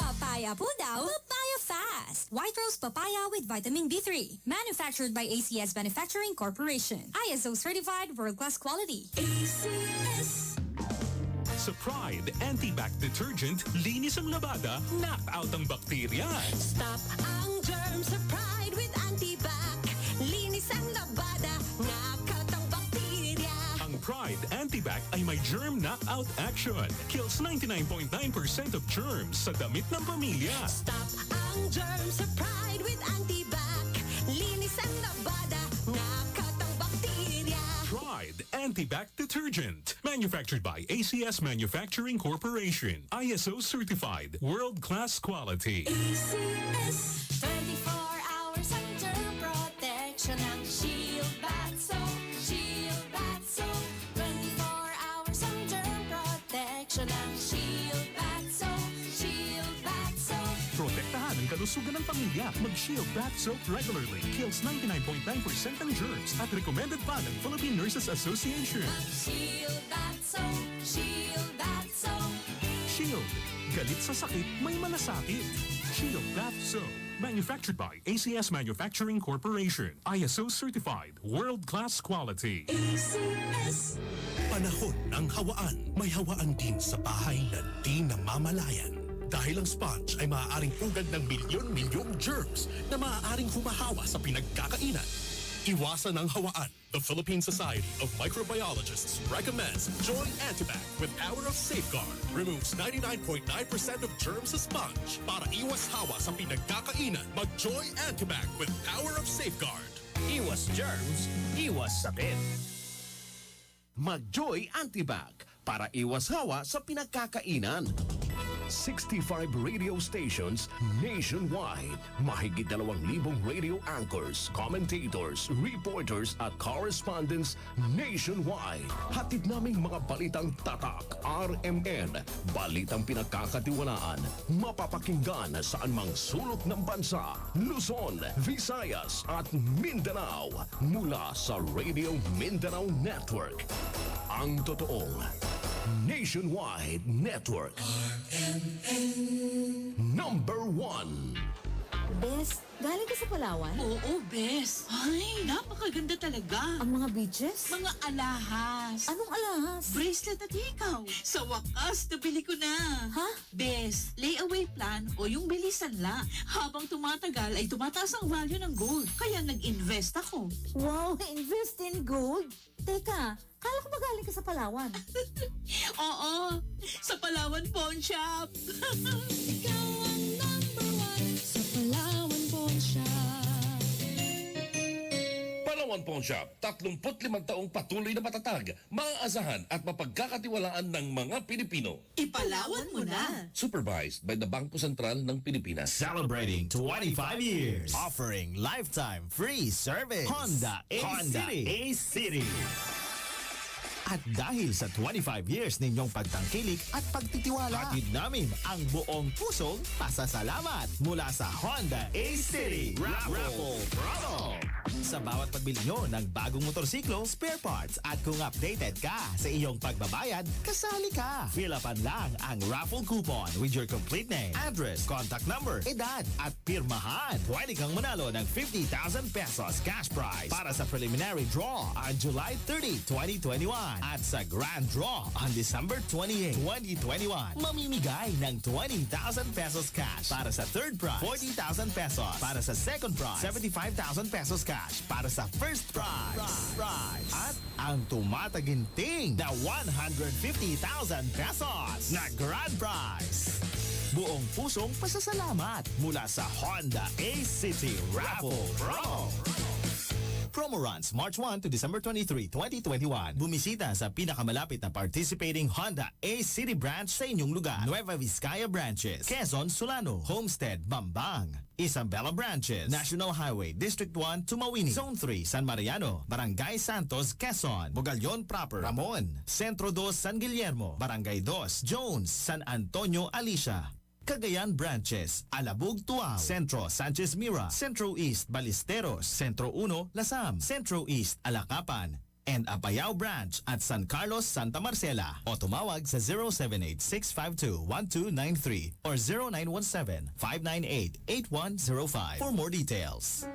Papaya pudaw, papaya fast. White Rose Papaya with vitamin B3. Manufactured by ACS Manufacturing Corporation. ISO certified world-class quality. ACS. Sa Pride Anti-Bac Detergent, linis ang labada, knock out ang bakterya. Stop ang germs sa Pride with Antibac. Linis ang labada, knockout ang bakterya. Ang Pride Anti-Bac ay may germ knockout action. Kills 99.9% of germs sa damit ng pamilya. Stop ang germs sa Pride with Antibac. Linis ang labada, knockout ang bakterya. Pride Anti-Bac Detergent. Manufactured by ACS Manufacturing Corporation. ISO certified. World-class quality. ACS. 24 hours ang germ protection ng Shield Bath Soap. Shield Bath Soap. 24 hours ang germ protection ng Shield Bath Soap. Shield Bath Soap. Protektahan ang kalusugan ng pamilya. Mag-Shield Bath Soap regularly. Kills 99.9% ng germs at recommended pa ng Philippine Nurses Association. Shield Bath Soap. Shield Bath Soap. Shield. Galit sa sakit, may malasakit. Shield Bath Soap. Manufactured by ACS Manufacturing Corporation. ISO certified. World-class quality. ACS. Panahon ng hawaan. May hawaan din sa bahay na di namamalayan. Dahil ang sponge ay maaaring pugad ng milyon-milyong germs na maaaring humahawa sa pinagkakainan. Iwasan ang hawaan. The Philippine Society of Microbiologists recommends Joy Antibac with Power of Safeguard. Removes 99.9% of germs sa sponge. Para iwas hawa sa pinagkakainan, mag-Joy Antibac with Power of Safeguard. Iwas germs, iwas sakit. Mag-Joy Antibac para iwas hawa sa pinagkakainan. 65 radio stations nationwide. Mahigit 2,000 radio anchors, commentators, reporters at correspondents nationwide. Hatid naming mga balitang tatak, RMN, balitang pinagkakatiwalaan, mapapakinggan saan mang sulok ng bansa, Luzon, Visayas at Mindanao mula sa Radio Mindanao Network. Ang totoong nationwide network. Number 1. Bes, galing ka sa Palawan? Oo, Bes. Ay, napakaganda talaga. Ang mga beaches? Mga alahas. Anong alahas? Bracelet at ikaw. Sa wakas, nabili ko na. Ha? Bes, layaway plan o yung bilisan la. Habang tumatagal ay tumataas ang value ng gold. Kaya nag-invest ako. Wow, invest in gold? Teka, kala ko ba galing ka sa Palawan? Oo, sa Palawan Pawn Shop. Ikaw ang number 1 sa Palawan Pawn Shop. Palawan Pawn Shop, 35 taong patuloy na matatag, maaasahan at mapagkakatiwalaan ng mga Pilipino. Ipalawan mo na. Supervised by the Bangko Sentral ng Pilipinas. Celebrating 25 years. Offering lifetime free service. Honda A-City. At dahil sa 25 years ninyong pagtangkilik at pagtitiwala, hatid namin ang buong pusong pasasalamat mula sa Honda A-City Raffle Promo. Sa bawat pagbili nyo ng bagong motorsiklo, spare parts at kung updated ka sa iyong pagbabayad, kasali ka. Fill upan lang ang raffle coupon with your complete name, address, contact number, edad at pirmahan. Pwede kang manalo ng 50,000 pesos cash prize para sa preliminary draw on July 30, 2021 at sa grand draw on December 28, 2021. Mamimigay ng 20,000 pesos cash para sa third prize, 40,000 pesos para sa second prize, 75,000 pesos cash para sa first prize. At ang tumataginting na 150,000 pesos na grand prize. Buong pusong pasasalamat mula sa Honda A-City Raffle Pro. Promo runs March 1 to December 23, 2021. Bumisita sa pinakamalapit na participating Honda A-City branch sa inyong lugar. Nueva Vizcaya branches, Quezon, Solano, Homestead, Bambang, Isabela branches, National Highway, District 1, Tumawini, Zone 3, San Mariano, Barangay Santos, Quezon, Bogallon Proper, Ramon, Centro 2, San Guillermo, Barangay 2, Jones, San Antonio, Alicia, Cagayan branches, Alabug, Tuaw, Centro, Sanchez Mira, Centro East, Balisteros, Centro 1, Lasam, Centro East, Alacapan, and Apayao branch at San Carlos, Santa Marcela. O tumawag sa 078-652-1293 or 0917-598-8105 for more details.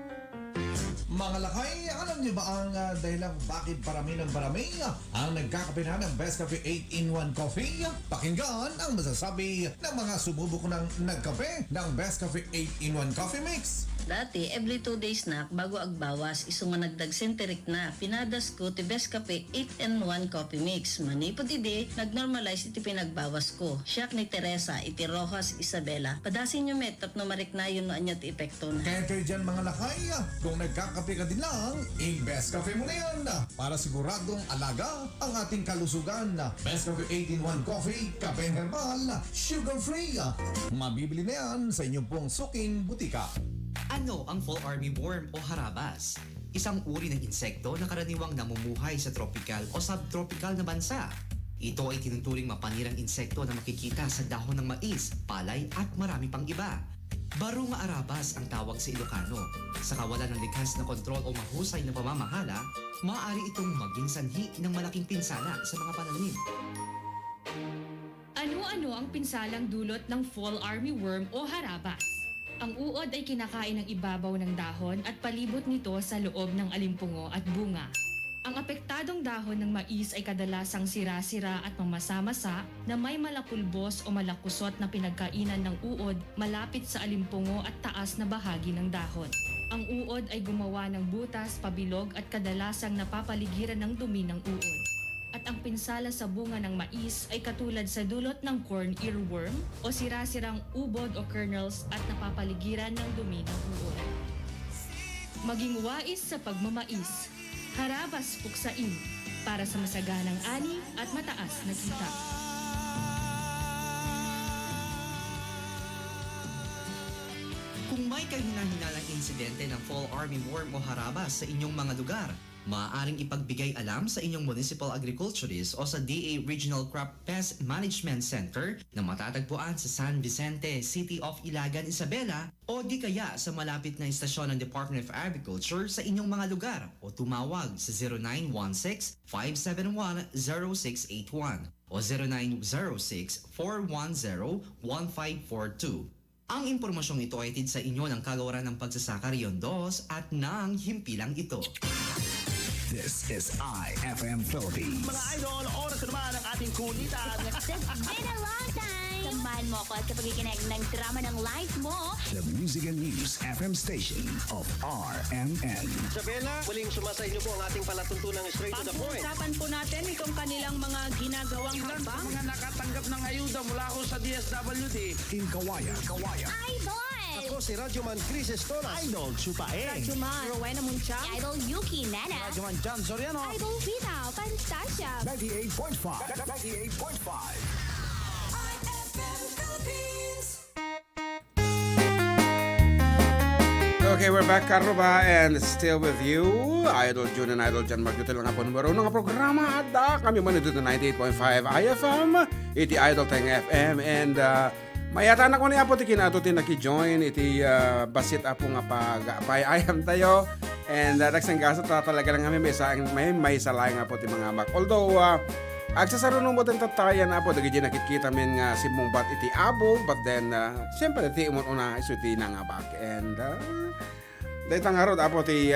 Mga lakay, alam niyo ba ang dahilan bakit parami ng parami ang nagkakape na ng Best Cafe 8-in-1 Coffee? Pakinggan ang masasabi ng mga sumubok ng nagkape ng Best Cafe 8-in-1 Coffee Mix. Dati, every 2 days na, bago agbawas, iso nga nagdagsenterik na, pinadas ko ti Best Cafe 8-in-1 Coffee Mix. Manipod ide, nagnormalize iti pinagbawas ko. Siyak ni Teresa, iti Rojas, Isabela. Padasin nyo metap no marik na yun no anya ti epekto na. Kaya kayo dyan mga lakay, kung nagkakape ka din lang, i-Best Cafe mo na yan para siguradong alaga ang ating kalusugan. Best Cafe 8-in-1 Coffee, kape herbal, sugar-free. Mabibili na yan sa inyong pong suking butika. Ano ang fall armyworm o harabas? Isang uri ng insekto na karaniwang namumuhay sa tropical o subtropical na bansa. Ito ay tinuturing mapanirang insekto na makikita sa dahon ng mais, palay at marami pang iba. Barunga arabas ang tawag sa Ilocano. Sa kawalan ng likas na kontrol o mahusay na pamamahala, maaari itong maging sanhi ng malaking pinsala sa mga pananim. Ano-ano ang pinsalang dulot ng fall armyworm o harabas? Ang uod ay kinakain ng ibabaw ng dahon at palibot nito sa loob ng alimpungo at bunga. Ang apektadong dahon ng mais ay kadalasang sira-sira at mamasa-masa na may malapulbos o malakusot na pinagkainan ng uod malapit sa alimpungo at taas na bahagi ng dahon. Ang uod ay gumawa ng butas, pabilog at kadalasang napapaligiran ng dumi ng uod. At ang pinsala sa bunga ng mais ay katulad sa dulot ng corn earworm o sira-sirang ubod o kernels at napapaligiran ng dumi ng uod. Maging wais sa pagmamais. Harabas puksain para sa masaganang ani at mataas na kita. May kahina-hinalang insidente ng fall armyworm o harabas sa inyong mga lugar. Maaaring ipagbigay alam sa inyong municipal agriculturist o sa DA Regional Crop Pest Management Center na matatagpuan sa San Vicente, City of Ilagan, Isabela o di kaya sa malapit na istasyon ng Department of Agriculture sa inyong mga lugar o tumawag sa 0916-571-0681 o 0906-410-1542. Ang impormasyong ito ay hatid sa inyo ng Kagawaran ng Pagsasaka Rion 2 at ng himpilang ito. This is IFM Philippines. Mga idol, oras na naman ang ating kulitan. It's been a long time! Samahan mo ako at kapag ikinag ng drama ng life mo. The Music and News FM station of RMN. Isabela, muling sumasa inyo po ang ating palatuntunang straight to the point. Pag-uusapan po natin itong kanilang mga ginagawang hakbang. Mga nakatanggap ng ayuda mula ko sa DSWD. In Kawayan. Idol! Ako si Radyoman Chris Estonas. Idol Chupaeng. Radyoman Rowena Munchang. Idol Yuki Nana. Radyoman John Soriano. Idol Vita Fantasia. 98.5. 98.5. Okay, we're back, Karuba, and still with you, Idol June and Idol John Mark. Dito lang nga po numero ng programa at kami man dito na 98.5 IFM, iti Idol Teng FM, and mayata na ko ni Apo ti kinato ti naki-join, iti basit apo nga pag-ayam tayo, and nagsanggasot talaga lang kami may salay nga po ti mga mak. Although, agsasarunong mo din tatayan apo, dagi nakikita min nga si Mumbat iti abog, but then, siyempre ti umon una isuti na nga bak, and dahil tangarod apo ti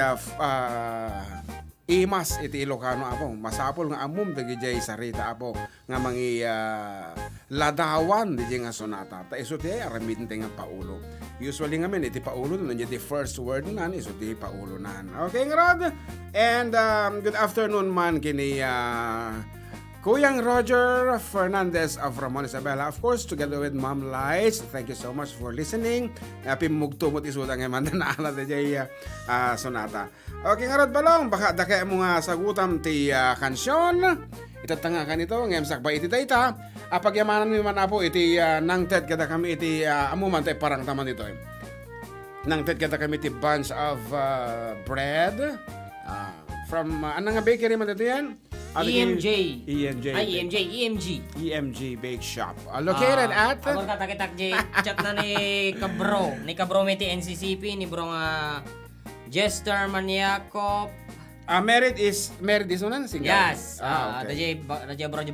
imas iti Ilocano apo, masapol nga amum dagi jay sarita apo nga mangi ladawan di nga sonata ta isuti ay aramid nga paulo. Usually nga men iti paulo no the first word nan isuti paulo nan. Okay ngarod, and good afternoon man kini Kuyang Roger Fernandez of Ramon Isabela, of course, together with Ma'am Lights. Thank you so much for listening. Pimugtumot isudang nga man na ala DJ sonata. Okay, ngarod balong, baka daka mo nga sagutam ti kansyon. Itatanga ka nito, ngayam sakba iti dayta. Pagyamanan mi man apo iti nangted kada kami iti amuman tayo parang taman ito. Nangted kada kami iti bunch of bread. From anong nga bakery man ito yan? EMG. EMG Bake Shop. Located at... Ako tatak-tak chat na ni Cabro. Ni Cabro may NCCP, ni bro nga Jester Maniaco. Merit is unan? Single? Yes. Okay. Radya bro,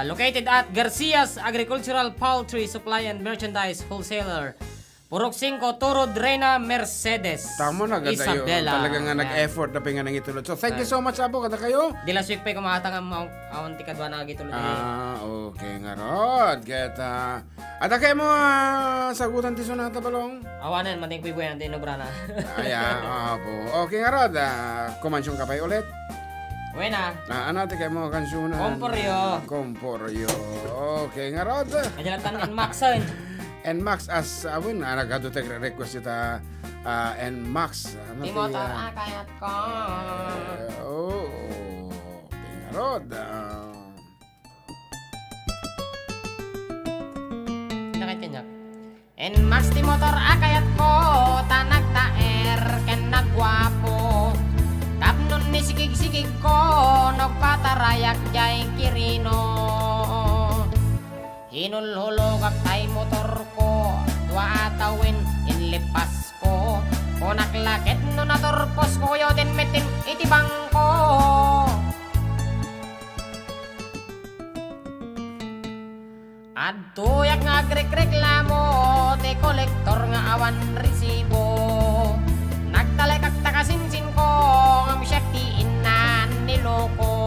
located at Garcia's Agricultural Poultry Supply and Merchandise Wholesaler. Purok 5, Turod, Reyna, Mercedes. Tama na, ganda yun. Isabela. Talaga nga nag-effort na pinga nang itulot. So, thank you so much, Apo. Kada kayo? Di last week pa yung kumahatang ang awan tikadwa na agitulot. Okay nga, Rod. Geta. At kayo mo sagutan ti sonata balong? Awanan, mating kuy-buyan, di nobrana. Apo. Okay nga, Rod. Kumansyong ka pa ulit? Buena. Ano kayo mo kansyunan? Komporyo. Okay nga, Rod. Majalatan in Maxon. And Max as awin nagado tag request ita and Max Timotor akayat ko. Pingarod. Nakatinyak. And Max Timotor akayat ko tanag taer ken nagwapo. Tapnon ni sikig-sikig ko nagpatarayak jay kirino. Hinulhulog ak tay motor ko, dua atawin inlipas ko. Kunaklakit no natorpos ko yo din metin itibang ko. Adtuyak nga agrek-reklamo, te kolektor nga awan resibo. Nagtalay kak takasinsin ko, ngam syaktiin na niloko.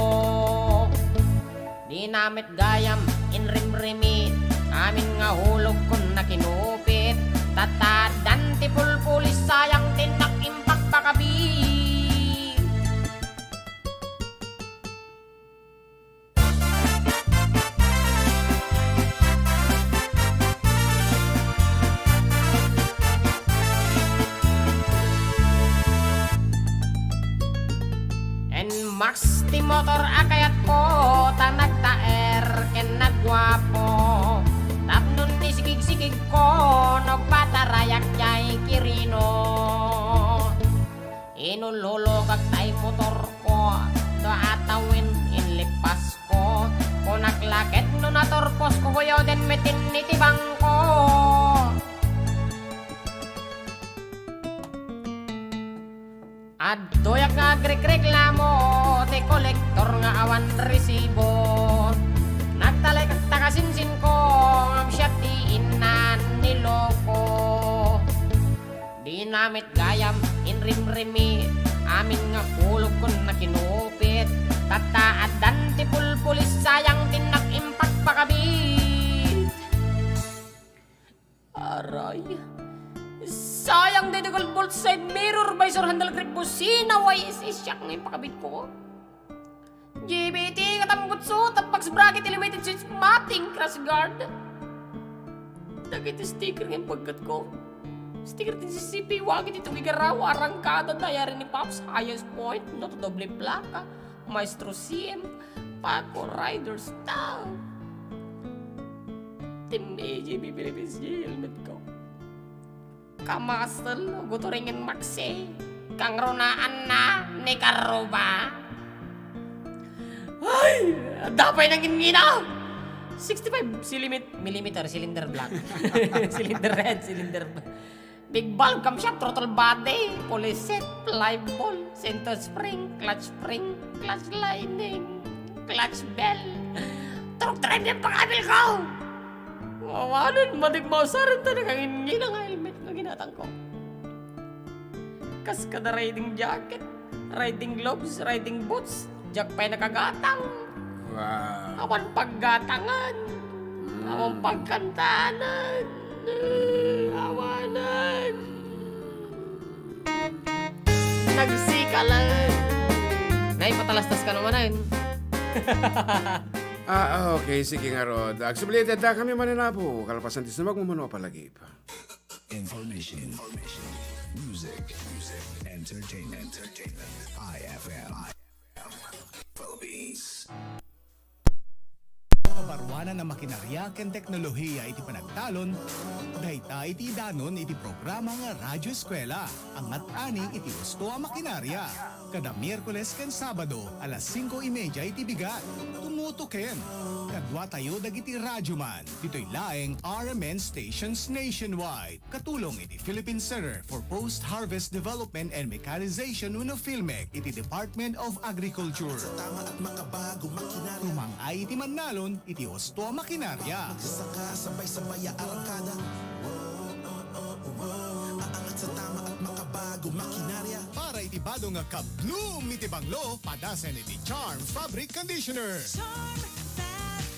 Dinamit gayam inrimrimit, amin nga hulog kun nakinupit. Tatadan ti pulpulis sayang tinak impak pakabi. En Max ti motor akayat ko tanag taer ken nagwapo. Tapnon ni sikig-sikig ko nagpatarayak jay kirino. Inululo kag tay motor ko, do atawin inlipas ko. Kung naklaket no natorpos ko kuyo den metin nitibang ko. At doyak nga agreklamo, te kolektor nga awan resibo. Nagtalay kag takasinsin ko, ang siya tiinan niloko. Dinamit gayam, inrimrimi, amin nga kulog ko na kinupit. Tataadan ti pulpulis, sayang tinak impact pakabit. Aray, sayang din ang bolt side mirror visor handle grip busina, why is siyak ngayon pakabit ko? GBT katambot so, tapags bracket elevated switch mating crash guard. Dagit sticker ngayon pagkat ko. Sticker din si CP, wagit itong igaraw, arangkada, dayari ni Pops, highest point, not doble plaka, Maestro CM, Paco Rider Style. Team AJB Philippines helmet ko. Kamasel, guturingin Maxi, kang ronaan na ni Karuba. Ay, dapay nang ingina! 65 millimeter cylinder black. Cylinder red, cylinder big bulb, camshaft, throttle body, police set, live ball, center spring, clutch lining, clutch bell. Truck drive yung pang-abil ko! Mawanan, madigmausaran ta nakangingin ang helmet na ginatang ko. Kaskada riding jacket, riding gloves, riding boots, jack pa'y nakagatang. Wow. Awan paggatangan, awan pagkantanan, awanan. Nagsikalan. Naipatalastas ka naman Okay, sige nga Rod. Agsublited na kami mananapo. Kalapasan tis na magmumano palagip. Information. Music. Entertainment. IFM. Philippines. Kabarwanan na makinarya ken teknolohiya iti panagtalon, dayta iti danon iti programa nga Radyo Eskwela. Ang at-ani iti gusto a makinarya. Kada Miyerkules ken Sabado, alas 5:30 iti bigat. Tumutuken. Kadwa tayo dagiti Radyo Man. Dito'y laeng RMN stations nationwide. Katulong iti Philippine Center for Post-Harvest Development and Mechanization uno Philmec iti Department of Agriculture. Sa tama at mga bago makinarya. Rumangay iti Mannalon iti Osto a Makinarya. Saka sabay-sabay arangkada. Aangat sa tama at makabago makinarya. Para iti bado nga kabloom iti banglo, padasen iti Charm Fabric Conditioner. Charm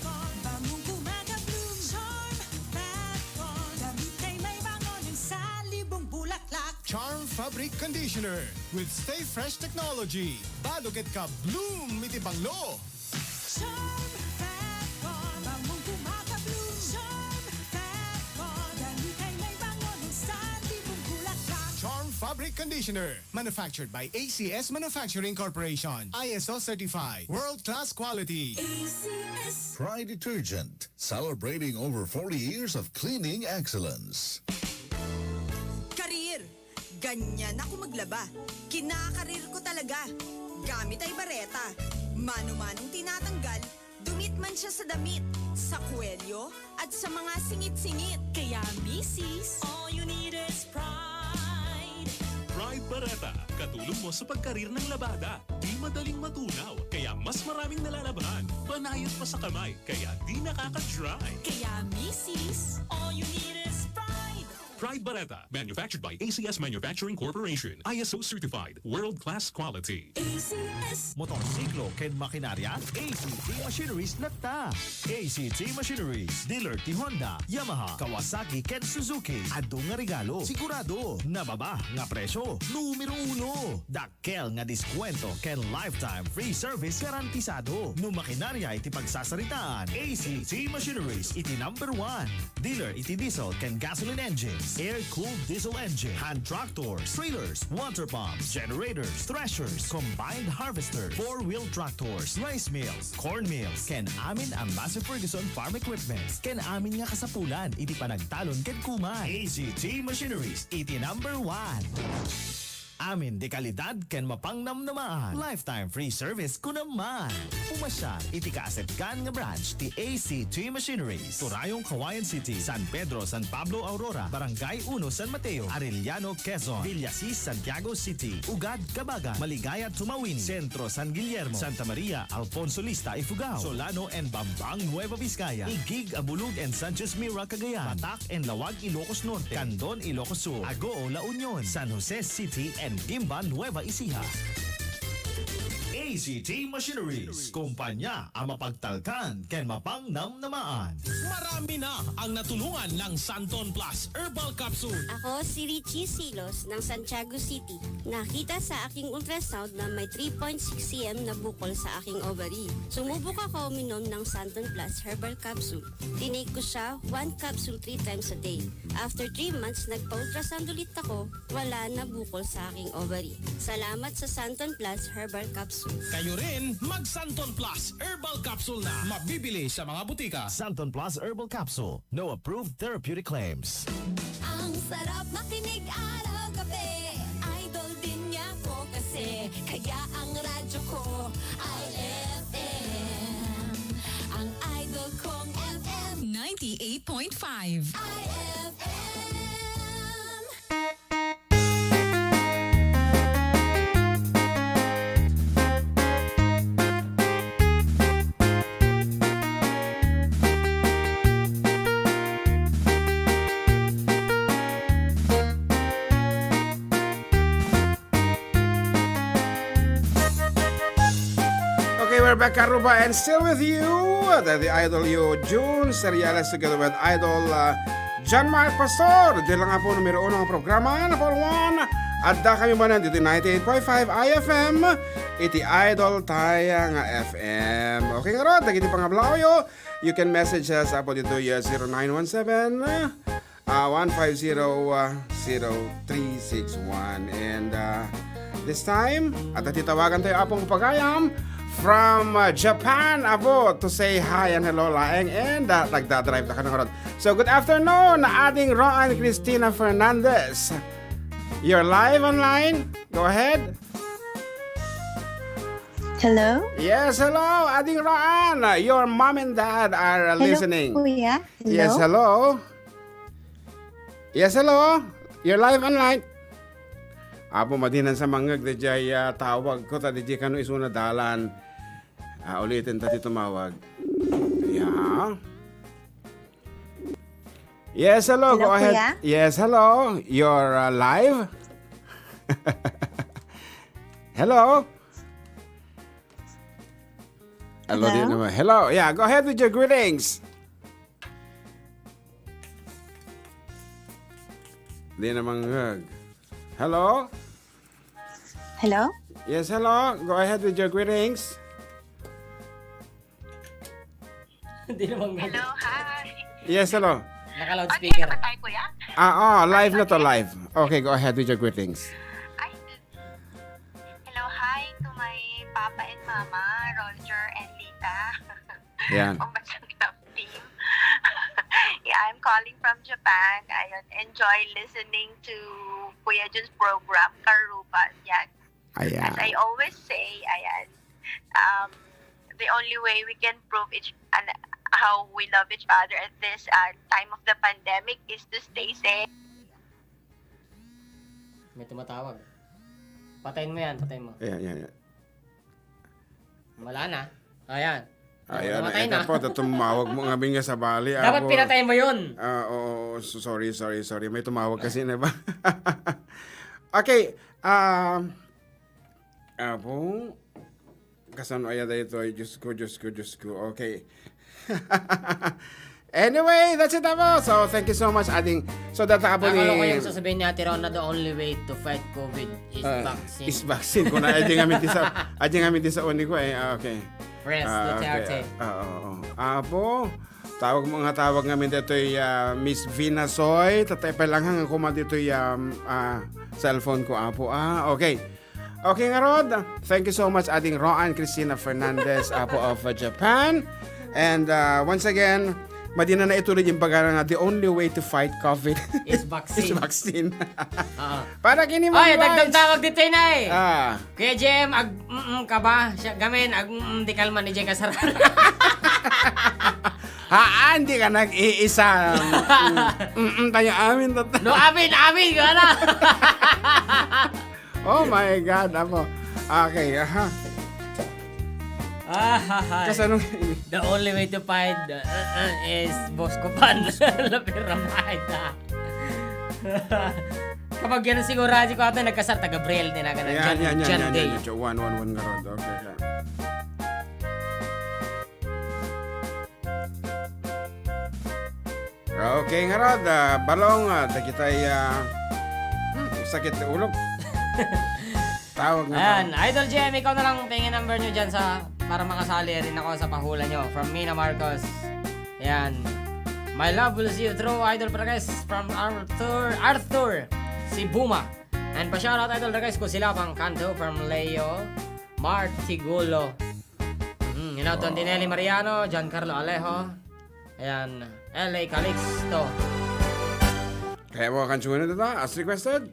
Fatcon, bangong gumagabloom. Charm Fatcon, damit ay may bangon yung sa libong bulaklak. Charm Fabric Conditioner with Stay Fresh technology. Bado ket kabloom iti banglo. Charm Fatcon, bangong gumagabloom. Charm Fatcon, damit ay may bangon yung sa libong bulaklak. Charm Fabric Conditioner, manufactured by ACS Manufacturing Corporation. ISO certified, world-class quality. ACS. Pride Detergent, celebrating over 40 years of cleaning excellence. Karir, ganyan ako maglaba. Kinakarir ko talaga. Gamit ay bareta. Mano-manong tinatanggal, dumit man siya sa damit, sa kwelyo, at sa mga singit-singit. Kaya misis, all you need is pride. Pride Bareta, katulong mo sa pagkarir ng labada. Di madaling matunaw, kaya mas maraming nalalabhan. Banayad pa sa kamay, kaya di nakaka-dry. Kaya misis, all you need is pride. Pride Bareta, manufactured by ACS Manufacturing Corporation. ISO certified, world-class quality. ACS. Motorsiklo ken makinarya, ACT Machineries nagta. ACT Machineries, dealer ti Honda, Yamaha, Kawasaki ken Suzuki. Ado nga regalo, sigurado, nababa nga presyo. Numero 1, dakkel nga diskwento ken lifetime free service garantisado. No makinarya iti pagsasaritaan, ACT Machineries iti number 1. Dealer iti diesel ken gasoline engines. air-cooled diesel engine, hand tractors, trailers, water pumps, generators, threshers, combined harvester, 4-wheel tractors, rice mills, corn mills. Ken amin ang Massey Ferguson Farm Equipment. Ken amin nga kasapulan, iti panagtalon ken kuman. ACT Machineries, iti number 1. Amin de kalidad ken mapangnamnamaan. Lifetime free service kunaman. Pumasya, iti kaasep kan nga branch ti ACT Machineries. Turayong Kawayan City, San Pedro, San Pablo, Aurora, Barangay 1, San Mateo, Arellano, Quezon, Villasis, Santiago City, Ugad, Cabaga, Maligaya, Tumawin, Centro, San Guillermo, Santa Maria, Alfonso Lista, Ifugao, Solano and Bambang, Nueva Vizcaya, Igig, Abulug and Sanchez Mira, Cagayan, Batak and Lawag, Ilocos Norte, Candon, Ilocos Sur, Agoo, La Union, San Jose City and Gimban, Nueva Ecija. ACT Machineries, kumpanya ang mapagtalkan ken mapangnamnamaan. Marami na ang natulungan ng Santon Plus Herbal Capsule. Ako si Richie Silos ng Santiago City. Nakita sa aking ultrasound na may 3.6 cm na bukol sa aking ovary. Sumubok ako uminom ng Santon Plus Herbal Capsule. Tinake ko siya 1 capsule 3 times a day. After 3 months, nagpa-ultrasound ulit ako. Wala na bukol sa aking ovary. Salamat sa Santon Plus Herbal Capsule. Kayo rin, mag-Santon Plus Herbal Capsule na. Mabibili sa mga butika. Santon Plus Herbal Capsule. No approved therapeutic claims. Ang sarap makinig araw-gabi. Idol din niya ko kasi. Kaya ang radyo ko ay FM. Ang idol kong FM 98.5 IFM. Okay, we're back, Karuba, and still with you, the idol you, June Seriales, together with idol John Mark Pastor. Diyan lang nga po numero 1 ang programa, number 1. At da kami ba nandito 98.5 IFM, iti idol tayo nga FM. Okay nga ron, dagiti pangablaw yo. You can message us po dito 0917 150-0361. And this time, at titawagan tayo apong pagayam from Japan, Abo, to say hi and hello laeng, and nagdadrive na ka ng road. So good afternoon, ating Roan Cristina Fernandez. You're live online. Go ahead. Hello? Yes, hello, ating Roan. Your mom and dad are listening. Hello, Kuya. Hello? Yes, hello. Yes, hello. You're live online. Apo madinan sa mangag DJ tawag ko ta DJ kanu isuna dalan. Ulitin tati tumawag. Yeah. Yes, hello. Hello, Go ahead. Kuya? Yes, hello. You're live. Hello. Hello. Din naman. Hello. Yeah, go ahead with your greetings. Di namang hello. Hello? Yes, hello. Go ahead with your greetings. Hindi naman Hello, hi. Yes, hello. Naka-loudspeaker. Ay, Kuya? Live na to, live. Okay, go ahead with your greetings. Hello, hi to my papa and mama, Roger and Lita. Yan. Pambansang love team. Yeah, I'm calling from Japan. I enjoy listening to Kuya Jun's program, Karuba. Yan. Ayan. As I always say, ayan, the only way we can prove how we love each other at this time of the pandemic is to stay safe. May tumatawag. Patayin mo yan, patayin mo. Ayan. Wala na. Ayan. Ayan, Namatay ito na. po, tumawag mo nga nga sa bali. Dapat pinatayin mo yun. Oo, sorry. May tumawag kasi na ba? Okay. Apo, kasano ayan dito ay Diyos ko. Okay. Anyway, that's it po. So, thank you so much, ating. So, data po ni. Akala ko yung sasabihin ni Ate Ron na the only way to fight COVID is vaccine. Is vaccine. Kung na, adyan nga sa uni ko eh. Okay. Press Duterte. Apo, tawag ngamin dito'y Miss Vina Soy. Tatay lang hang ako dito'y cellphone ko apo. Okay. Okay nga Rod. Thank you so much ating Roan Cristina Fernandez apo of Japan. And once again, madina na ituloy yung pag nga the only way to fight COVID Is vaccine. is vaccine. Para kini mo. Ay, dagdag tawag dito na eh. Kuya Jem, ka ba? Siya, gamin, di kalman ni Jem Kasaran. Hindi ka nag-iisa. Tayo amin. No, amin ka na. Oh my God, apo. Okay, Kasanong The only way to fight is Boscopan. Lapiramay na. Kapag yan ang sigurado ko ito, nagkasar taga-Braille din agad. Yan. Jan Day. 111 nga Rod. Okay. Okay nga Rod. Balong, kita'y sakit na ulog. Tawag nga. Ayan, Idol Jem, ikaw na lang tingin number nyo dyan para makasali rin ako sa pahula nyo. From Mina Marcos. Ayan. My love will see you through, Idol Progress. From Arthur. Si Buma. And pa-shoutout, Idol Progress ko sila pang kanto from Leo Martigulo. Antonelli Mariano, Giancarlo Alejo. Ayan. L.A. Calixto. Kaya mo kansunan ito as requested?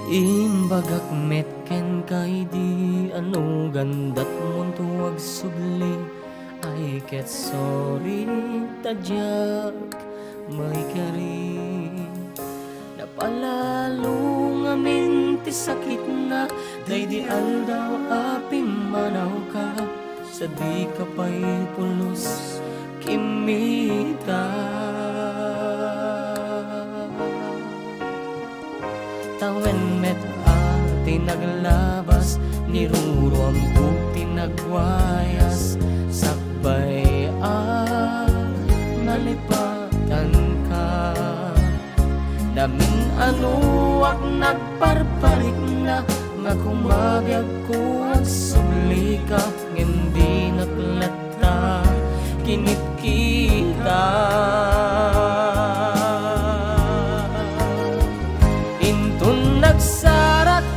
Imbagak metken kay di ano gandat mon tuwag subli ay ket sorry tadyak may kari napalalo ngamin ti sakit na day di aldaw apim manaw ka sa di ka pa'y pulos kimita tawen met naglabas ni Ruro ang tinagwayas sakbay nalipatan ka namin anuak nagparparik na nga kumabiyag ko at subli ka hindi naklata kinit kita intun nagsarat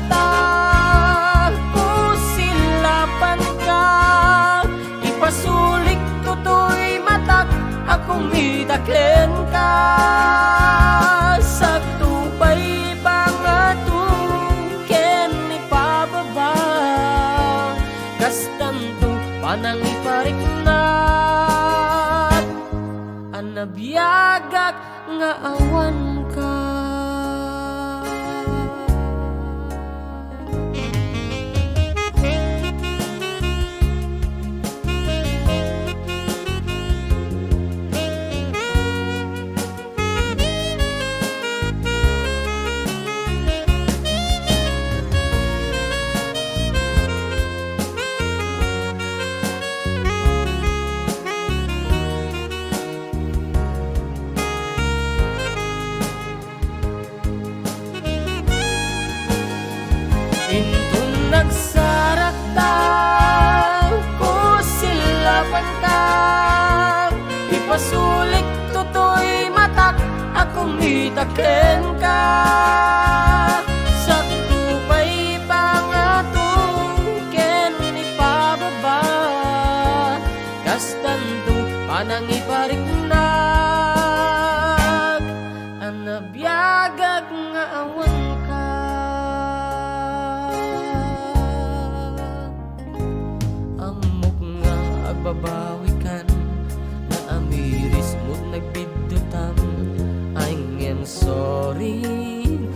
sulik tutoy matak akong itaklen ka sa tupay pangatong ken ipababa kastanto panang ipariknat anabiyagak nga awan ka. Intun nagsarakta ko sila pantang ipasulik tutoy matak akong itaken ka sa tupay pangatong ken ipababa kastanto panang ipariknag anabiyagag nga awan ka. Babawi kan na amiris mo't nagbidutam I'm sorry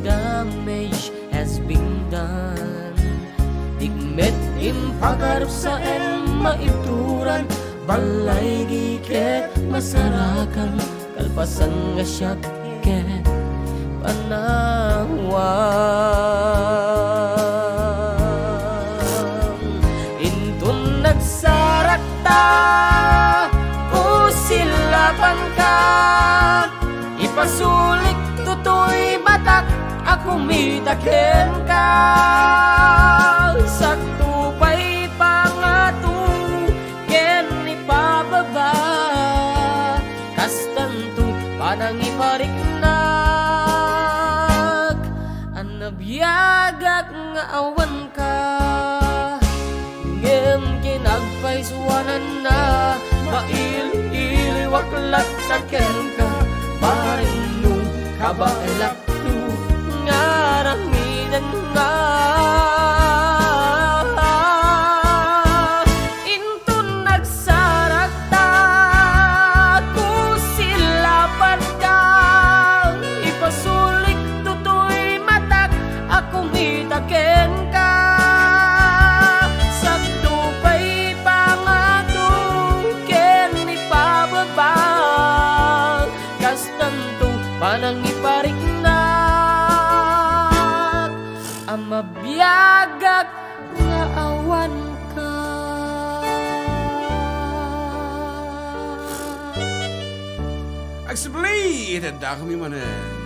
damage has been done Tigmet im pagarap sa maibturan balay giket masarakan kalpasan nga siya ket panawang intun nagsarakta usilapan ka ipasulik tutoy batak ako mitaken ka sakto pa'y pangatu ken ipababa kastanto padang ipariknak anabiyagak nga awan ka ngem kinagpaisuanan na maili-ili waklat taken ka paring nung kabalak ngaramidan nga intun nagsarakta kusilapan ka ipasulik tutoy matak ako mitaken ka sakto pa'y pangatu ken ipababa kastanto panang ipariknak mabiyagak nga awan ka. Agsibli! Tanda kami manan.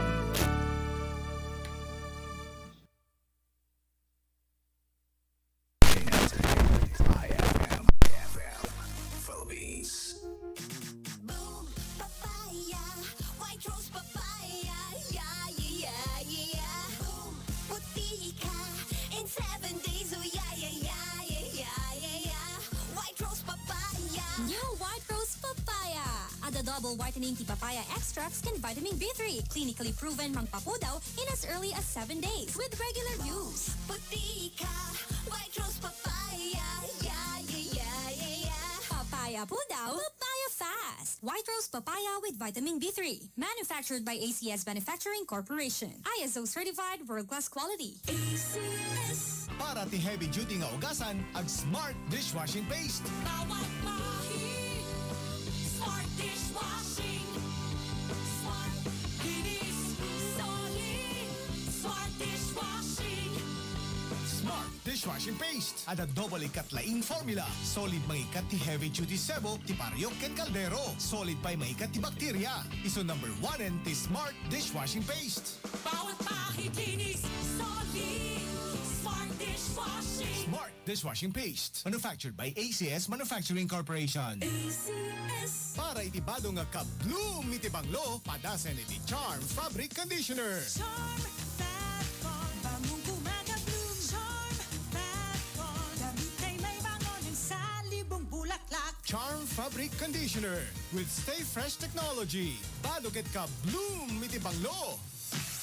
Double whitening tea papaya extracts can vitamin B3, clinically proven mangpapudaw in as early as 7 days with regular use. Puti ka, white rose papaya, Papaya pudaw, papaya fast. White rose papaya with vitamin B3, manufactured by ACS Manufacturing Corporation. ISO certified world-class quality. ACS. Para ti heavy-duty nga ugasan, ag Smart Dishwashing Paste. Bawat mahi, Smart Dishwashing. Smart linis, solid. Smart Dishwashing. Smart Dishwashing Paste. Ada double ikatlaing formula. Solid mangikat ti heavy-duty sebo, ti paryok ken kaldero. Solid pa'y maikat ti bakterya. Iso number 1 and ti Smart Dishwashing Paste. Bawat mahid linis, solid. Smart Dishwashing. Smart Dishwashing Paste. Manufactured by ACS Manufacturing Corporation. ACS. Para itibado nga ka-bloom itibanglo, padasan iti Charm Fabric Conditioner. Charm Fat Bond, bangong kumaka-bloom. Charm Fat Bond, damit ay may bangon sa libong bulaklak. Charm Fabric Conditioner with Stay Fresh technology. Badukit ka-bloom itibanglo.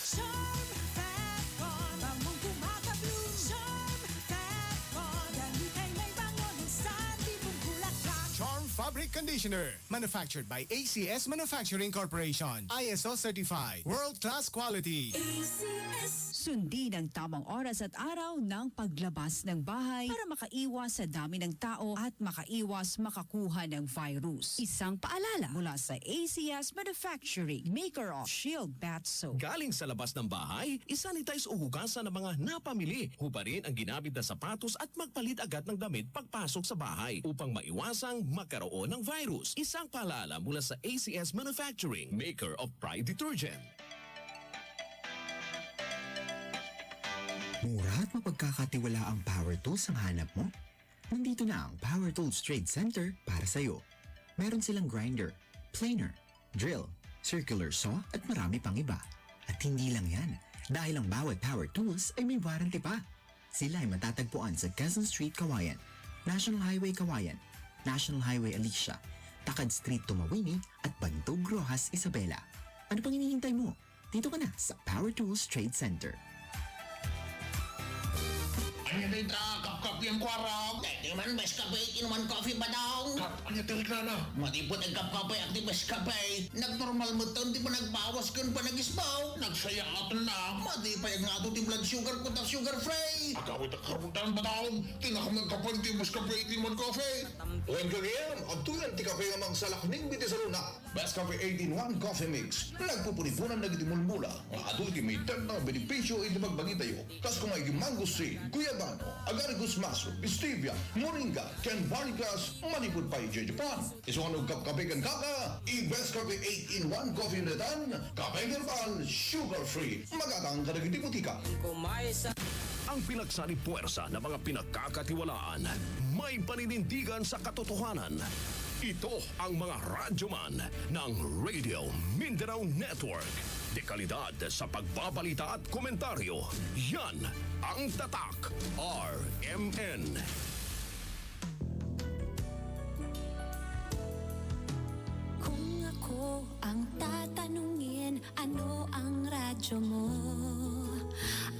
Charm Fat Bond, bangong kumaka-bloom. Charm Fat Bond, damit ay may bangon sa libong bulaklak. Charm Fabric Conditioner. Manufactured by ACS Manufacturing Corporation. ISO certified. World-class quality. ACS. Sundin ang tamang oras at araw ng paglabas ng bahay para makaiwas sa dami ng tao at makaiwas makakuha ng virus. Isang paalala mula sa ACS Manufacturing, maker of Shield Bath Soap. Galing sa labas ng bahay, isanitize o hugasan ng mga napamili. Hubarin ang ginamit na sapatos at magpalit agad ng damit pagpasok sa bahay upang maiwasang magkaroon ng virus. Isang paalala mula sa ACS Manufacturing, maker of Pride Detergent. Mura at mapagkakatiwala ang power tools ang hanap mo? Nandito na ang Power Tools Trade Center para sa'yo. Meron silang grinder, planer, drill, circular saw at marami pang iba. At hindi lang yan, dahil ang bawat power tools ay may warranty pa. Sila ay matatagpuan sa Quezon Street, Kawayan, National Highway, Kawayan, National Highway, Alicia, Takad Street, Tumawini at Bantog, Rojas, Isabela. Ano pang hinihintay mo? Dito ka na sa Power Tools Trade Center. Ay, kapkap yung kwarang. Dahil naman, best kape, inuman coffee ba daw? Ano tirik na na? Matipot ang kap-kape at best kape. Nagnormal mo to, di pa nagbawas kun pa nagisbaw. Nagsaya ato na. Matipay ang ato ti blood sugar ko ta sugar free. Agawit ang karuntan ba daw? Tinakamang kapal ti best kape, inuman coffee. When kagayam, ang tuyan ti kape nga mang salakning biti sa luna. Best Cafe 18-1 Coffee Mix. Nagpupunipunan na gitimulmula. Ang ato iti may na benepisyo iti magbangitayo. Kas kung may mangosteen, guyabano, agaricus maso, stevia, moringa, canvaricas, manipod pa iti Japan. Isuan og kape kan kaka, i-Best Cafe 8-in-1 Coffee Netan, kape herbal, sugar free. Magatang ka na butika. Ang pinagsari puwersa ng mga pinagkakatiwalaan, may paninindigan sa katotohanan. Ito ang mga radyoman ng Radio Mindanao Network. Dekalidad sa pagbabalita at komentaryo. Yan ang Tatak RMN. Kung ako ang tatanungin, ano ang radyo mo?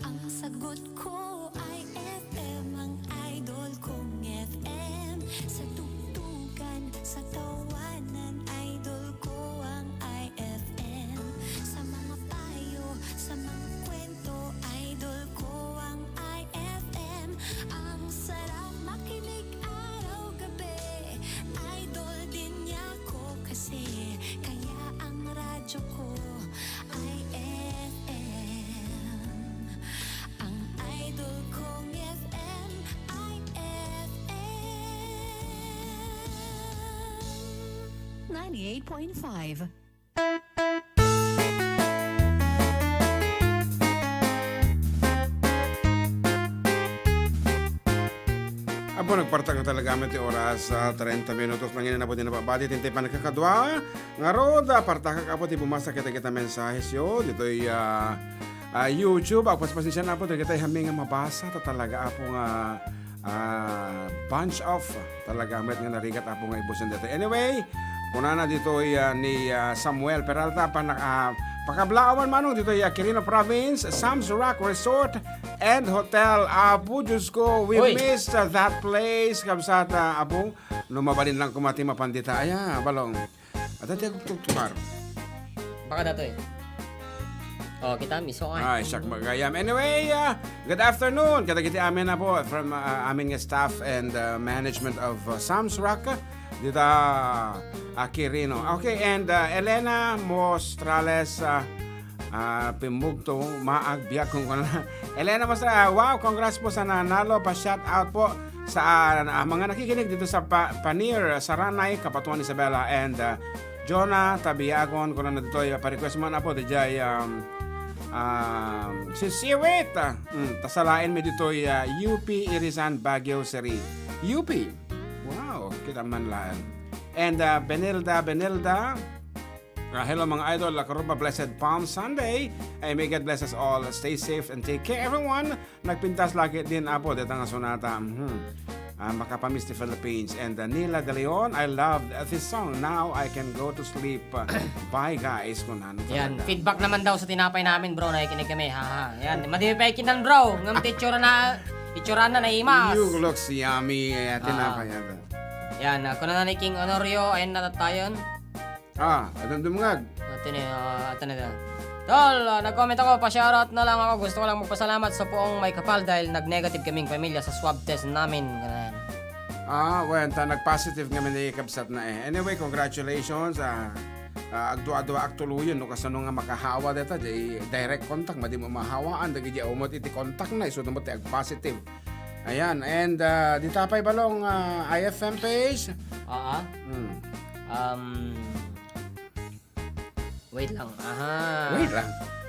Ang sagot ko ay FM, ang idol kong FM. Sa tugtugan, sa tawanan, idol ko ang IFM. Sa mga payo, sa mga kwento, idol ko ang IFM. Ang sarap makinig araw-gabi, idol din niya ko kasi. Kaya ang radyo ko ay FM. Ang idol kong FM ay FM 98.5. Apo, nagpartag na talaga amin ti oras sa 30 minutos lang yun na po din nababati tinti pa nagkakadwa. Nga roda, partakak apo ti bumasa kita mensahes yo. Dito'y YouTube. Ako paspasin na po, kita haming nga mabasa. Talaga apo nga bunch of talaga amet nga narigat apo nga ibusin dito. Anyway, kuna na dito'y ni Samuel Peralta Pakablaawan manong dito ay Quirino Province, Sam's Rock Resort and Hotel. Apo, Diyos ko, we missed that place. Kamsata, Apo, lumabalin lang kumati mapandita. Aya, balong. At ati ako tuktukar. Baka dato eh. Oh, kita miso ka. Ay, siyak magayam. Anyway, good afternoon. Kita amin na po from amin nga staff and management of Sam's Rock. Dito, Quirino. Okay, and Elena Mostrales, Pimugto, maagbiyak kung ano. Elena Mostrales, wow, congrats po sa nanalo. Pa-shout out po sa mga nakikinig dito sa Panir, Saranay, Kapatuan Isabela, and Jonah Tabiagon, kung ano dito, pa-request mo na po, DJ, si Siwit, tasalain mo dito, UP Irisan, Baguio City. UP. Wow, kita man lang. And Benilda, hello mga idol, La Caruba, blessed Palm Sunday. Ay may God bless us all. Stay safe and take care everyone. Nagpintas lagi din apo dito nga sonata. Makapamiss the Philippines. And Nila De Leon, I loved this song. Now I can go to sleep. Bye guys. Yan, feedback naman daw sa tinapay namin bro, nakikinig kami. Yan, madipay kinan bro. Ngam titsura na naimas. You look yummy. Tinapay yan. Yan, ako na King Honorio, ayun na tayon. Adong dumungag. Ito na. Tol, nag-comment ako, pa-shoutout na lang ako. Gusto ko lang magpasalamat sa poong may kapal dahil nag-negative kaming pamilya sa swab test namin. Well, nag-positive kami na ikabsat na eh. Anyway, congratulations. Agdua-dua aktuluyon no kasano nga makahawa dito. Direct contact, madi mo mahawaan. Dagi di umot iti contact na. So, naman ag positive. Ayan, and ditapay balong IFM page. Wait lang.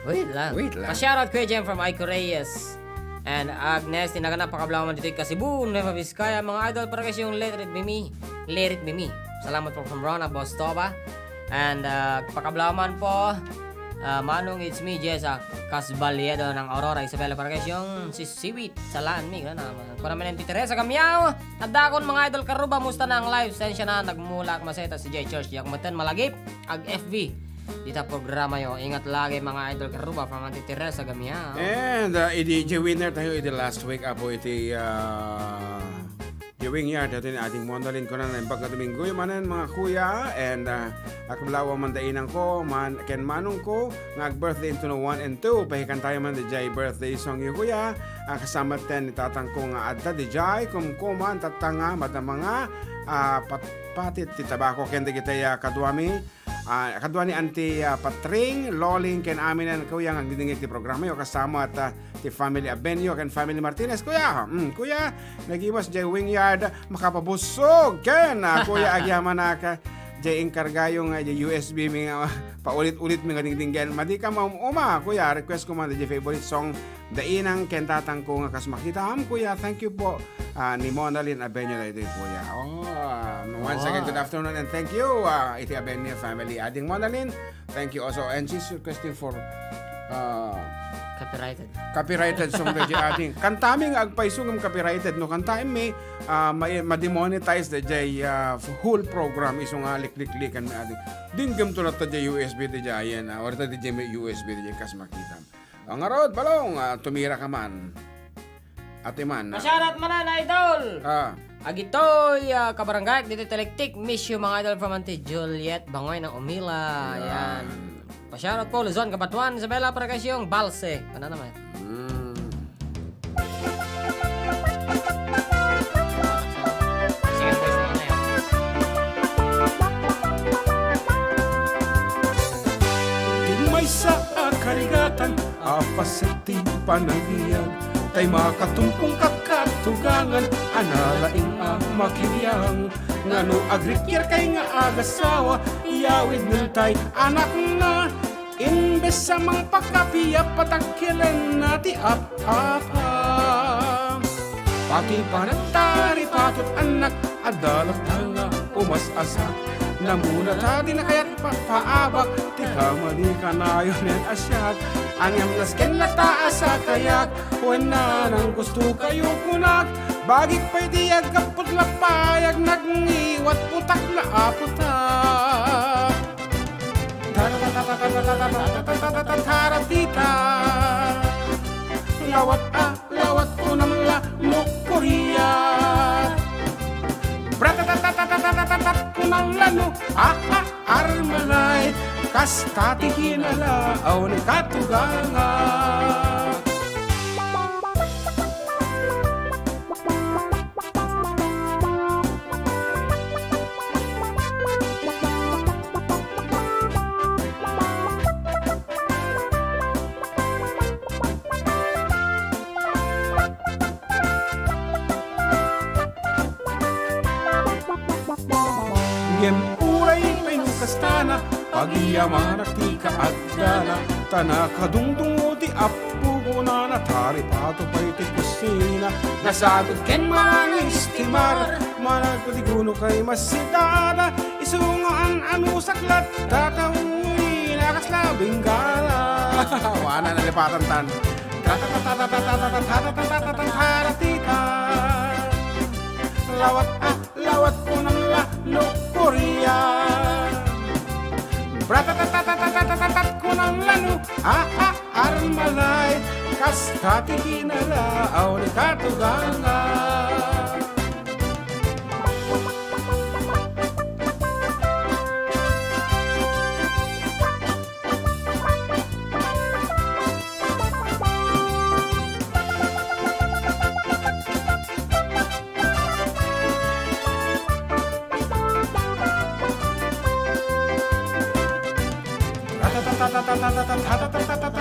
Wait lang. Pa-shoutout Kuya Jem from Aiko Reyes. And Agnes, tinaganap pakablaman dito kay Cebu, Nueva Vizcaya. Mga idol, para kasi yung Let It Be Me. Salamat po from Rona, Bostoba. And pakablaman po, Manong, it's me, Jessa Casbaliedo ng Aurora, Isabela Parques, yung si Siwit, Salaan, mi, gano'n. Kung naman yung Teresa Gamiao, at dakon mga idol Karuba, musta na ang live, sensya na, nagmula maseta si J. Church, Yakmatan, Malagip, ag FB, dita programa yo, ingat lagi mga idol Karuba, from Auntie Teresa Gamiao. And, iti winner tayo iti last week, apo iti, Jewing Yard, ito yung ating mondalin ko na ng baga Domingo, manan mga kuya, and akablawa man dainan ko, ken manong ko, birthday into no 1 and 2, pahikan tayo man di jay birthday song yung kuya, kasama ten itatang ko nga adta di jay, kumkuman, tatanga, mga patit, titabako, kende kita kadwami, kadwa ni Auntie Patring, Loling, ken Aminan, kuya, ang didingig ti programa yung kasama at ti Family Abenyo, ken Family Martinez, kuya, kuya, nagiwas jay wing yard, makapabusog, ken, kuya, agyaman na ka, jay inkarga yung USB, mga paulit-ulit mga dingdinggan, madi ka maumuma, kuya, request ko man, jay favorite song, dainang ken tatang ko nga kas makita, kuya, thank you po, ni Monalyn Abenyo na ito, kuya. Once again, good afternoon and thank you, iti Abenyo family. Ading Monalyn, thank you also. And she's requesting for copyrighted song na ading. Kantaming agpaisungam copyrighted, no? Kantaim may ma-demonetize na jay whole program isong lik-lik-likan na ading. Dinggam to na to jay USB di jay yan, or to di jay may USB di jay kas makita. Ang arod, balong, tumira ka man. Ate man. Masyarat manan, idol! Agitoy, kabarangay, dito talektik, miss you mga idol from Auntie Juliet, Bangoy ng Umila, yan. Pasyarat po, Luzon, Kabatuan, Isabela, Paragasyong, Balse, ano naman? Timay sa karigatan, apasating panagiyag, tay makatumpong kakatugangan, analaing makiyang, ngano agrikyar kay nga agasawa, iyawid ng tay anak na, imbes sa mang pagkapiya patakilan nati apa. Pati panagtari patot anak, adalat nga umas-asa, namuna tadi na kaya't paabak, ti kamali ka na yun yan asyat, anyam nasken na taas sa kayak, huwan na nang gusto kayo kunak, bagik pa'y diyag kapot lapayag, nagngiwat putak na aputak. Taratita, lawat ko ng Korea. Bratatatatatatat ko ng lano, armalay, kastati hinalaaw ni katuganga. Ngem uray may nukastana, pagyaman at di kaagdana, tanakadungdungo di apu ko na natari pato pa'y ti kusina, nasagod ken mga istimar, managpatiguno kay masidana, isungaan ano saklat, tatawi nakaslabing gala. Wana na lipatan tan. Taratita, lawat ko ng Korea. Bratatatatatatat ko ng lano, armalay, kastati hinalaaw ni katuganga.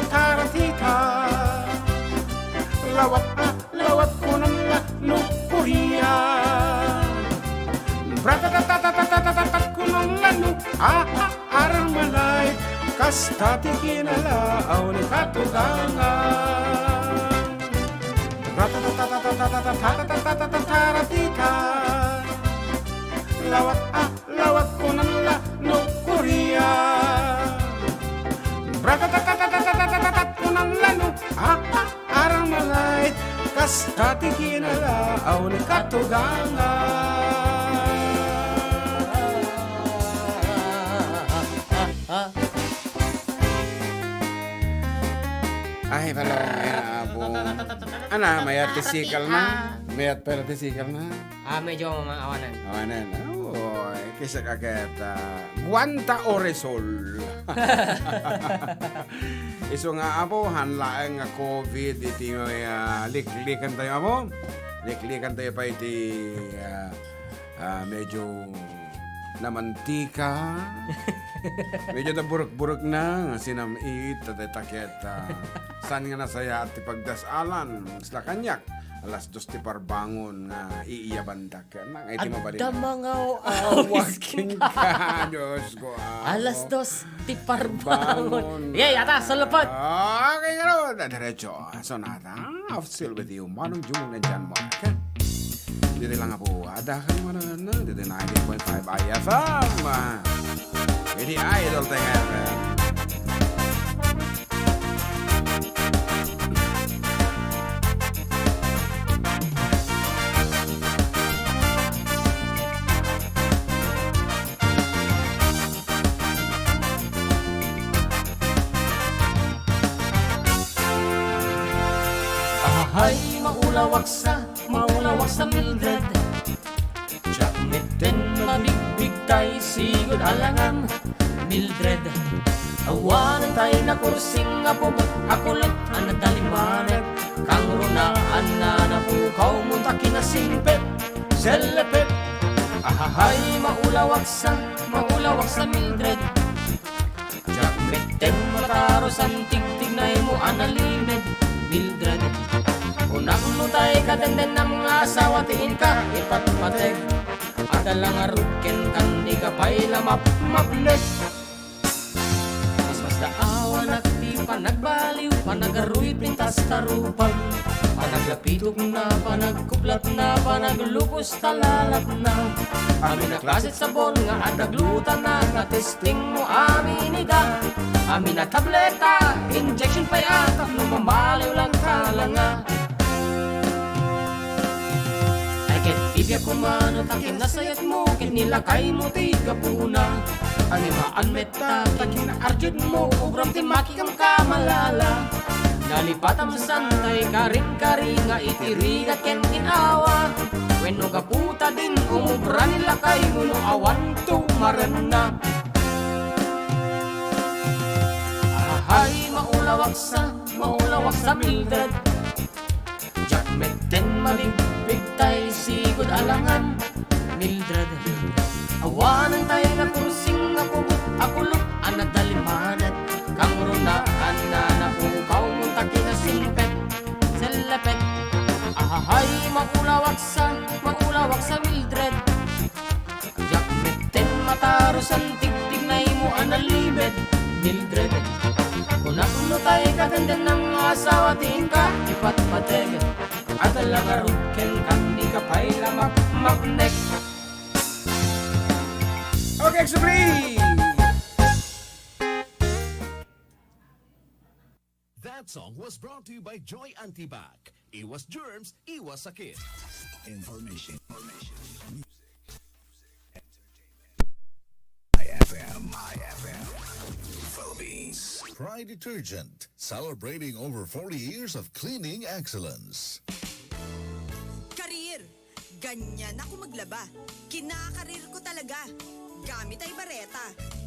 Taratita, lawat ko ng Korea. Bratatatatatatat ko ng lano, armalay, kastati hinalaaw ni katuganga. Taratita, lawat ko ng Korea. Bratatatatatatat ko ng lano, armalay, kastati hinalaaw ni katuganga. Ay, balong, abo. Ana, may artisikal na. Mayat pero tisikal na. Medyo maawanan. Awanan. Oh, kisa kaget. Guanta Oresol. Iso nga apo, hanlaan nga COVID, iti liklikan tayo apo. Liklikan tayo pa iti medyo namantika. Medyo na buruk-buruk na nga sinamit at itaket. San nga nasaya at ipagdasalan sa kanyak. Alas 2 ti parbangon nga iiyabandak na iti mabalin. Adda mga Awakin ka, Diyos ko. Alas 2 ti parbangon. Yata, sa lapad. Okay, gano'n. Diretso. Sonata. Official with you. Manong June and John Mark. Dito lang po. Ada ka naman na. Dito 90.5 IFM. Iti Idol Teng FM. Ay, maulawak sa Mildred. Jakmeten mabigbig tay sigod alangan Mildred. Awanan tay na kursing nga pubot akulot anadalimanet. Kang runaan na napukaw mo takin na simpet selepet. Ahahay, maulawak sa Mildred. Jakmeten mataros ang tigtig na imo analimed Mildred. Unang nutay ka denden ng mga asawa tiin ka ipatpateg. Adalang aruken kan di ka pa'y lamap-mapleg. Mas daawan at di pa nagbaliw, panagaruy pintas tarupag. Panaglapitok na, panagkuplat na, panaglupos talalap na. Amin na klasit sabon nga adaglutan na, na-testing mo amin ida. Amin na tableta, injection pa yatak, lumamaliw lang kalanga. Ibya kumano takin nasayat mo, kinilakay mo tiga puna. Animaan meta, takin na arjud mo, ubram timaki kang kamalala. Nalipatan mo santay, karing-karing, nga itiri at ken inawa. Weno kaputa din, umubra nilakay mo, no awan tumaran na. Ahay, maulawak sa Mildred. Jakmeten mabigbig tay sigod alangan Mildred. Awanan tayo nga kursing nga pubot akulot anadalimanat. Kang runaan na napukaw mong takin na simpet selepet. Ahahay, maulawak sa Mildred. Jakmeten mataros ang tigtig na imo analibet Mildred. Kunakulo tayo kagandan ng asawa tiin ka ipatpateg. At alang aruken kan di ka pa'y lamap-mapnek. Okay, Extreme! That song was brought to you by Joy Antibac. Iwas germs, iwas sakit. Information. IFM. Philippines. Pride Detergent. Celebrating over 40 years of cleaning excellence. Karir, ganyan ako maglaba. Kinakarir ko talaga. Gamit ay bareta.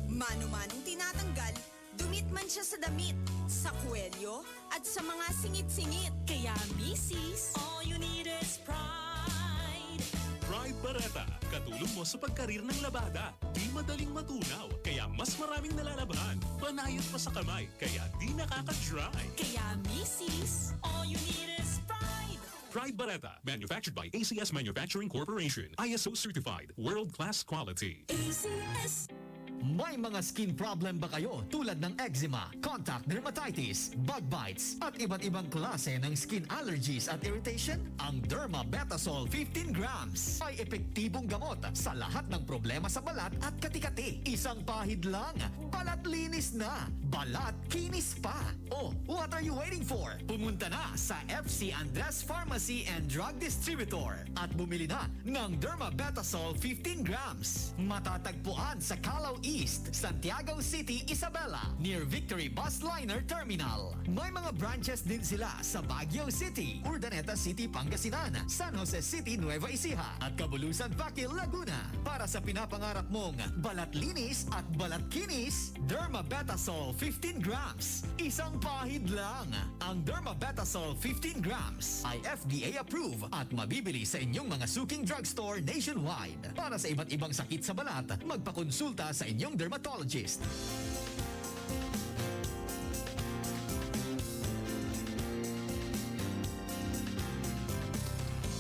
Mano-manong tinatanggal, dumit man siya sa damit, sa kwelyo, at sa mga singit-singit. Kaya, misis, all you need is pride. Pride Bareta, katulong mo sa pagkarir ng labada. Di madaling matunaw, kaya mas maraming nalalabhan. Banayot pa sa kamay, kaya di nakaka-dry. Kaya, misis, all you need is pride. Pride Bareta, manufactured by ACS Manufacturing Corporation. ISO certified, world-class quality. ACS. May mga skin problem ba kayo tulad ng eczema, contact dermatitis, bug bites, at iba't ibang klase ng skin allergies at irritation? Ang Dermabetasol 15 grams ay epektibong gamot sa lahat ng problema sa balat at kati-kati. Isang pahid lang, balat linis na, balat kinis pa. Oh, what are you waiting for? Pumunta na sa FC Andres Pharmacy and Drug Distributor at bumili na ng Dermabetasol 15 grams. Matatagpuan sa Calao East, Santiago City, Isabela, near Victory Bus Liner Terminal. May mga branches din sila sa Baguio City, Urdaneta City, Pangasinan, San Jose City, Nueva Ecija, at Cabulusan, Baquil, Laguna. Para sa pinapangarap mong balat linis at balat kinis, Dermabetasol 15 grams. Isang pahid lang. Ang Dermabetasol 15 grams ay FDA approved at mabibili sa inyong mga suking drugstore nationwide. Para sa iba't ibang sakit sa balat, magpakonsulta sa inyong dermatologist.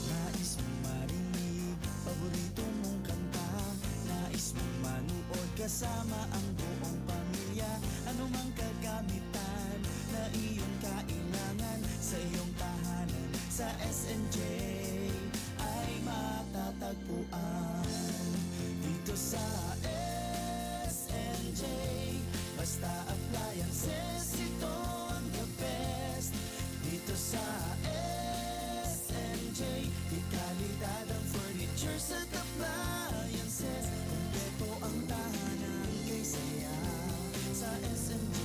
Nais mong marinig, paborito mong kanta. Nais mong manood kasama ang buong pamilya. Ano mang kagamitan na iyong kailangan sa iyong tahanan. Sa SNJ ay matatagpuan. Dito sa SNJ, basta appliances, ito ang the best. Dito sa SNJ, di kalidad ang furniture sa appliances. Kumpleto ang tahanan kay saya. Sa SNJ,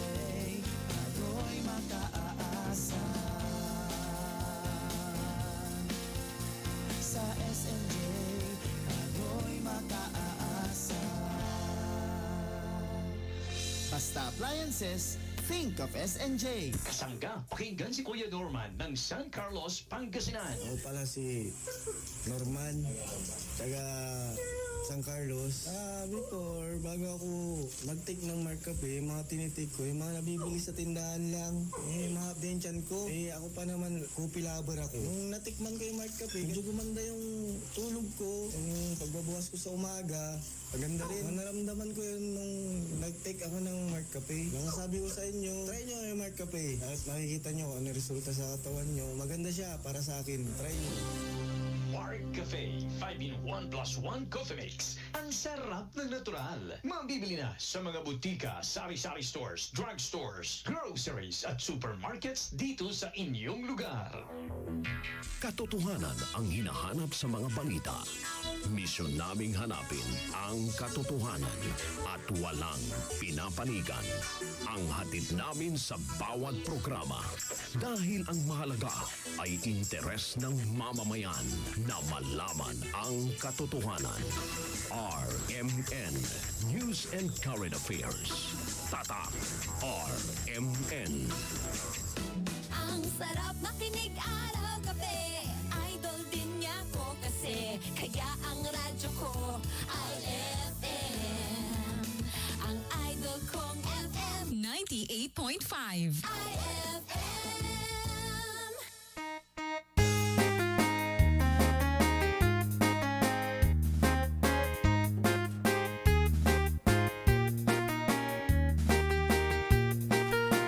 ako'y makaasa. Sa SNJ, ako'y makaasa. Basta appliances, think of SNJ. Kasangga, pakinggan si Kuya Norman ng San Carlos, Pangasinan. Ako pala si Norman, taga San Carlos. Before, bago ako mag-take ng Mark Cafe, mga tinitake ko, yung mga nabibili sa tindahan lang. Mga updatean ko. Ako pa naman, coffee lover ako. Nung natikman ko yung Mark Cafe, medyo gumanda yung tulog ko. Yung pagbabukas ko sa umaga, maganda rin. Naramdaman ko yun nung nag-take ako ng Mark Cafe. Yung sabi ko sa inyo, try nyo yung Mark Cafe. At makikita nyo kung ano resulta sa katawan nyo. Maganda siya para sa akin. Try nyo. Mark Cafe 5-in-1 plus 1 coffee mix. Ang sarap ng natural. Mabibili na sa mga butika, sari-sari stores, drugstores, groceries at supermarkets dito sa inyong lugar. Katotohanan ang hinahanap sa mga balita. Misyon naming hanapin ang katotohanan at walang pinapanigan. Ang hatid namin sa bawat programa. Dahil ang mahalaga ay interes ng mamamayan na malaman ang katotohanan. RMN News and Current Affairs. Tatak RMN. Ang sarap makinig araw-gabi. Idol din niya ko kasi. Kaya ang radyo ko ay FM. Ang idol kong FM 98.5 IFM.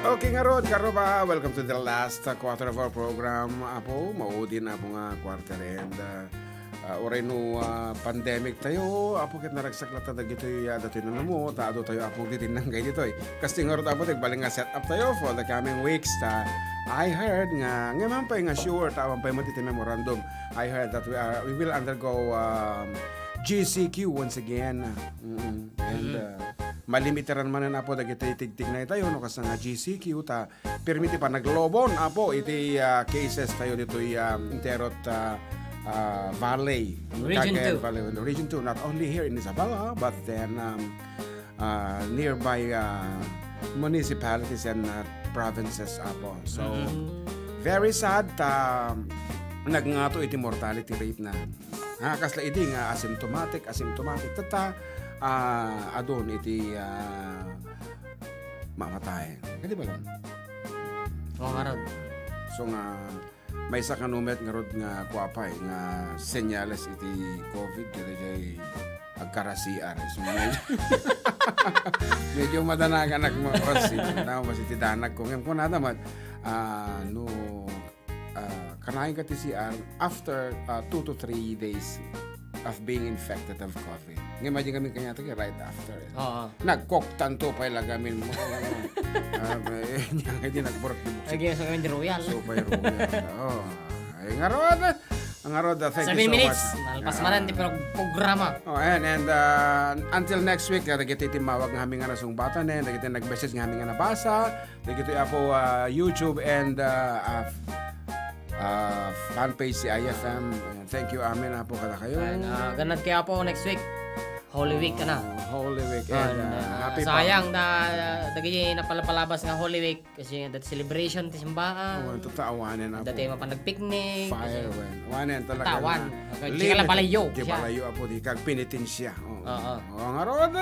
Okay nga Rod, karoba, welcome to the last quarter of our program. Apo, maudin na po nga quarter and oray no pandemic tayo, apo kit naragsaklata na gito'y dato'y na mo, taado tayo apo ditin nang gay dito'y. Kasi nga Rod, apo, tigbaling nga set up tayo for the coming weeks. I heard nga, ngayon pa nga sure, tawang pa yung matiti memorandum. I heard that we will undergo GCQ once again. And malimitaran man na po dagiti tigtig na tayo no kasi nga GCQ ta permiti pa naglobon apo iti cases tayo dito interot Valley Region 2 not only here in Isabela but then nearby municipalities and provinces apo so very sad nagngato iti mortality rate na kasla iti nga asymptomatic tata adon iti mamatay. Kadi ba lang? Oo nga Rod. So nga may isa ka numet nga Rod nga kuapay nga senyales iti COVID kaya jay agkarasiar. So medyo madanagan nagmarosi. Tama mas iti danag ko. Ngayon ko na naman kanahin ka ti CR after 2 to 3 days of being infected of COVID. Ngayon, imagine kami kanya ito right after. Nag-cocktan to pa ilagamin mo. Hindi nag-work. Ay, so kami di royal. So, may royal. Ay, nga ron. Ang arod, thank 7 you so minutes. much. Nalpas man ang programa. Oh, and until next week, dagiti timawag nga haming nga nasumbatan dagiti nag-message nga haming nga nabasa, dagiti po YouTube and fanpage si IFM. Thank you, amin na po kada kayo. Ganad kaya po next week. Holy Week ka na. Holy Week. And, happy sayang na dagi napalapalabas nga Holy Week kasi that celebration ti simbahan. Oh, tatawanan na po. Dati mapanagpicnic. Fire when. Wanen talaga. Tawan. Kaya kala palayo. Kaya palayo po di kag pinitin siya. Oo. Oh, nga rod.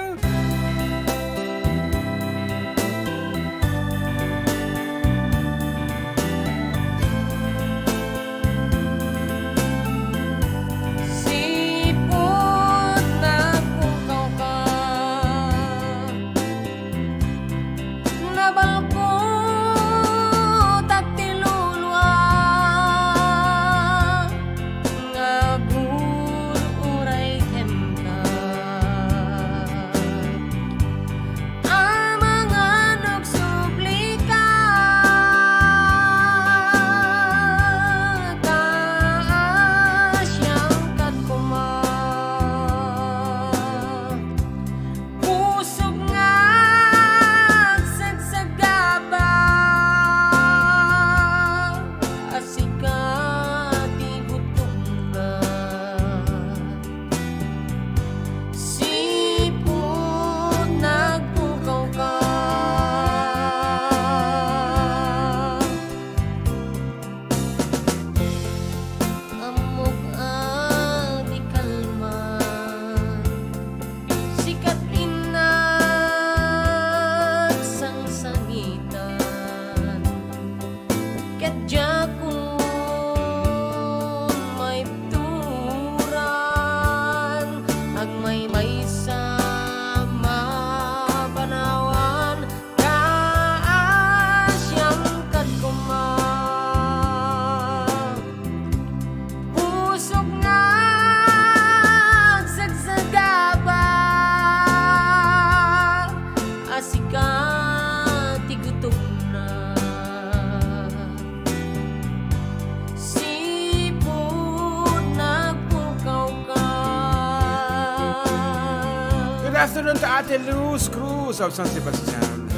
Good afternoon to Ate Luz Cruz of San Sebastian.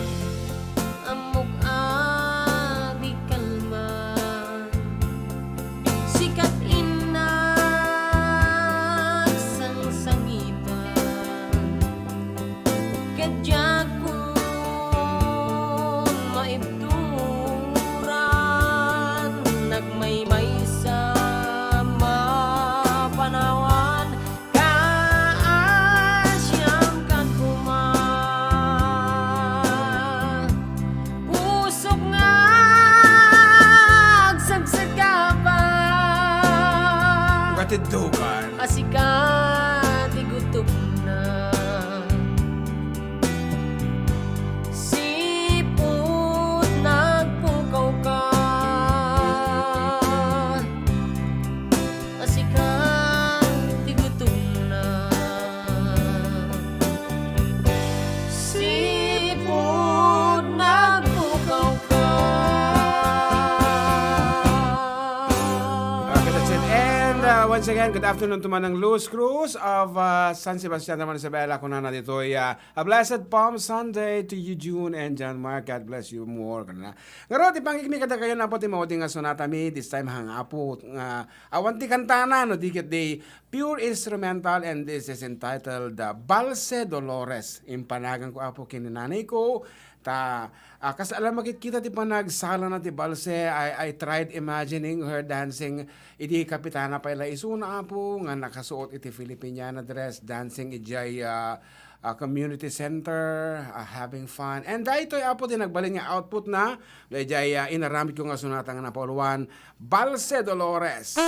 Amok di kalma, sikat inag sang sangitan, kadya kung maibturan, nagmaymay sa mapanawan. Katidukan. Asikat igutom na, sipot nagpukaw ka. Asikat igutom na, sipot nagpukaw ka. That's it. And once again, good afternoon to Manang Luz Cruz of San Sebastian naman Isabela. Kung na dito ay a blessed Palm Sunday to you, June and John Mark. God bless you more. Ngaro, tipangikmi kada kayo na po timawati nga sonata mi. This time hanga po. Awanti kantana, no, dikit day pure instrumental, and this is entitled Balse Dolores. Impanagan ko apo kininanay ko. Kasi alam makikita ti pa nagsala na ti Balse, I tried imagining her dancing iti kapitana pa ila isuna po nga nakasuot iti Filipiniana dress, dancing ijay community center, having fun. And dahito apo din nagbalin nga output na, ijay inaramid ko nga sunata nga napoluan, Balse Dolores.